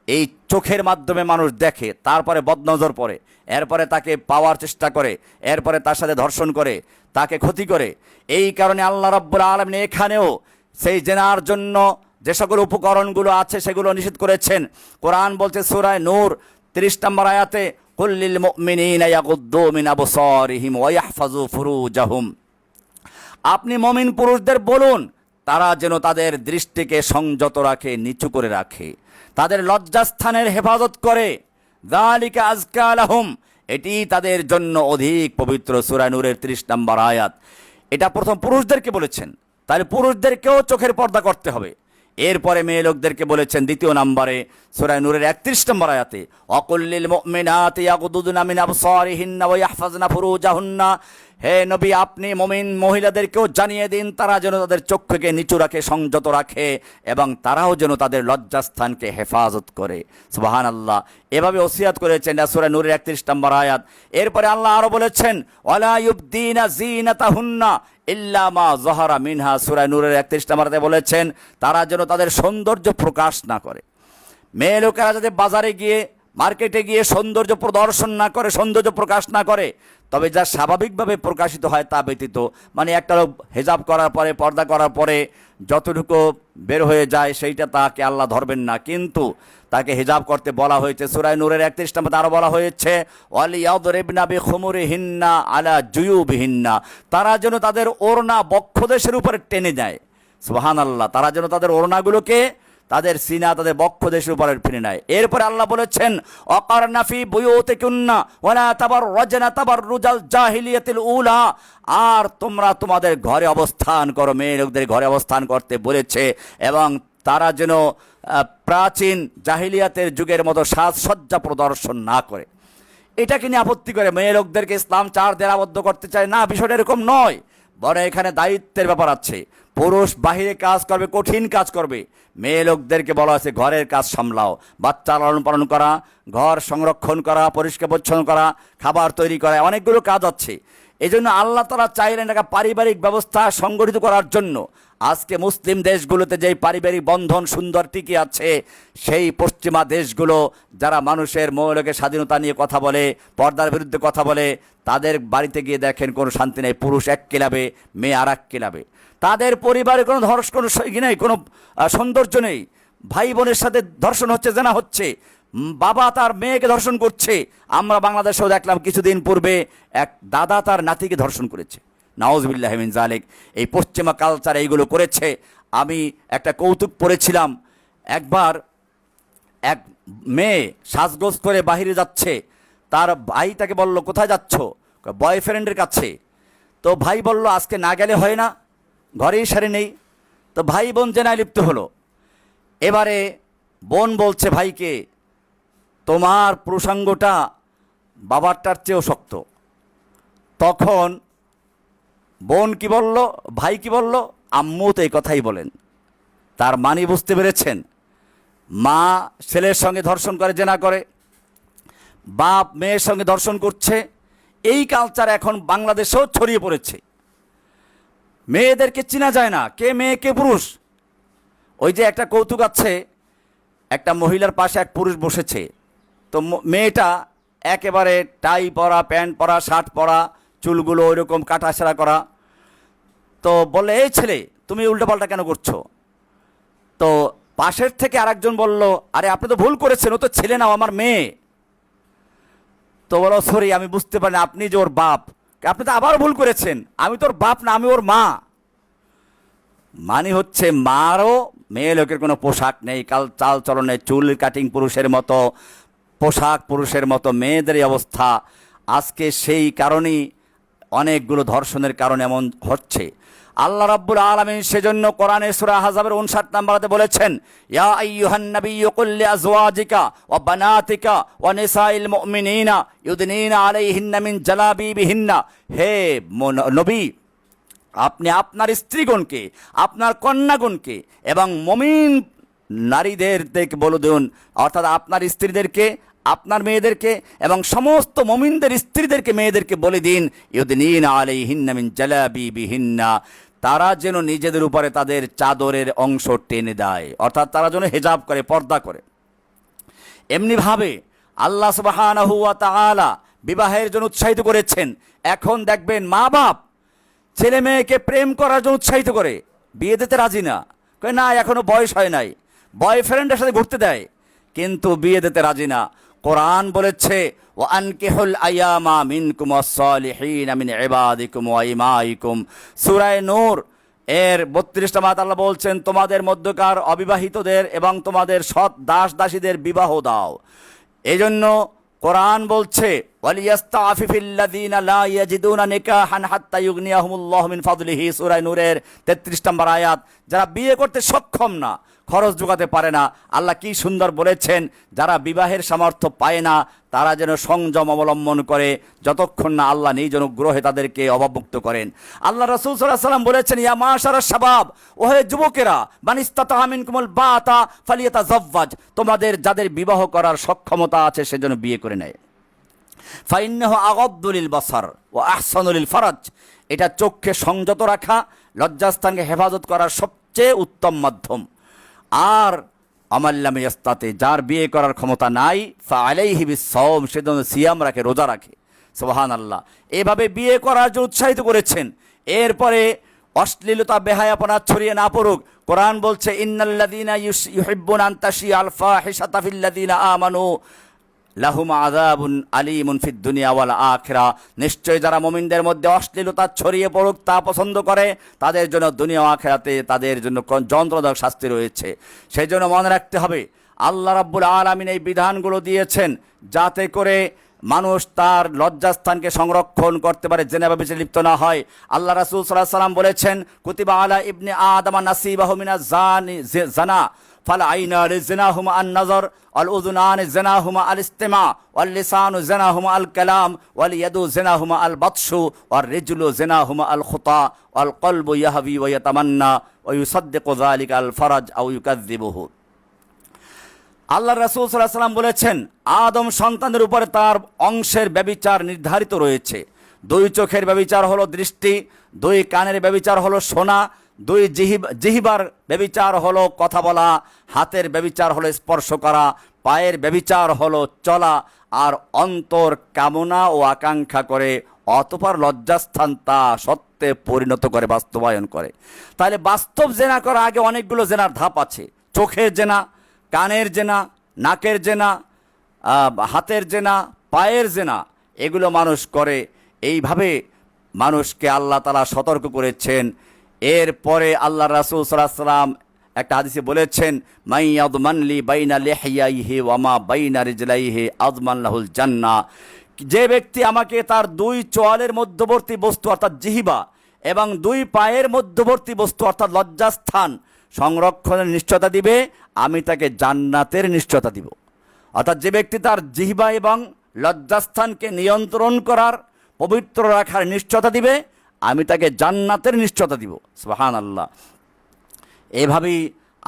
এই চোখের মাধ্যমে মানুষ দেখে, তারপরে বদনজর পড়ে, এরপরে তাকে পাওয়ার চেষ্টা করে, এরপরে তার সাথে ধর্ষণ করে, তাকে ক্ষতি করে। এই কারণে আল্লাহ রাব্বুল আলামিন এখানেও সেই জেনার জন্য যে সকল উপকরণগুলো আছে সেগুলো নিষেধ করেছেন। কোরআন বলছে সূরা নূর 30 নম্বর আয়াতে, কুল্লিল মুমিনিনা ইয়াগুদ্দু মিন আবসারিহিম ওয়া ইয়াহফাজু ফুরুজাহুম। আপনি মুমিন পুরুষদের বলুন, তারা যেন তাদের দৃষ্টিকে সংযত রাখে, নিচু করে রাখে, তাদের লজ্জাস্থানের হেফাজত করে। যালিকা আযকা লাহুম, এটি তাদের জন্য অধিক পবিত্র। সূরা নূরের 30 নম্বর আয়াত। এটা প্রথম পুরুষদেরকে বলেছেন, তাহলে পুরুষদেরকেও চোখের পর্দা করতে হবে। এরপরে মেয়ে লোকদেরকে বলেছেন দ্বিতীয় নম্বরে সূরা নূরের 31 নম্বর আয়াতে, ওয়াকুল্লিল মুমিনাতি ইয়াগুদুনা মিন আবসারিহিন্না ওয়া ইয়াহফাজনা ফুরুজাহুন্না। হে নবী, আপনি মুমিন মহিলাদেরকেও জানিয়ে দিন, তারা যেন তাদের চক্ষুকে নিচু রাখে, সংযত রাখে, এবং তারাও যেন তাদের লজ্জাস্থানকে হেফাজত করে। সুবহানাল্লাহ। এভাবে ওসিয়াত করেছেন সূরা নূরের 31 নম্বর আয়াত। এরপরে আল্লাহ আরো বলেছেন, ওয়ালা ইউবদিনা যিনাতাহুন্না ইল্লা মা যাহারা মিনহা। সূরা নূরের 31 নম্বর আয়াতে বলেছেন, তারা যেন তাদের সৌন্দর্য প্রকাশ না করে। মেয়ে লোকেরা যাতে বাজারে গিয়ে, মার্কেটে গিয়ে সৌন্দর্য প্রদর্শন না করে, সৌন্দর্য প্রকাশ না করে, তবে যা স্বাভাবিকভাবে প্রকাশিত হয় তা ব্যতীত, মানে একটা লোক হেজাব করার পরে, পর্দা করার পরে যতটুকু বের হয়ে যায় সেইটা তাকে আল্লাহ ধরবেন না, কিন্তু তাকে হেজাব করতে বলা হয়েছে। সূরা নূরের 31 নম্বরে আরো বলা হয়েছে, ওয়ালিয়াদরিবনা বিখুমুরিহিন্না আলা জুয়ুবিহিন্না, তারা যেন তাদের ওড়না বক্ষদেশের উপরে টেনে দেয়। সুবহানাল্লাহ। তারা যেন তাদের ওড়নাগুলোকে তাদের সিনা, তাদের বক্ষদেশের উপরে ফিরে নেয়। এরপরে আল্লাহ বলেছেন, ওয়াকারনা ফি বুয়ুতিকুন্না ওয়ালা তাবাররাজনা তাবাররুজাল জাহিলিয়াতিল উলা, আর তোমরা তোমাদের ঘরে অবস্থান করো, মেয়ে লোকদের ঘরে অবস্থান করতে বলেছে, এবং তারা যেন প্রাচীন জাহিলিয়াতের যুগের মতো সাজসজ্জা প্রদর্শন না করে। এটাকে নিয়ে আপত্তি করে মেয়ে লোকদেরকে ইসলাম 4 দেয়ালে আবদ্ধ করতে চায় না, বিষয়টা এরকম নয়, বরং এখানে দায়িত্বের ব্যাপার আছে। পুরুষ বাহিরে কাজ করবে, কঠিন কাজ করবে, মেয়ে লোকদেরকে বলা আছে ঘরের কাজ সামলাও, বাচ্চা লালন পালন করা, ঘর সংরক্ষণ করা, পরিষ্কার পরিচ্ছন্ন করা, খাবার তৈরি করা, অনেকগুলো কাজ আছে। এই জন্য আল্লাহ তাআলা চাইলেন একটা পারিবারিক ব্যবস্থা সংগঠিত করার জন্য। আজকে মুসলিম দেশগুলোতে যেই পারিবারিক বন্ধন সুন্দর টিকে আছে, সেই পশ্চিমা দেশগুলো যারা মানুষের মৌলিক স্বাধীনতা নিয়ে কথা বলে, পর্দার বিরুদ্ধে কথা বলে, তাদের বাড়িতে গিয়ে দেখেন কোনো শান্তি নেই, পুরুষ এক ক্লাবে, মেয়ে আর এক ক্লাবে। তাদের পরিবারে কোনো কোনো নেই, কোনো সৌন্দর্য নেই। ভাই বোনের সাথে ধর্ষণ হচ্ছে, জেনা হচ্ছে, বাবা তার মেয়েকে ধর্ষণ করছে। আমরা বাংলাদেশেও দেখলাম কিছুদিন পূর্বে এক দাদা তার নাতিকে ধর্ষণ করেছে। নাউজুবিল্লাহ মিন যালিক। এই পশ্চিমা কালচার এইগুলো করেছে। আমি একটা কৌতুক পড়েছিলাম, একবার এক মেয়ে সাজগোজ করে বাহিরে যাচ্ছে, তার ভাই তাকে বলল, কোথায় যাচ্ছ? বয়ফ্রেন্ডের কাছে। তো ভাই বলল, আজকে না গেলে হয় না, ঘরেই সারি নেই। তো ভাই বোন জেনায় লিপ্ত হলো। এবারে বোন বলছে ভাইকে, তোমার প্রসঙ্গটা বাবারটার চেয়েও শক্ত। তখন বোন কি বলল, ভাই কি বলল, আম্মু তো এই কথাই বলেন। তার মানে বুঝতে পেরেছেন, মা ছেলের সঙ্গে ধর্ষণ করে, জেনা করে, বাপ মেয়ের সঙ্গে ধর্ষণ করছে। এই কালচার এখন বাংলাদেশেও ছড়িয়ে পড়েছে। মেয়েদেরকে চেনা যায় না, কে মেয়ে কে পুরুষ। ওই যে একটা কৌতুক আছে, একটা মহিলার পাশে এক পুরুষ বসেছে, তো মেয়েটা একেবারে টাই পরা, প্যান্ট পরা, শার্ট পরা, চুলগুলো ওইরকম কাটাছেড়া করা। তো বলে, এই ছেলে তুমি উল্টোপাল্টা কেন করছো? তো পাশের থেকে আরেকজন বলল, আরে আপনি তো ভুল করেছেন, ও তো ছেলে না, আমার মেয়ে। তো বলো, সরি আমি বুঝতে পারিনি, আপনি যে ওর বাপ। আপনি তো আবার ভুল করেছেন, আমি তোর বাপ না, আমি ওর মা। মানে হচ্ছে মারও মেয়ে লোকের কোনো পোশাক নেই, চাল চলনে, চুল কাটিং পুরুষের মতো, পোশাক পুরুষের মতো, মেয়েদের অবস্থা। আজকে সেই কারণেই অনেকগুলো ধর্ষণের কারণে এমন হচ্ছে। আল্লাহ রাব্বুল আলামিন সেজন্য কোরআনে সূরা আহজাবের 59 নম্বরে বলেছেন, ইয়া আইয়ুহান নাবিয়্যু কুল লিআজওয়াজিকা ওয়া বানাতিকা ওয়া নিসাইল মুমিনিনা ইউদনিনা আলাইহিন্না মিন জালাবিবিহিন্না। হে নবী, আপনি আপনার স্ত্রীগণকে, আপনার কন্যাগণকে এবং মুমিন নারীদেরকে বলে দিন, অর্থাৎ আপনার স্ত্রীদেরকে, আপনার মেয়েদেরকে এবং সমস্ত মুমিনদের স্ত্রীদেরকে, মেয়েদেরকে বলে দিন, ইউদনিনা আলাইহিন্না মিন জালাবিবিহিন্না, তারা যেন নিজেদের উপরে তাদের চাদরের অংশ টেনে দেয়, অর্থাৎ তারা যেন হিজাব করে, পর্দা করে। এমনিভাবে আল্লাহ সুবহানাহু ওয়া তাআলা বিবাহের জন্য উৎসাহিত করেছেন। এখন দেখবেন মা বাপ ছেলে মেয়েকে প্রেম করার জন্য উৎসাহিত করে, বিয়ে দিতে রাজি না, কই না এখনো বয়স হয় নাই, বয়ফ্রেন্ডের সাথে ঘুরতে দেয়, কিন্তু বিয়ে দিতে রাজি না। কোরআন বলেছে, ওয়া আনকিহুল আয়ামা মিনকুম ওয়াস-সালিহিনা মিন ইবাদিকুম ওয়া ইমাইকুম। সূরা নূর এর 32 নম্বর আল্লাহ বলছেন, তোমাদের মধ্যকার অবিবাহিতদের এবং তোমাদের সৎ দাস দাসীদের বিবাহ দাও। এজন্য কোরআন বলছে, ওয়ালিয়াস্তাফিফিল্লাযীনা লা ইয়াজিদুনা নিকাহান হাত্তা ইউগনিয়াহুমুল্লাহু মিন ফাদলিহি। সূরা নূরের 33 নম্বর আয়াত। যারা বিয়ে করতে সক্ষম না, খরচ যোগাতে পারে না, আল্লাহ কি সুন্দর বলেছেন, যারা বিবাহের সামর্থ্য পায় না তারা যেন সংযম অবলম্বন করে, যতক্ষণ না আল্লাহ নিজ অনুগ্রহে তাদেরকে অবমুক্ত করেন। আল্লাহ রাসূল সাল্লাল্লাহু আলাইহি ওয়াসাল্লাম বলেছেন, ইয়া মাশারাশ শাবাব, ওহে যুবকেরা, মান ইসতাতা মিনকুমুল বাতা ফালিয়াতাযাওয়াজ, তোমাদের যাদের বিবাহ করার সক্ষমতা আছে সেজন্য বিয়ে করে নেয়। ফাইন্নাহু আগাদ্দু লিল বাসার ওয়া আহসানু লিল ফারাজ, এটা চোখকে সংযত রাখা, লজ্জাস্থানকে হেফাজত করার সবচেয়ে উত্তম মাধ্যম। আর আমাল্লাম ইয়াস্তাতে, যার বিয়ে করার ক্ষমতা নাই, ফাআলাইহি বিসসাওম, সে যেন সিয়াম রাখে, রোজা রাখে। সুবহানাল্লাহ। এভাবে বিয়ে করার জন্য উৎসাহিত করেছেন। এরপরে অশ্লীলতা বেহায়াপনা ছড়িয়ে না পড়ুক। কোরআন বলছে, ইন্নাল্লাযীনা ইউহিব্বুনা আন তাশিয়াল ফাহিশাতা ফিল্লাযীনা আমানু লাহুম আযাবুন আলীমুন ফিদ দুনিয়া ওয়াল আখিরা। নিশ্চয় যারা মুমিনদের মধ্যে অশ্লীলতা ছড়িয়ে পড়ুক তা পছন্দ করে, তাদের জন্য দুনিয়া ও আখিরাতে তাদের জন্য যন্ত্রণাদায়ক শাস্তি রয়েছে। সেই জন্য মনে রাখতে হবে, আল্লাহ রাব্বুল আলামিন এই বিধানগুলো দিয়েছেন যাতে করে মানুষ তার লজ্জাস্থানকে সংরক্ষণ করতে পারে, জেনা ব্যভিচারে লিপ্ত না হয়। আল্লাহ রাসূল সাল্লাল্লাহু আলাইহি ওয়াসাল্লাম বলেছেন, কুতিবা আলা ইবনে আদম নাসিবাহু মিনাজ জানা ফাল আইনা লিজনাহুমা আন নাজর ওয়াল উযুনানি জানাহুমা আল ইসতিমা ওয়াল লিসানু জানাহুমা আল কালাম ওয়াল ইয়াদু জানাহুমা আল বাতশু ওয়ার রিজলু জানাহুমা আল খুতা ওয়াল কলবু ইয়াহবি ওয়া ইয়াতামান্না ওয়া ইউসাদ্দিকু যালিকা আল ফারাজ আও ইউকাযযিবুহু। আল্লাহ রাসূল সাল্লাল্লাহু আলাইহি ওয়াসাল্লাম বলেছেন, আদম সন্তানের উপরে তার অংশের ব্যভিচার নির্ধারিত রয়েছে। 2 চোখের ব্যভিচার হলো দৃষ্টি, 2 কানের ব্যভিচার হলো শোনা, জিহিবার ব্যভিচার হলো কথা বলা, হাতের ব্যভিচার হলো স্পর্শ করা, পায়ের ব্যভিচার হলো চলা, আর অন্তর কামনা ও আকাঙ্ক্ষা করে অতঃপর লজ্জাস্থান তা সত্যে পরিণত করে, বাস্তবায়ন করে। তাহলে বাস্তব জেনা করার আগে অনেকগুলো জেনার ধাপ আছে। চোখের জেনা, কানের জেনা, নাকের জেনা, হাতের জেনা, পায়ের জেনা, এগুলো মানুষ করে। এইভাবে মানুষকে আল্লাহ তাআলা সতর্ক করেছেন। এরপরে আল্লাহ রাসূল সাল্লাল্লাহু আলাইহি ওয়াসাল্লাম একটা হাদিসে বলেছেন, মাইয়াদমানলি বাইনা লিহইয়াইহি ওয়া মা বাইনা রিজলাইহি আযমান লাহুল জান্নাহ। যে ব্যক্তি আমাকে তার দুই চোয়ালের মধ্যবর্তী বস্তু অর্থাৎ জিহ্বা এবং দুই পায়ের মধ্যবর্তী বস্তু অর্থাৎ লজ্জাস্থান সংরক্ষণের নিশ্চয়তা দিবে, আমি তাকে জান্নাতের নিশ্চয়তা দিব। অর্থাৎ যে ব্যক্তি তার জিহ্বা এবং লজ্জাস্থানকে নিয়ন্ত্রণ করার, পবিত্র রাখার নিশ্চয়তা দিবে, আমি তাকে জান্নাতের নিশ্চয়তা দিব। সুবহানাল্লাহ। এভাবেই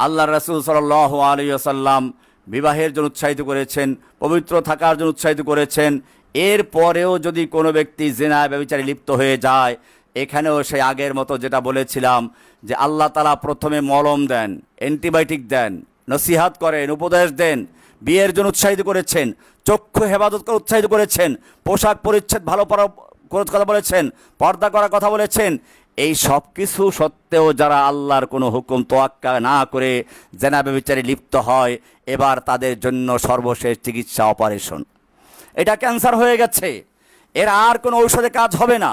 আল্লাহ রাসূল সাল্লাল্লাহু আলাইহি ওয়াসাল্লাম বিবাহের জন্য উৎসাহিত করেছেন, পবিত্র থাকার জন্য উৎসাহিত করেছেন। এরপরেও যদি কোনো ব্যক্তি জিনায় ব্যভিচারে লিপ্ত হয়ে যায়, এখানেও সেই আগের মতো যেটা বলেছিলাম যে আল্লাহ তাআলা প্রথমে মলম দেন, অ্যান্টিবায়োটিক দেন, নসিহাত করেন, উপদেশ দেন, বিয়ের জন্য উৎসাহিত করেছেন, চক্ষু হেফাজত করে উৎসাহিত করেছেন, পোশাক পরিচ্ছদ ভালো করার কথা বলেছেন, পর্দা করার কথা বলেছেন। এই সব কিছু সত্ত্বেও যারা আল্লাহর কোনো হুকুম তোয়াক্কা না করে জেনা ব্যভিচারে লিপ্ত হয়, এবার তাদের জন্য সর্বশেষ চিকিৎসা অপারেশন। এটা ক্যান্সার হয়ে গেছে, এর আর কোনো ঔষধে কাজ হবে না।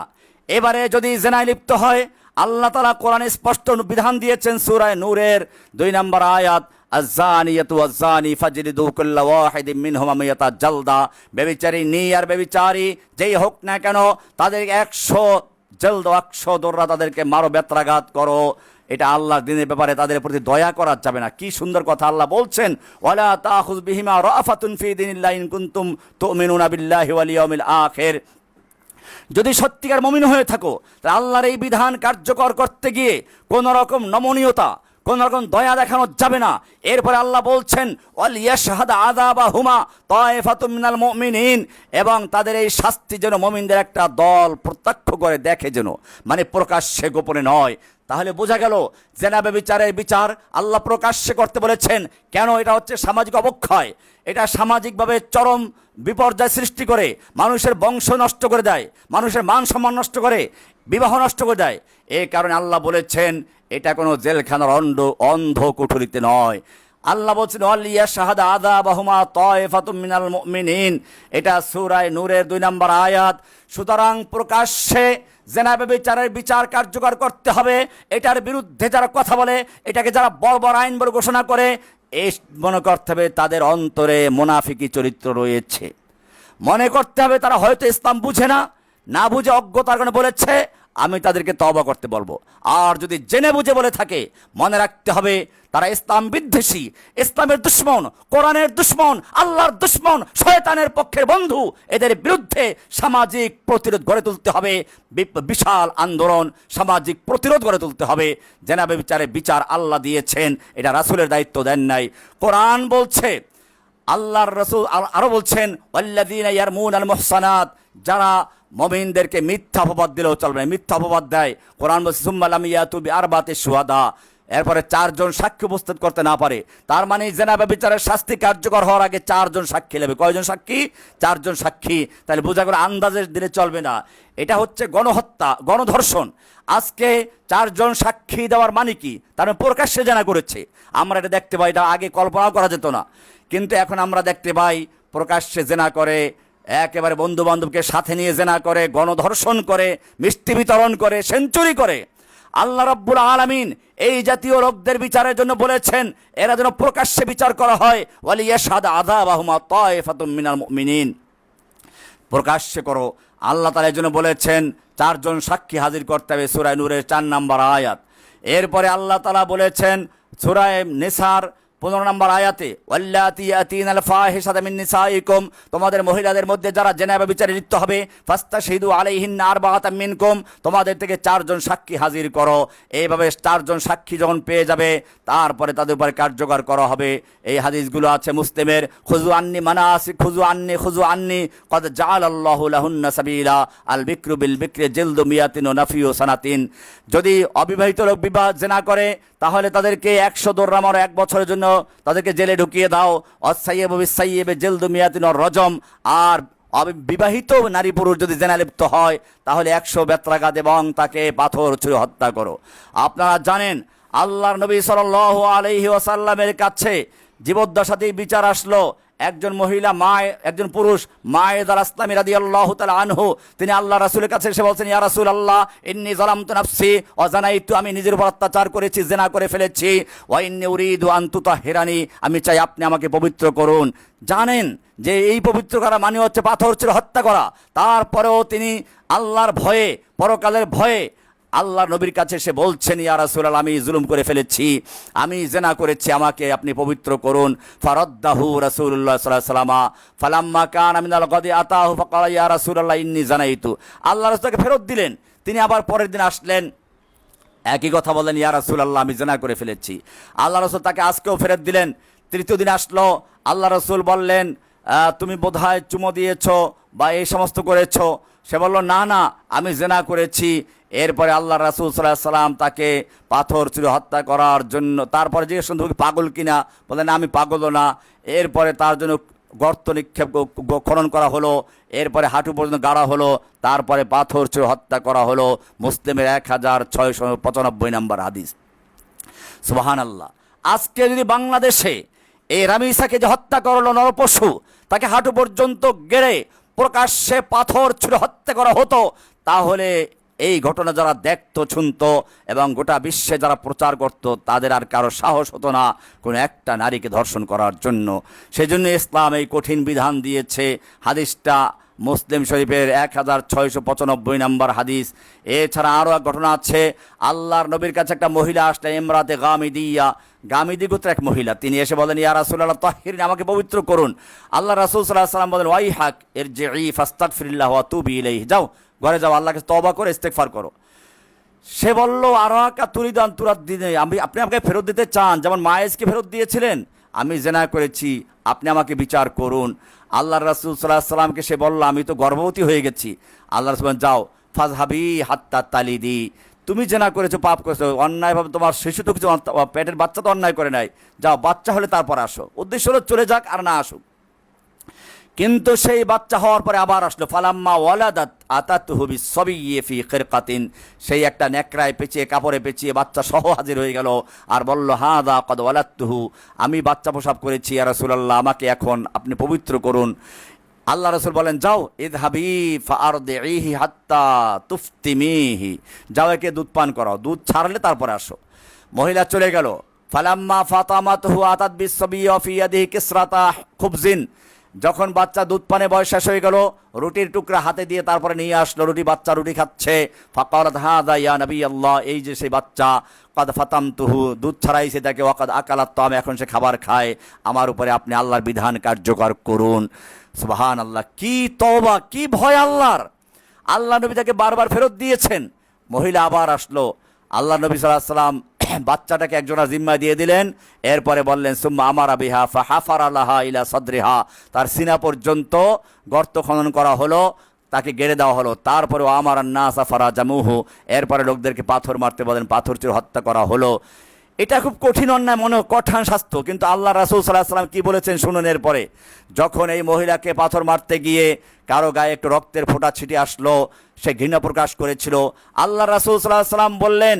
এবারে যদি জেনায় লিপ্ত হয়, আল্লাহ তাআলা কোরআনে স্পষ্ট বিধান দিয়েছেন সূরা নূরের 2 নম্বর আয়াত, আয-যানিয়াতু ওয়াজ-যানি ফাজলিদু কুল্লা ওয়াহিদিম মিনহুমা মিয়াতা জালদা। ব্যভিচারিণী আর ব্যভিচারী যেই হোক না কেন, তাদের 100 জলদ, 100 দৌড়া তাদেরকে মারো, বেত্রাঘাত করো। এটা আল্লাহর দিনের ব্যাপারে তাদের প্রতি দয়া করা যাবে না। কি সুন্দর কথা আল্লাহ বলছেন, ওয়ালা তাখুয বিহিমা রাফাতুন ফি দীনিল্লাহি ইন কুনতুম তুমিনুনা বিল্লাহি ওয়াল ইয়াউমিল আখির। যদি সত্যিকার মুমিন হয়ে থাকো, তাহলে আল্লাহর এই বিধান কার্যকর করতে গিয়ে কোনো রকম নমনীয়তা, কোন রকম দয়া দেখানো যাবে না। এরপরে আল্লাহ বলছেন, ওয়াল ইয়াশহাদ আযাবাহুমা তায়েফাতুম মিনাল মুমিনিন, এবং তাদের এই শাস্তি যেন মুমিনদের একটা দল প্রত্যক্ষ করে দেখে, যেন মানে প্রকাশ্যে গোপনে নয়। তাহলে বোঝা গেল জেনা ব্যভিচারের বিচার আল্লাহ প্রকাশ্যে করতে বলেছেন। কেন? এটা হচ্ছে সামাজিক অবক্ষয়, এটা সামাজিকভাবে চরম বিপর্যয় সৃষ্টি করে, মানুষের বংশ নষ্ট করে দেয়, মানুষের মান সম্মান নষ্ট করে, বিবাহ নষ্ট করে দেয়। এই কারণে আল্লাহ বলেছেন এটা কোনো জেলখানার অন্ধ কুঠুরিতে নয়। আল্লাহ বলছেন, ওয়ালিয়া শাহাদা আযাবাহুমা তায়েফাতুম মিনাল মুমিনিন। এটা সূরা নূরের 2 নম্বর আয়াত। সুতরাং প্রকাশ্যে জেনা ব্যভিচারের বিচার কার্যকর করতে হবে। এটার বিরুদ্ধে যারা কথা বলে, এটাকে যারা বর্বর আইন বলে ঘোষণা করে, এই মনে করতে হবে তাদের অন্তরে মুনাফিকি চরিত্র রয়েছে। মনে করতে হবে তারা হয়তো ইসলাম বুঝে না, না বুঝে অজ্ঞতার কারণে বলেছে, আমি তাদেরকে তওবা করতে বলবো। আর যদি জেনে বুঝে বলে থাকে, মনে রাখতে হবে তারা ইসলাম বিদ্বেষী, ইসলামের দুশ্মন, কোরআনের দুশ্মন, আল্লাহর দুশ্মন, শয়তানের পক্ষের বন্ধু। এদের বিরুদ্ধে সামাজিক প্রতিরোধ গড়ে তুলতে হবে, বিশাল আন্দোলন, সামাজিক প্রতিরোধ গড়ে তুলতে হবে। জেনা ব্যভিচারের বিচার আল্লাহ দিয়েছেন, এটা রাসূলের দায়িত্ব দেন নাই। কোরআন বলছে, আল্লাহর রাসূল আরো বলছেন, ওয়াল্লাযীনা ইয়ারমুনাল মুহসানাত, যারা মুমিনদেরকে মিথ্যা অপবাদ দিলেও চলবে না, মিথ্যা অপবাদ দেয়। কোরআন বলছে, সুম্মা লাম ইয়াতু বিআরবাতি শুহাদা, এরপরে 4 জন সাক্ষী উপস্থিত করতে না পারে। তার মানে জেনা ব্যভিচারের শাস্তি কার্যকর হওয়ার আগে 4 জন সাক্ষী নেবে। কয়জন সাক্ষী? 4 জন সাক্ষী। তাহলে বোঝা গেল আন্দাজে দিলে চলবে না। এটা হচ্ছে গণহত্যা, গণধর্ষণ। আজকে 4 জন সাক্ষী দেওয়ার মানে কি? তার মানে প্রকাশ্যে জেনা করেছে। আমরা এটা দেখতে পাই, এটা আগে কল্পনাও করা যেত না, কিন্তু এখন আমরা দেখতে পাই প্রকাশ্যে জেনা করে, একেবারে বন্ধু বান্ধবকে সাথে নিয়ে জেনা করে, গণধর্ষণ করে, মিষ্টি বিতরণ করে, সেঞ্চুরি করে। আল্লাহ রাব্বুল আলামিন এই জাতীয় লোকদের বিচারের জন্য বলেছেন, এরা যেন প্রকাশ্যে বিচার করা হয়। ওয়ালিয়াশহাদ আযাবাহুমা তায়েফাতুম মিনাল মুমিনিন, প্রকাশ্যে করো। আল্লাহ তাআলা এর জন্য বলেছেন 4 জন সাক্ষী হাজির করতে হবে, সূরা নূরের 4 নম্বর আয়াত। এরপরে আল্লাহ তাআলা বলেছেন সূরা নিসার 15 নম্বর আয়াতে, ওয়াল্লাতি ইয়াতিনাল ফাহিশাতা মিন নিসাইকুম, তোমাদের মহিলাদের মধ্যে যারা জেনা ব্যভিচারে লিপ্ত হবে, ফাস্তাশহিদু আলাইহিন্না আরবাআতাম মিনকুম, তোমাদের থেকে 4 জন সাক্ষী হাজির করো। এইভাবে 4 জন সাক্ষী যখন পেয়ে যাবে তারপরে তাদের উপরে কার্যকর করা হবে। এই হাদিসগুলো আছে মুসলিমের। খুযু আন্নি মানাসিক খুযু আন্নি কদ জাআলাল্লাহু লাহুন্না সাবিলা আল বিকরু বিল বিকরি জিলদু মিয়াতিন ওয়া নাফিউ সানাতিন। যদি অবিবাহিত লোক বিবাহ জেনা করে তাহলে তাদেরকে 100 দৌড়া মারো, 1 বছরের জন্য তাদেরকে জেলে ঢুকিয়ে দাও। অসাইয়্যিবু বিসাইয়্যিবি জিলদু মিয়াতিন ওয়া রজম। আর বিবাহিত নারী পুরুষ যদি জেনা লিপ্ত হয় তাহলে 100 বেত্রাঘাত এবং তাকে পাথর ছুঁড়ে হত্যা করো। আপনারা জানেন আল্লাহর নবী সাল্লাল্লাহু আলাইহি ওয়াসাল্লামের কাছে জীবদ্দশাতেই বিচার আসলো। একজন মহিলা একজন পুরুষ মায়েদ আল আসলামী রাদিয়াল্লাহু তাআলা আনহু, তিনি আল্লাহ রাসূলের কাছে এসে বলছেন, ইয়া রাসূলুল্লাহ ইন্নী যালামতু নাফসি ওয়া জানাইতু, আমি নিজের উপর অত্যাচার করেছি, জেনা করে ফেলেছি। ওয়া ইন্নী উরিদু আন তুতাহহিরানি, আমি চাই আপনি আমাকে পবিত্র করুন। জানেন যে এই পবিত্র করা মানে হচ্ছে পাথর ছুঁড়ে হত্যা করা। তারপরেও তিনি আল্লাহর ভয়ে, পরকালের ভয়ে আল্লাহ নবীর কাছে সে বলছেন, ইয়া রাসূলুল্লাহ আমি জুলুম করে ফেলেছি, আমি জেনা করেছি, আমাকে আপনি পবিত্র করুন। ফারাদ্দাহু রাসূলুল্লাহ সাল্লাল্লাহু আলাইহি ওয়াসাল্লাম ফালাম্মা কানা মিনাল গাদি আতাহু ফাকালা ইয়া রাসূলুল্লাহ ইন্নী জানাইতু। আল্লাহ রাসূল তাকে ফেরত দিলেন। তিনি আবার পরের দিন আসলেন, একই কথা বললেন, ইয়া রাসূলুল্লাহ আমি জেনা করে ফেলেছি। আল্লাহ রাসূল তাকে আজকেও ফেরত দিলেন। তৃতীয় দিন আসলো, আল্লাহ রাসূল বললেন, তুমি বোধহয় চুমো দিয়েছো বা এই সমস্ত করেছো। সে বলল, না না আমি জেনা করেছি। এরপরে আল্লাহ রাসূল সাল্লাল্লাহু আলাইহি ওয়াসাল্লাম তাকে পাথর ছুঁড়ে হত্যা করার জন্য, তারপরে জিজ্ঞেস করলেন তুমি পাগল কিনা, বলেন আমি পাগলও না। এরপরে তার জন্য গর্ত নিক্ষেপ খনন করা হলো, এরপরে হাঁটু পর্যন্ত গাড়া হলো, তারপরে পাথর ছুঁড়ে হত্যা করা হলো। মুসলিমের 1695 নম্বর হাদিস। সুবহানাল্লাহ। আজকে যদি বাংলাদেশে এই রামিসাকে যে হত্যা করলো নরপশু, তাকে হাঁটু পর্যন্ত গেড়ে প্রকাশ্যে পাথর ছুঁড়ে হত্যা করা হতো, তাহলে এই ঘটনা যারা দেখতো, শুনতো এবং গোটা বিশ্বে যারা প্রচার করত, তাদের আর কারো সাহস হতো না কোনো একটা নারীকে ধর্ষণ করার জন্য। সেজন্য ইসলাম এই কঠিন বিধান দিয়েছে। হাদিসটা মুসলিম শরীফের 1695 নম্বর হাদিস। এছাড়া আরও এক ঘটনা আছে। আল্লাহর নবীর কাছে একটা মহিলা আসলেন, ইমরাতে গামিদিয়া, গামিদি গোত্রের এক মহিলা। তিনি এসে বলেন, ইয়া রাসূলুল্লাহ তাহহিরনি, আমাকে পবিত্র করুন। আল্লাহ রাসূল সাল্লাল্লাহু আলাইহি ওয়াসাল্লাম বলেন, ওয়াইহাক ইরজিই ফাস্তাগফিরিল্লাহ ওয়া তুবি ইলাইহি, যাও ঘরে যাও, আল্লাহকে তওবা করে ইস্তেগফার করো। সে বলল, আরাকা তুরিদান তুরাদ্দিনি, আপনি আমাকে ফেরত দিতে চান, যেমন মায়েজকে ফেরত দিয়েছিলেন। আমি জেনা করেছি, আপনি আমাকে বিচার করুন। আল্লাহ রাসূল সাল্লাল্লাহু আলাইহি ওয়াসাল্লামকে সে বলল, আমি তো গর্ভবতী হয়ে গেছি। আল্লাহ রাসূল বলেন, যাও ফাযহাবি হাত্তা তালিদি, তুমি জেনা করেছো, পাপ করেছো, অন্যায়ভাবে তোমার শিশু তো কিছু, পেটের বাচ্চা তো অন্যায় করে নাই, যাও বাচ্চা হলে তারপর আসো। উদ্দেশ্য হলো চলে যাক আর না আসুক। কিন্তু সেই বাচ্চা হওয়ার পরে আবার আসলো। ফালাম্মা ওয়ালাদাত আতাতুহু বিসসাবিয়্যি ফি খিরকাতিন, সেই একটা নেকড়ায় পেঁচিয়ে, কাপড়ে পেঁচিয়ে বাচ্চা সহ হাজির হয়ে গেল আর বলল, হাযা ক্বাদ ওয়ালাদতুহু, আমি বাচ্চা প্রসব করেছি, ইয়া রাসূলুল্লাহ আমাকে এখন আপনি পবিত্র করুন। আল্লাহ রাসূল বলেন, যাও ইযহাবি ফাআরদিহি হাত্তা তুফতিমিহি, যাও একে দুধ পান করাও, দুধ ছাড়লে তারপরে আসো। মহিলা চলে গেল। ফালাম্মা ফাতামাতুহু আতাত বিসসাবিয়্যি ফি ইয়াদিহি কিসরাতা খুবজিন, যখন বাচ্চা দুধ পানে বয়স শেষ হয়ে গেল, রুটির টুকরা হাতে দিয়ে তারপরে নিয়ে আসলো, বাচ্চা রুটি খাচ্ছে। ফাকালাত হাযা ইয়া নবী আল্লাহ, এই যে সেই বাচ্চা, কাদ ফাতামতুহু, দুধ ছাড়াইছে তাকে, ওয়াকাদ আকালাত তাম, এখন সে খাবার খায়, আমার উপরে আপনি আল্লাহর বিধান কার্যকর করুন। সুবহানাল্লাহ, কি তওবা, কি ভয় আল্লাহর। আল্লাহ নবী তাকে বারবার ফেরত দিয়েছেন। মহিলা আবার আসলো। আল্লাহ নবী সাল্লাল্লাহু আলাইহি ওয়াসাল্লাম বাচ্চাটাকে একজনের জিম্মা দিয়ে দিলেন। এরপরে বললেন, সুম্মা আমারা বিহা ফাহাফারা লাহা ইলা সাদরিহা, তার সিনা পর্যন্ত গর্ত খনন করা হলো, তাকে গেড়ে দেওয়া হলো। তারপরে আমার নাসা ফারাজামুহু, এরপরে লোকদেরকে পাথর মারতে বলেন, পাথর ছুঁড়ে হত্যা করা হলো। এটা খুব কঠিন অন্যায়, মনে কঠিন শাস্তি, কিন্তু আল্লাহ রাসূল সাল্লাল্লাহু আলাইহি ওয়াসাল্লাম কি বলেছেন শুনুন। এরপরে যখন এই মহিলাকে পাথর মারতে গিয়ে কারো গায়ে একটু রক্তের ফোঁটা ছিটে আসলো, সে ঘৃণা প্রকাশ করেছিল। আল্লাহ রাসূল সাল্লাল্লাহু আলাইহি ওয়াসাল্লাম বললেন,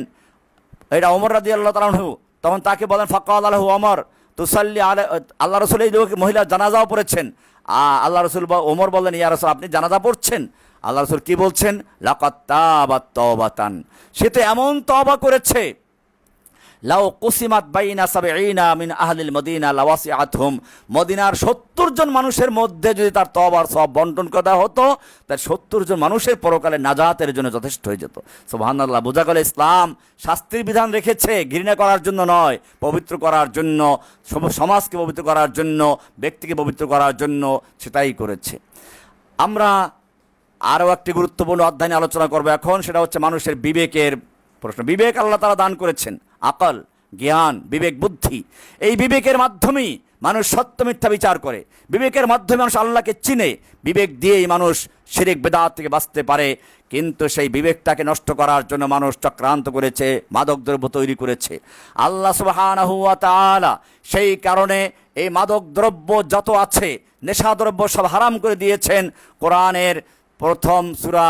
এটা ওমর রাদিয়াল্লাহু তাআলা আনহু, তখন তাকে বলেন, ফাকাল আলাহু ওমর তুসাল্লি আলাইহি, আল্লাহ রাসূল এই মহিলার জানাজাও পড়েছেন। আল্লাহ রাসূল ওমর বললেন, ইয়া রাসূল আপনি জানাজা পড়ছেন? আল্লাহ রাসূল কি বলছেন? লাকাদ তাবাত তাওবাতান, সে তো এমন তওবা করেছে লাউ কুসিমাত বাইনা সাবঈনা মিন আহলিল মদিনা লাওয়াসিআতহুম, মদিনার 70 জন মানুষের মধ্যে যদি তার তওবার সওয়াব বন্টন করা হতো, তার 70 জন মানুষের পরকালে নাজাতের জন্য যথেষ্ট হয়ে যেত। সুবহানাল্লাহ। বোঝা গেল ইসলাম শাস্তির বিধান রেখেছে ঘৃণা করার জন্য নয়, পবিত্র করার জন্য, সমাজকে পবিত্র করার জন্য, ব্যক্তিকে পবিত্র করার জন্য সেটাই করেছে। আমরা আরও একটি গুরুত্বপূর্ণ অধ্যায় নিয়ে আলোচনা করবো এখন, সেটা হচ্ছে মানুষের বিবেকের প্রশ্ন। বিবেক আল্লাহ তাআলা দান করেছেন, আকল, জ্ঞান, বিবেক, বুদ্ধি। এই বিবেকের মাধ্যমেই মানুষ সত্য মিথ্যা বিচার করে, বিবেকের মাধ্যমে মানুষ আল্লাহকে চিনে, বিবেক দিয়েই মানুষ শিরক বেদাত থেকে বাঁচতে পারে। কিন্তু সেই বিবেকটাকে নষ্ট করার জন্য মানুষ চক্রান্ত করেছে, মাদকদ্রব্য তৈরি করেছে। আল্লাহ সুবহানাহু ওয়া তাআলা সেই কারণে এই মাদকদ্রব্য যত আছে, নেশাদ্রব্য সব হারাম করে দিয়েছেন। কোরআনের প্রথম সূরা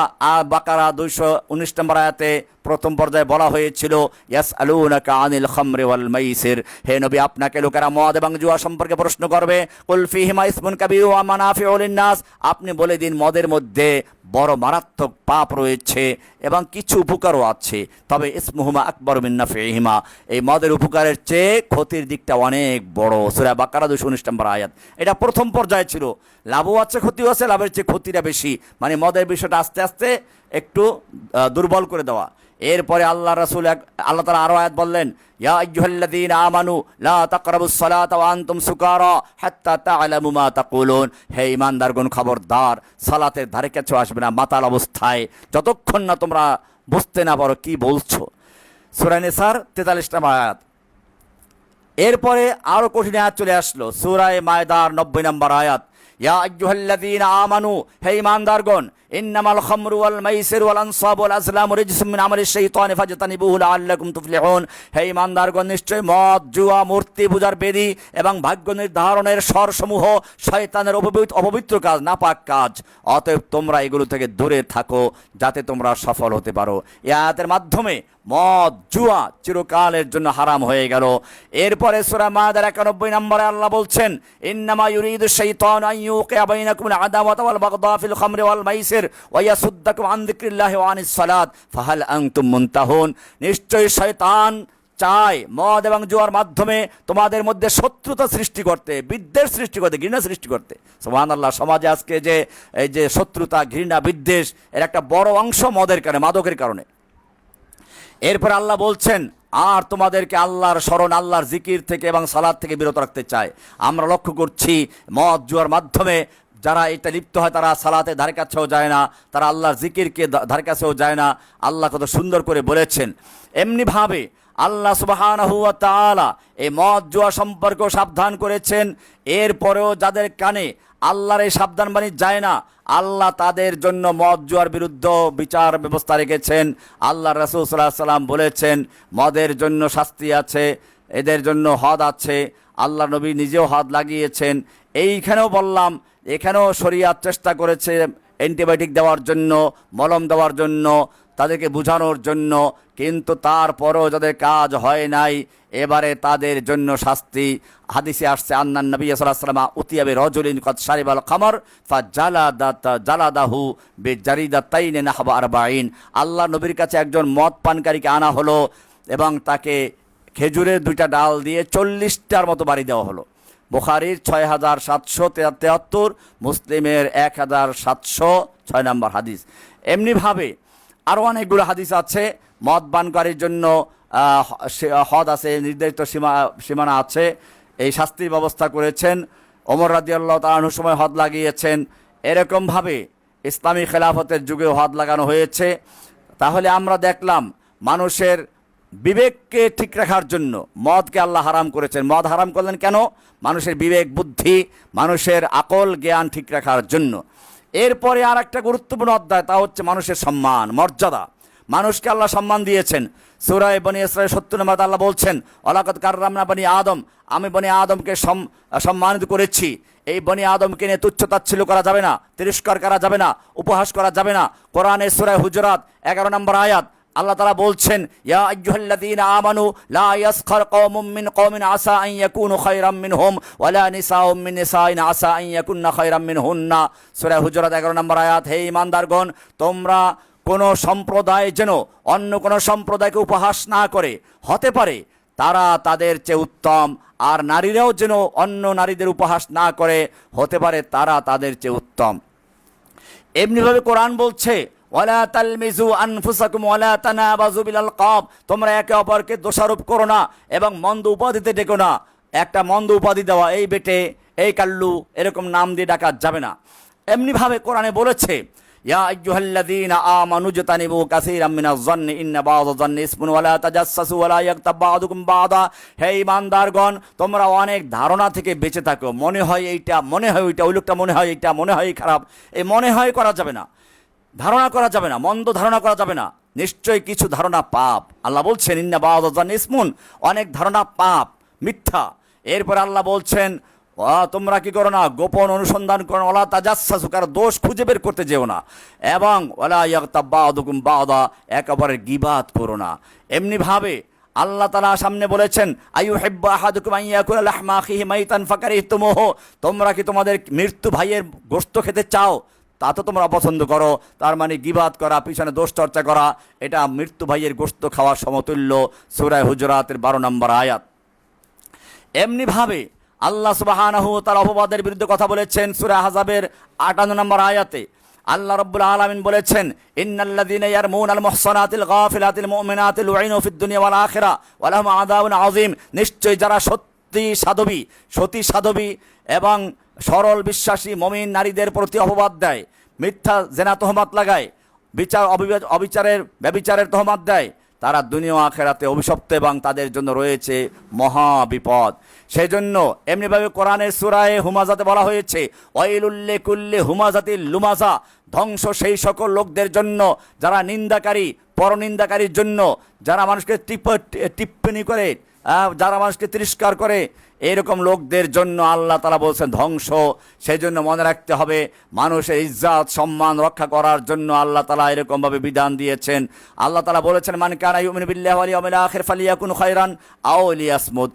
বাকারা 219 নম্বর আয়াতে প্রথম পর্যায়ে বলা হয়েছিল, ইয়াসআলুনাকা আনিল খামরি ওয়াল মাইসির, হে নবী আপনাকে লোকেরা মদ এবং জুয়া সম্পর্কে প্রশ্ন করবে। কুল ফীহিমা ইসমুন কাবীরু ওয়া মানাফিউ লিন-নাস, আপনি বলে দিন মদের মধ্যে বড় মারাত্মক পাপ রয়েছে এবং কিছু উপকারও আছে, তবে ইসমুহুমা আকবারু মিন নাফিহিমা, এই মদের উপকারের চেয়ে ক্ষতির দিকটা অনেক বড়। সূরা বাকারা 219 নম্বর আয়াত। এটা প্রথম পর্যায়ে ছিল। লাভও আছে ক্ষতিও আছে, লাভের চেয়ে ক্ষতিটা বেশি, মানে মদের বিষয়টা আস্তে আস্তে একটু দুর্বল করে দেওয়া। এরপরে আল্লাহ রাসূল আল্লাহ তাআলা আরো আয়াত বললেন, ইয়া আইয়ুহাল্লাযীনা আমানু লা তাকরাবুস সালাতা ওয়া আনতুম সুকারা হাত্তা তা'লামু মা তাকুলুন, হে ঈমানদারগণ খবরদার, সালাতের ধারে কাছে আসবে না মাতাল অবস্থায়, যতক্ষণ না তোমরা বুঝতে না পারো কি বলছো। সূরা নিসার 43 নম্বর আয়াত। এরপরে আরো কঠিন আয়াত চলে আসলো, সূরা মায়দার 90 নম্বর আয়াত, ইয়া আইয়ুহাল্লাযীনা আমানু, হে ঈমানদারগণ, ইন্নামাল খামরু ওয়াল মাইসিরু ওয়াল আনসাবু ওয়াল আজলামু রিজসুম মিন আমালিশ শাইতানি ফাজতানিবুহু লাআল্লাকুম তুফলিহুন, হে ঈমানদারগণ নিশ্চয় মদ, জুয়া, মূর্তি পূজার বেদী এবং ভাগ্য নির্ধারণের স্বরসমূহ শয়তানের অপবিত্র কাজ, নাপাক কাজ, অতএব তোমরা এগুলো থেকে দূরে থাকো যাতে তোমরা সফল হতে পারো। এই আয়াতের মাধ্যমে মদ, জুয়া চিরকালের জন্য হারাম হয়ে গেল। এরপরে সূরা মায়দার 91 নম্বরে আল্লাহ বলছেন, ইন্নামা ইউরিদু শাইতানু আন ইউকিয়া বাইনাকুমুল আদাওয়াতা ওয়াল বাগদা ফিল খামরি ওয়াল মাইসির ওয়া ইয়াসুদ্দাকুম আন যিকরিল্লাহি ওয়া আনিস সালাত ফাহাল আনতুম মুনতাহুন, নিশ্চয়ই শয়তান চায় মদ এবং জুয়ার মাধ্যমে তোমাদের মধ্যে শত্রুতা সৃষ্টি করতে, বিদ্বেষ সৃষ্টি করতে, ঘৃণা সৃষ্টি করতে। সুবহানাল্লাহ। সমাজে আজকে যে এই যে শত্রুতা, ঘৃণা, বিদ্বেষ, এর একটা বড় অংশ মদের কারণে, মাদকের কারণে। এরপর আল্লাহ বলছেন, আর তোমাদেরকে আল্লাহর স্মরণ, আল্লাহর জিকির থেকে এবং সালাত থেকে বিরত রাখতে চায়। আমরা লক্ষ্য করছি মদ জুয়ার মাধ্যমে যারা এটা লিপ্ত হয় তারা সালাতের ধারে কাছেও যায় না, তারা আল্লাহর জিকিরকে ধারে কাছেও যায় না। আল্লাহ কত সুন্দর করে বলেছেন। এমনিভাবে আল্লাহ সুবহানাহু ওয়া তাআলা এই মদ জুয়া সম্পর্কেও সাবধান করেছেন। এরপরেও যাদের কানে আল্লাহর এই সাবধানবাণী যায় না, আল্লাহ তাদের জন্য মদ জুয়ার বিরুদ্ধে বিচার ব্যবস্থা রেখেছেন। আল্লাহ রাসূল সাল্লাল্লাহু আলাইহি ওয়াসাল্লাম বলেছেন, মদের জন্য শাস্তি আছে, এদের জন্য হদ আছে। আল্লাহ নবী নিজেও হদ লাগিয়েছেন। এইখানেও বললাম, এখানেও শরীয়ত চেষ্টা করেছে অ্যান্টিবায়োটিক দেওয়ার জন্য, মলম দেওয়ার জন্য, তাদেরকে বোঝানোর জন্য, কিন্তু তারপরও যাদের কাজ হয় নাই, এবারে তাদের জন্য শাস্তি। হাদিসে আসছে, আন্নান নবী সাল্লাল্লাহু আলাইহি ওয়াসাল্লাম উতিয়া বিরাজুলিন কাদ শারিবাল খামর জালাদাহু বিজারিদাতাইন নাহবা 40, আল্লাহ নবীর কাছে একজন মদ পানকারীকে আনা হলো এবং তাকে খেজুরের 2টা ডাল দিয়ে 40টার মতো বাড়ি দেওয়া হলো। বুখারীর 6773, মুসলিমের 1706 নম্বর হাদিস। এমনিভাবে আরও অনেকগুলো হাদিস আছে, মদ পানকারীর জন্য হদ আছে, নির্ধারিত সীমানা আছে, এই শাস্তির ব্যবস্থা করেছেন। ওমর রাদিয়াল্লাহু তাআলা আনহুর সময় হদ লাগিয়েছেন। এরকমভাবে ইসলামী খেলাফতের যুগেও হদ লাগানো হয়েছে। তাহলে আমরা দেখলাম মানুষের বিবেককে ঠিক রাখার জন্য মদকে আল্লাহ হারাম করেছেন। মদ হারাম করলেন কেন? মানুষের বিবেক, বুদ্ধি, মানুষের আকল, জ্ঞান ঠিক রাখার জন্য। এরপরে আর একটা গুরুত্বপূর্ণ অধ্যায়, তা হচ্ছে মানুষের সম্মান, মর্যাদা। মানুষকে আল্লাহ সম্মান দিয়েছেন। সূরা বনী ইসরাঈল 70 নম্বর আল্লাহ বলছেন, ওয়ালাকাদ কাররামনা বনী আদম, আমি বনী আদমকে সম্মানিত করেছি। এই বনী আদমকে নিয়ে তুচ্ছতাচ্ছিল্য করা যাবে না, তিরস্কার করা যাবে না, উপহাস করা যাবে না। কোরআনের সূরা হুজুরাত 11 নম্বর আয়াত আল্লাহ তাআলা বলছেন, ইয়া আইয়ুহাল্লাযীনা আমানু লা ইয়াসখার কওমুম মিন কওমিন আসা আন ইয়াকুনু খায়রাম মিনহুম ওয়ালা নিসাউম মিন নিসাইন আসা আন ইয়াকুননা খায়রাম মিনহুন্না। সূরা হুজুরাত 11 নম্বর আয়াত। হে ঈমানদারগণ, তোমরা কোন সম্প্রদায় যেন অন্য কোন সম্প্রদায়কে উপহাস না করে। হতে পারে তারা তাদের চেয়ে উত্তম, আর নারীরাও যেন অন্য নারীদের উপহাস না করে, হতে পারে তারা তাদের চেয়ে উত্তম। এমনিভাবে কোরআন বলছে ওয়ালা তালমিজু আনফুসাকুম ওয়ালা তানাবাযু বিল আলকাব, তোমরা একে অপরকে দোষারোপ করো না এবং মন্দ উপাধিতে ডেকো না। একটা মন্দ উপাধি দেওয়া, এই বেটে, এই কাল্লু, এরকম নাম দিয়ে ডাকা যাবে না। এমনিভাবে কোরআনে বলেছে ইয়া আইয়ুহাল্লাযীনা আমানু জতানিবু কাসীরাম মিনাজ যন্নি ইন্না বা'যাজ যন্নি ইসমুন ওয়ালা তাজাসসু ওয়ালা ইয়াগতাব বা'দুকুম বা'দা, হে ঈমানদারগণ, তোমরা অনেক ধারণা থেকে বেঁচে থাকো। মনে হয় এইটা, মনে হয় ওইটা, ওই লোকটা মনে হয় এইটা, মনে হয় খারাপ, এই মনে হয় করা যাবে না, ধারণা করা যাবে না, মন্দ ধারণা করা যাবে না। নিশ্চয়ই কিছু ধারণা পাপ। আল্লাহ বলছেন ইন্না বা'যাজ যন্নি ইসমুন, অনেক ধারণা পাপ, মিথ্যা। এরপর আল্লাহ বলছেন তোমরা কি করো না, গোপন অনুসন্ধান করো না, ওয়ালা তাজাসসু, কারো দোষ খুঁজে বের করতে যেও না, এবং ওয়ালা ইয়াগতাব বা'দুকুম বা'দা, একেবারে গীবাত করো না। এমনিভাবে আল্লাহ তাআলা সামনে বলেছেন আইয়ুহিব্বু আহাদুকুম আন ইয়াকুলা লাহমা আখিহি মাইতান ফাকারিহতুমুহু, তোমরা কি তোমাদের মৃত্যু ভাইয়ের গোশত খেতে চাও, তা তো তোমরা পছন্দ করো। তার মানে গীবাত করা, পিছনে দোষ চর্চা করা, এটা মৃত্যু ভাইয়ের গোশত খাওয়ার সমতুল্য। সূরা হুজুরাতের 12 নম্বর আয়াত। এমনিভাবে আল্লাহ সুবহানাহু ওয়া তাআলা অপবাদের বিরুদ্ধে কথা বলেছেন সূরা আহজাবের 58 নম্বর আয়াতে। আল্লাহ রাব্বুল আলামিন বলেছেন ইন্নাল্লাযীনা ইয়ারমুনাল মুহসানাতিল গাফিলাতিল মুমিনাতিল লুইনু ফিদ দুনিয়া ওয়াল আখিরা ওয়া লাহুম আযাবুন আযীম, নিশ্চয়ই যারা সতী সাধবী এবং সরল বিশ্বাসী মুমিন নারীদের প্রতি অপবাদ দেয়, মিথ্যা জেনা তহমত লাগায়, ব্যভিচারের তহমত দেয়, তারা দুনিয়া ও আখিরাতে অভিশপ্ত এবং তাদের জন্য রয়েছে মহা বিপদ। সেই জন্য এমনিভাবে কোরআনের সূরায়ে হুমাজাতে বলা হয়েছে ওয়াইলুল লিকুল্লি হুমাজাতিল লুমাজা, ধ্বংস সেই সকল লোকদের জন্য যারা নিন্দাকারী, পরনিন্দাকারীর জন্য, যারা মানুষকে টিপ্পনি করে, যারা মানুষকে তিরস্কার করে, এরকম লোকদের জন্য আল্লাহ তাআলা বলছেন ধ্বংস। সেই জন্য মনে রাখতে হবে, মানুষের ইজ্জত সম্মান রক্ষা করার জন্য আল্লাহ তাআলা এরকমভাবে বিধান দিয়েছেন। আল্লাহ তাআলা বলেছেন মান কানা ইউমিনু বিল্লাহি ওয়াল ইয়াউমিল আখির ফালিয়াকুন খায়রান আও লিয়াসমুত,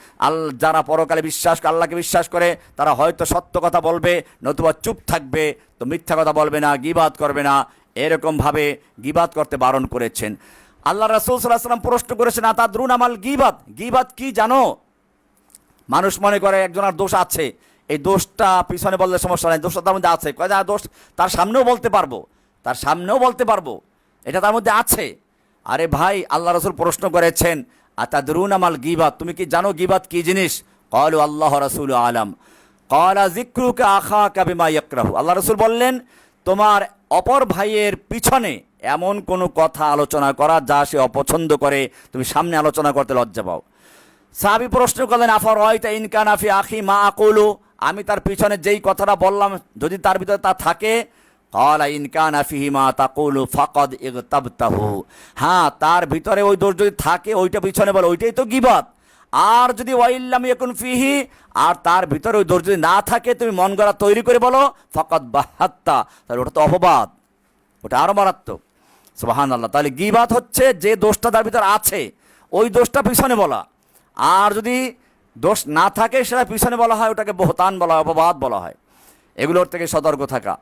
যারা পরকালে আল্লাহকে বিশ্বাস করে তারা হয়তো সত্য কথা বলবে, নতুবা চুপ থাকবে, তো মিথ্যা কথা বলবে না, গীবাত করবে না। এরকমভাবে গীবাত করতে বারণ করেছেন। আল্লাহ রাসূল সাল্লাল্লাহু আলাইহি ওয়াসাল্লাম প্রশ্ন করেছেন আতাদরুনা মাল গীবাত, গীবাত কি জানো? মানুষ মনে করে একজনের দোষ আছে, এই দোষটা পিছনে বললে সমস্যা নেই, দোষটা তার মধ্যে আছে, কয় দোষ তার সামনেও বলতে পারবো, এটা তার মধ্যে আছে। আরে ভাই, আল্লাহ রাসূল প্রশ্ন করেছেন আতাদরুনা মাল গীবাত, তুমি কি জানো গীবাত কি জিনিস? ক্বালু আল্লাহু রাসূলু আলাম। ক্বালা যিকরুকা আখাকা বিমা ইয়াকরাহু, আল্লাহ রাসূল বললেন তোমার অপর ভাইয়ের পিছনে এমন কোনো কথা আলোচনা করা যা সে অপছন্দ করে, তুমি সামনে আলোচনা করতে লজ্জা পাও। সাহাবী প্রশ্ন করলেন আফারাইতা ইন কানা ফি আখি মা আকুলু, আমি তার পিছনে যেই কথাটা বললাম যদি তার ভিতরে তা থাকে, ক্বালা ইন কানা ফিহি মা তাকুলু ফাকাদ ইগতাবতাহু, হ্যাঁ তার ভিতরে ওই দোষ যদি থাকে ওইটা পিছনে বলো, ওইটাই তো গীবাত। আর যদি ওয়াইল্লাম ইয়াকুন ফিহি, আর তার ভিতরে ওই দোষ যদি না থাকে, তুমি মন গড়া তৈরি করে বলো, ফাকাদ বাহাত্তা, তাহলে ওটা তো অপবাদ, ওটা আরো মারাত্মক। সুবহানাল্লাহ। তাহলে গীবাত হচ্ছে যে দোষটা তার ভিতরে আছে ওই দোষটা পিছনে বলা, আর যদি দোষ না থাকে সেটা পিছনে বলা হয়, ওটাকে বহতান বলা হয়, অপবাদ বলা হয়। এগুলোর থেকে সতর্ক থাকা।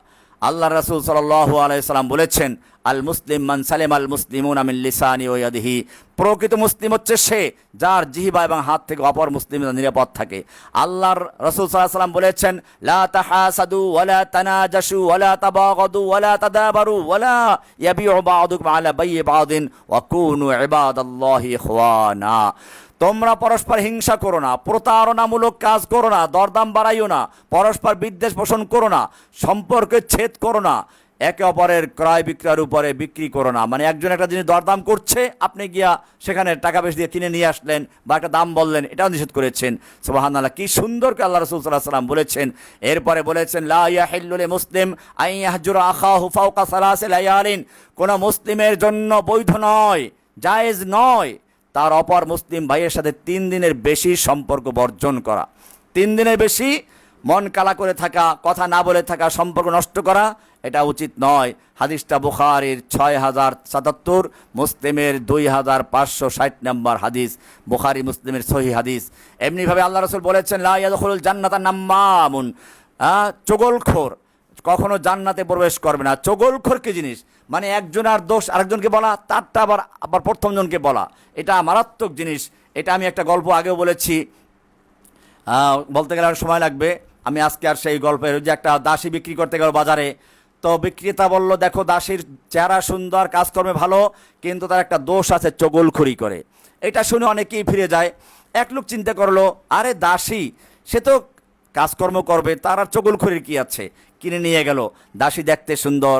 আল্লাহ রাসূল সাল্লাল্লাহু আলাইহি সাল্লাম বলেছেন আল মুসলিম মান সালিমা আল মুসলিমুনা মিন লিসানি ওয়া ইয়াদিহি, প্রকৃত মুসলিম হচ্ছে সে যার জিহ্বা এবং হাত থেকে অপর মুসলিমরা নিরাপদ থাকে। আল্লাহর রাসূল সাল্লাল্লাহু আলাইহি সাল্লাম বলেছেন লা তাহাসাদু ওয়ালা তানাজাসু ওয়ালা তাবাগাদু ওয়ালা তাদাবারু ওয়ালা ইয়াবিউ বা'দুকুম আলা বাইই বা'দিন ওয়া কুনু ইবাদাল্লাহি ইখওয়ানা, তোমরা পরস্পর হিংসা করো না, প্রতারণামূলক কাজ করো না, দরদাম বাড়াইও না, পরস্পর বিদ্বেষ পোষণ করো না, সম্পর্কে ছেদ করো না, একে অপরের ক্রয় বিক্রয়ের উপরে বিক্রি করো না। মানে একজন একটা জিনিস দরদাম করছে, আপনি গিয়া সেখানে টাকা বেশি দিয়ে কিনে নিয়ে আসলেন বা একটা দাম বললেন, এটাও নিষেধ করেছেন। সুবহানাল্লাহ, কি সুন্দর করে আল্লাহ রাসূল সাল্লাল্লাহু আলাইহি ওয়াসাল্লাম বলেছেন। এরপরে বলেছেন লা ইয়াহিল্লু লিল মুসলিম আন ইয়াহজুরা আখাহু ফাওকা সালাসি লায়ালিন, কোন মুসলিমের জন্য বৈধ নয়, জায়েজ নয় তার অপর মুসলিম ভাইয়ের সাথে 3 দিনের বেশি সম্পর্ক বর্জন করা। 3 দিনের বেশি মন কালা করে থাকা, কথা না বলে থাকা, সম্পর্ক নষ্ট করা, এটা উচিত নয়। হাদিসটা বুখারীর 6077, মুসলিমের 2560 নম্বর হাদিস, বুখারী মুসলিমের সহিহ হাদিস। এমনিভাবে আল্লাহ রাসূল বলেছেন লা ইয়াদখুলুল জান্নাতা নাম্মামুন, চগলখোর কখনো জান্নাতে প্রবেশ করবে না। চগলখোর কি জিনিস? মানে একজনের দোষ আরেকজনকে বলা, তারটা আবার প্রথম জনকে বলা, এটা মারাত্মক জিনিস। এটা আমি একটা গল্প আগেও বলেছি, বলতে গেলে আর সময় লাগবে, আমি আজকে আর সেই গল্পের, যে একটা দাসী বিক্রি করতে গেল বাজারে, তো বিক্রেতা বলল, দেখো দাসীর চেহারা সুন্দর, কাজকর্মে ভালো, কিন্তু তার একটা দোষ আছে, চগলখড়ি করে। এটা শুনে অনেকেই ফিরে যায়। এক লোক চিন্তা করলো, আরে দাসী, সে তো কাজকর্ম করবে, তার আর চগলখড়ির কি আছে। কিনে নিয়ে গেল। দাসী দেখতে সুন্দর,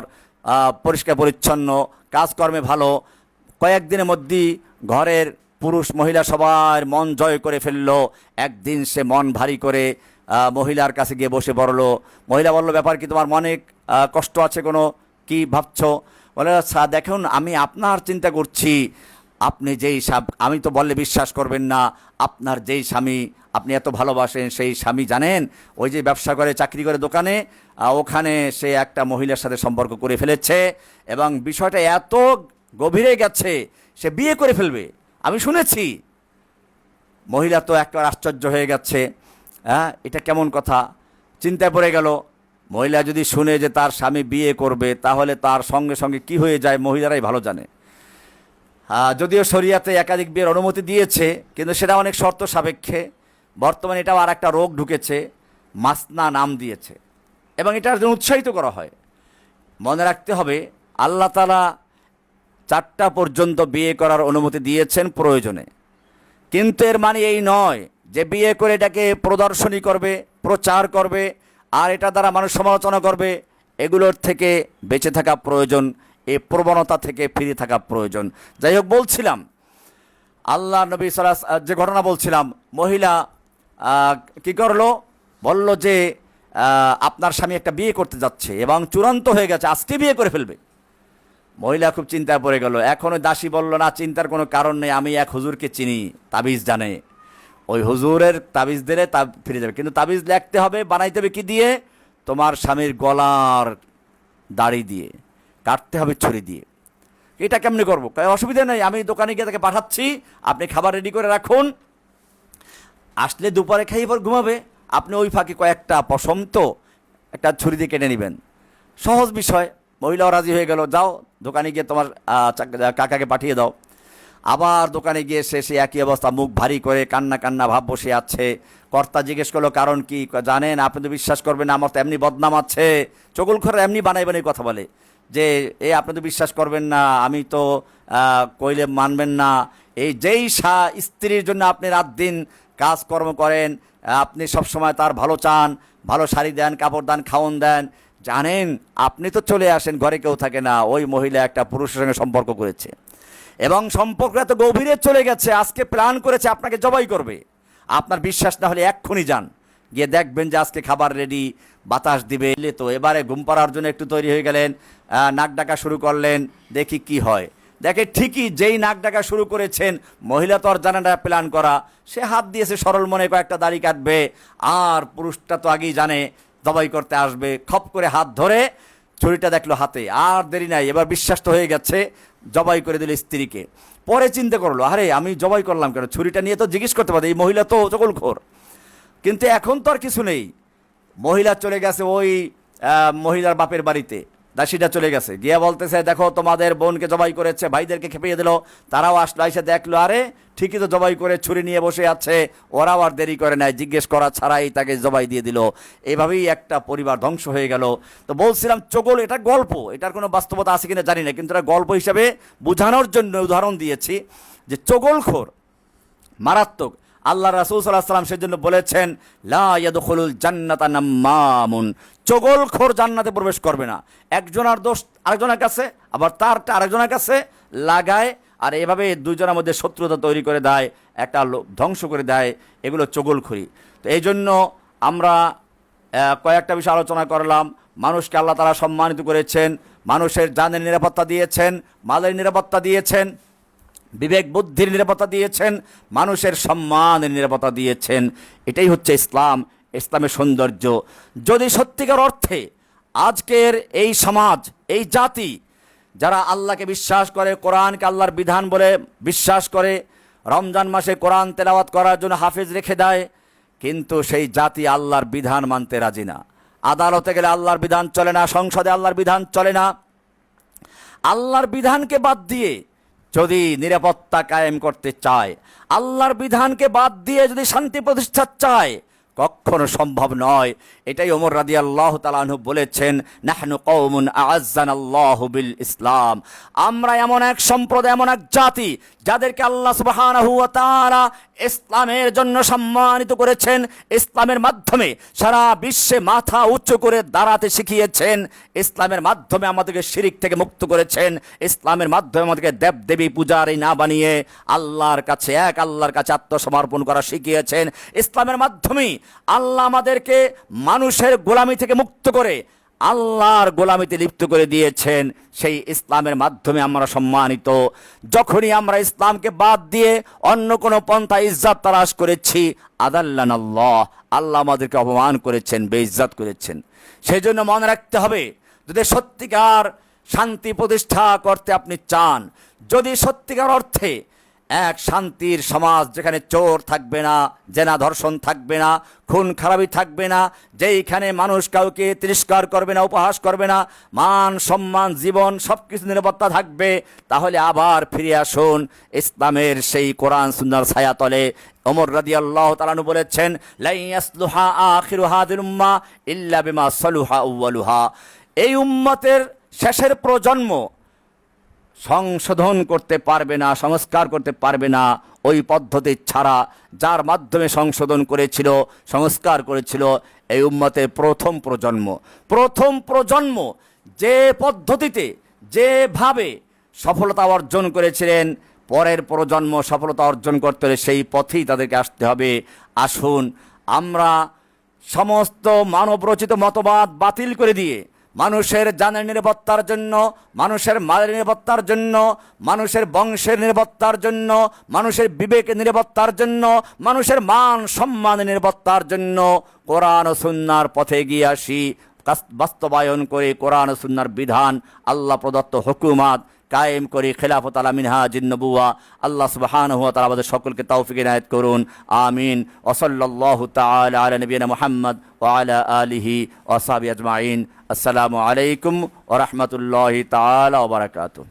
পরিষ্কার পরিচ্ছন্ন, কাজকর্মে ভালো। কয়েকদিনের মধ্যেই ঘরের পুরুষ মহিলা সবার মন জয় করে ফেললো। একদিন সে মন ভারী করে মহিলার কাছে গিয়ে বসে পড়লো। মহিলা বলল, ব্যাপার কি, তোমার মনে কষ্ট আছে কোনো, কি ভাবছো? বলে, আচ্ছা দেখুন, আমি আপনার চিন্তা করছি, আপনি যেই আমি তো বললে বিশ্বাস করবেন না, আপনার যেই স্বামী আপনি এত ভালোবাসেন, সেই স্বামী জানেন ওই যে ব্যবসা করে, চাকরি করে দোকানে, ওখানে সে একটা মহিলার সাথে সম্পর্ক করে ফেলেছে, এবং বিষয়টা এত গভীরে গেছে, সে বিয়ে করে ফেলবে, আমি শুনেছি। মহিলা তো একটা আশ্চর্য হয়ে গেছে, হ্যাঁ, এটা কেমন কথা, চিন্তায় পড়ে গেল। মহিলা যদি শুনে যে তার স্বামী বিয়ে করবে, তাহলে তার সঙ্গে সঙ্গে কি হয়ে যায় মহিলারাই ভালো জানে। যদিও শরিয়াতে একাধিক বিয়ের অনুমতি দিয়েছে, কিন্তু সেটা অনেক শর্ত সাপেক্ষে। বর্তমানে এটাও আর একটা রোগ ঢুকেছে, মাসনা নাম দিয়েছে, এবং এটার জন্য উৎসাহিত করা হয়। মনে রাখতে হবে, আল্লাহ তাআলা 4টা পর্যন্ত বিয়ে করার অনুমতি দিয়েছেন প্রয়োজনে, কিন্তু এর মানে এই নয় যে বিয়ে করে এটাকে প্রদর্শনী করবে, প্রচার করবে, আর এটা দ্বারা মানুষ সমালোচনা করবে। এগুলোর থেকে বেঁচে থাকা প্রয়োজন, এই প্রবণতা থেকে ফিরে থাকা প্রয়োজন। যাই হোক, বলছিলাম আল্লাহ নবী যে ঘটনা বলছিলাম, মহিলা কি করলো, বলল যে আপনার স্বামী একটা বিয়ে করতে যাচ্ছে এবং চূড়ান্ত হয়ে গেছে, আজকে বিয়ে করে ফেলবে। মহিলা খুব চিন্তায় পড়ে গেল। এখন ওই দাসী বলল, না, চিন্তার কোনো কারণ নেই, আমি এক হুজুরকে চিনি, তাবিজ জানে, ওই হুজুরের তাবিজ দিলে তা ফিরে যাবে। কিন্তু তাবিজ লিখতে হবে, বানাইতে হবে কি দিয়ে? তোমার স্বামীর গলার দাড়ি দিয়ে, কাটতে হবে ছুরি দিয়ে। এটা কেমনি করবো? অসুবিধা নেই, আমি দোকানে গিয়ে তাকে পাঠাচ্ছি, আপনি খাবার রেডি করে রাখুন, আসলে দুপুরে খেয়ে পর ঘুমাবে, আপনি ওই ফাঁকে কয়েকটা পশম তো একটা ছুরি দিয়ে কেটে নেবেন। সহজ বিষয়। মহিলাও রাজি হয়ে গেল, যাও দোকানে গিয়ে তোমার কাকাকে পাঠিয়ে দাও। আবার দোকানে গিয়ে সে একই অবস্থা, মুখ ভারী করে কান্না কান্না ভাব বসে আছে। কর্তা জিজ্ঞেস করলো, কারণ কি? জানেন, আপনি তো বিশ্বাস করবেন না, আমার তো এমনি বদনাম আছে। চগলখড় এমনি বানাই বানাই কথা বলে যে, আপনি তো বিশ্বাস করবেন না, আমি তো কইলে মানবেন না। এই যেই স্ত্রীর জন্য আপনি রাত দিন কাজকর্ম করেন, আপনি সবসময় তার ভালো চান, ভালো শাড়ি দেন, কাপড় দেন, খাওন দেন, জানেন আপনি তো চলে আসেন, ঘরে কেউ থাকে না, ওই মহিলা একটা পুরুষের সঙ্গে সম্পর্ক করেছে, এবং সম্পর্ক এত গভীরে চলে গেছে, আজকে প্ল্যান করেছে আপনাকে জবাই করবে। আপনার বিশ্বাস না হলে এক্ষুনি যান, গিয়ে দেখবেন যে আজকে খাবার রেডি, বাতাস দিবে। তো এবারে ঘুম পাড়ার জন্য একটু তৈরি হয়ে গেলেন, নাক ডাকা শুরু করলেন, দেখি কি হয়। দেখে ঠিকই যেই নাক ডাকা শুরু করেছেন, মহিলা তো আর জানে না প্ল্যান করা, সে হাত দিয়েছে সরল মনে, কয়েকটা দাড়ি কাটবে, আর পুরুষটা তো আগেই জানে জবাই করতে আসবে। খপ করে হাত ধরে ছুরিটা দেখলো হাতে, আর দেরি নাই, এবার বিশ্বাস তো হয়ে গেছে, জবাই করে দিল স্ত্রীকে। পরে চিন্তা করলো, আরে আমি জবাই করলাম কেন? ছুরিটা নিয়ে তো জিজ্ঞেস করতে পারে, এই মহিলা তো চগলখোর। কিন্তু এখন তো আর কিছু নেই, মহিলা চলে গেছে ওই মহিলার বাপের বাড়িতে, দাসীটা চলে গেছে, গিয়ে বলতেছে, দেখো তোমাদের বোনকে জবাই করেছে, ভাইদেরকে খেপিয়ে দিল। তারাও আসলো, এসে দেখলো, আরে ঠিকই তো জবাই করে ছুরি নিয়ে বসে আছে। ওরাও আর দেরি করে নাই, জিজ্ঞেস করা ছাড়াই তাকে জবাই দিয়ে দিল। এভাবেই একটা পরিবার ধ্বংস হয়ে গেল। তো বলছিলাম, চগল এটা গল্প, এটার কোনো বাস্তবতা আছে কিনা জানি না, কিন্তু এটা গল্প হিসাবে বোঝানোর জন্য উদাহরণ দিয়েছি যে চগলখোর মারাত্মক। আল্লাহ রাসূল সাল্লাল্লাহু আলাইহি ওয়াসাল্লাম সেজন্য বলেছেন, লা ইয়াদখুলুল জান্নাতা নাম্মামুন, চগলখোর জান্নাতে প্রবেশ করবে না। একজনের দোষ আরেকজনের কাছে, আবার তারটা আরেকজনের কাছে লাগায়, আর এভাবে দুজনের মধ্যে শত্রুতা তৈরি করে দেয়, একটা ধ্বংস করে দেয়। এগুলো চগলখড়ি। তো এই জন্য আমরা কয়েকটা বিষয় আলোচনা করলাম। মানুষকে আল্লাহ তাআলা সম্মানিত করেছেন, মানুষের জানের নিরাপত্তা দিয়েছেন, মালের নিরাপত্তা দিয়েছেন, বিবেক বুদ্ধির নিরাপত্তা দিয়েছেন, মানুষের সম্মানের নিরাপত্তা দিয়েছেন। এটাই হচ্ছে ইসলাম, ইসলামের সৌন্দর্য। যদি সত্যিকার অর্থে আজকের এই সমাজ, এই জাতি যারা আল্লাহকে বিশ্বাস করে, কোরআনকে আল্লাহর বিধান বলে বিশ্বাস করে, রমজান মাসে কোরআন তেলাওয়াত করার জন্য হাফেজ রেখে দেয়, কিন্তু সেই জাতি আল্লাহর বিধান মানতে রাজি না। আদালতে গেলে আল্লাহর বিধান চলে না, সংসদে আল্লাহর বিধান চলে না। আল্লাহর বিধানকে বাদ দিয়ে যদি নিরাপত্তা কায়েম করতে চায়, আল্লাহর বিধানকে বাদ দিয়ে যদি শান্তি প্রতিষ্ঠা চায়, কখনো সম্ভব নয়। এটাই ওমর রাদিয়াল্লাহু তাআলা আনহু বলেছেন, নাহনু কওমুন আ'আজ্জানাল্লাহু বিল ইসলাম, আমরা এমন এক সম্প্রদায়, এমন এক জাতি যাদেরকে আল্লাহ সুবহানাহু ওয়া তাআলা ইসলামের জন্য সম্মানিত করেছেন, ইসলামের মাধ্যমে সারা বিশ্বে মাথা উঁচু করে দাঁড়াতে শিখিয়েছেন, ইসলামের মাধ্যমে আমাদেরকে শিরিক থেকে মুক্ত করেছেন, ইসলামের মাধ্যমে আমাদেরকে দেবদেবী পূজারী না বানিয়ে আল্লাহর কাছে, এক আল্লাহর কাছে আত্মসমর্পণ করা শিখিয়েছেন। ইসলামের মাধ্যমেই আল্লাহ আমাদেরকে মানুষের গোলামি থেকে মুক্ত করে আল্লাহর গোলামিতে লিপ্ত করে দিয়েছেন। সেই ইসলামের মাধ্যমে আমরা সম্মানিত। যখনই আমরা ইসলামকে বাদ দিয়ে অন্য কোনো পন্থা ইজ্জত তালাশ করেছি, আদাল্লানাল্লাহ, আল্লাহ আমাদেরকে অপমান করেছেন, বেইজ্জত করেছেন। সেই জন্য মনে রাখতে হবে, যদি সত্যিকার শান্তি প্রতিষ্ঠা করতে আপনি চান, যদি সত্যিকার অর্থে এক শান্তির সমাজ, যেখানে চোর থাকবে না, জেনা ধর্ষণ থাকবে না, খুন খারাপি থাকবে না, যেইখানে মানুষ কাউকে তিরস্কার করবে না, উপহাস করবে না, মান সম্মান জীবন সব কিছু নিরাপত্তা থাকবে, তাহলে আবার ফিরে আসুন ইসলামের সেই কোরআন সুন্নাহর ছায়াতলে। ওমর রাদিয়াল্লাহু তাআলা আনহু বলেছেন, লা ইয়াসলুহা আখিরু হাযিল উম্মাহ ইল্লা বিমা সালুহা আউয়ালুহা, এই উম্মতের শেষের প্রজন্ম সংশোধন করতে পারবে না, সংস্কার করতে পারবে না ওই পদ্ধতি ছাড়া যার মাধ্যমে সংশোধন করেছিল, সংস্কার করেছিল এই উম্মতের প্রথম প্রজন্ম যে পদ্ধতিতে, যেভাবে সফলতা অর্জন করেছিলেন, পরের প্রজন্ম সফলতা অর্জন করতে হলে সেই পথেই তাদেরকে আসতে হবে। আসুন আমরা সমস্ত মানবরচিত মতবাদ বাতিল করে দিয়ে মানুষের জানের নিরাপত্তার জন্য, মানুষের মালের নিরাপত্তার জন্য, মানুষের বংশের নিরাপত্তার জন্য, মানুষের বিবেকের নিরাপত্তার জন্য, মানুষের মান সম্মানের নিরাপত্তার জন্য কোরআন ও সুন্নাহর পথে এগিয়ে আসি। বাস্তবায়ন করে কোরআন ও সুন্নাহর বিধান, আল্লাহ প্রদত্ত হুকুমাত কায়েম করি, খেলাফত আলা মিনহাজিন নবুওয়া। আল্লাহ সুবহানাহু ওয়া তাআলা আমাদের সকলকে তৌফিক ইনায়েত করুন, আমিন। ওয়া সাল্লাল্লাহু তাআলা আলা নবিয়িনা মুহাম্মদ ওয়া আলা আলিহি ওয়া সাহবিহি আজমাইন। আসসালামু আলাইকুম ওয়া রাহমাতুল্লাহি তাআলা ওয়া বারাকাতুহু।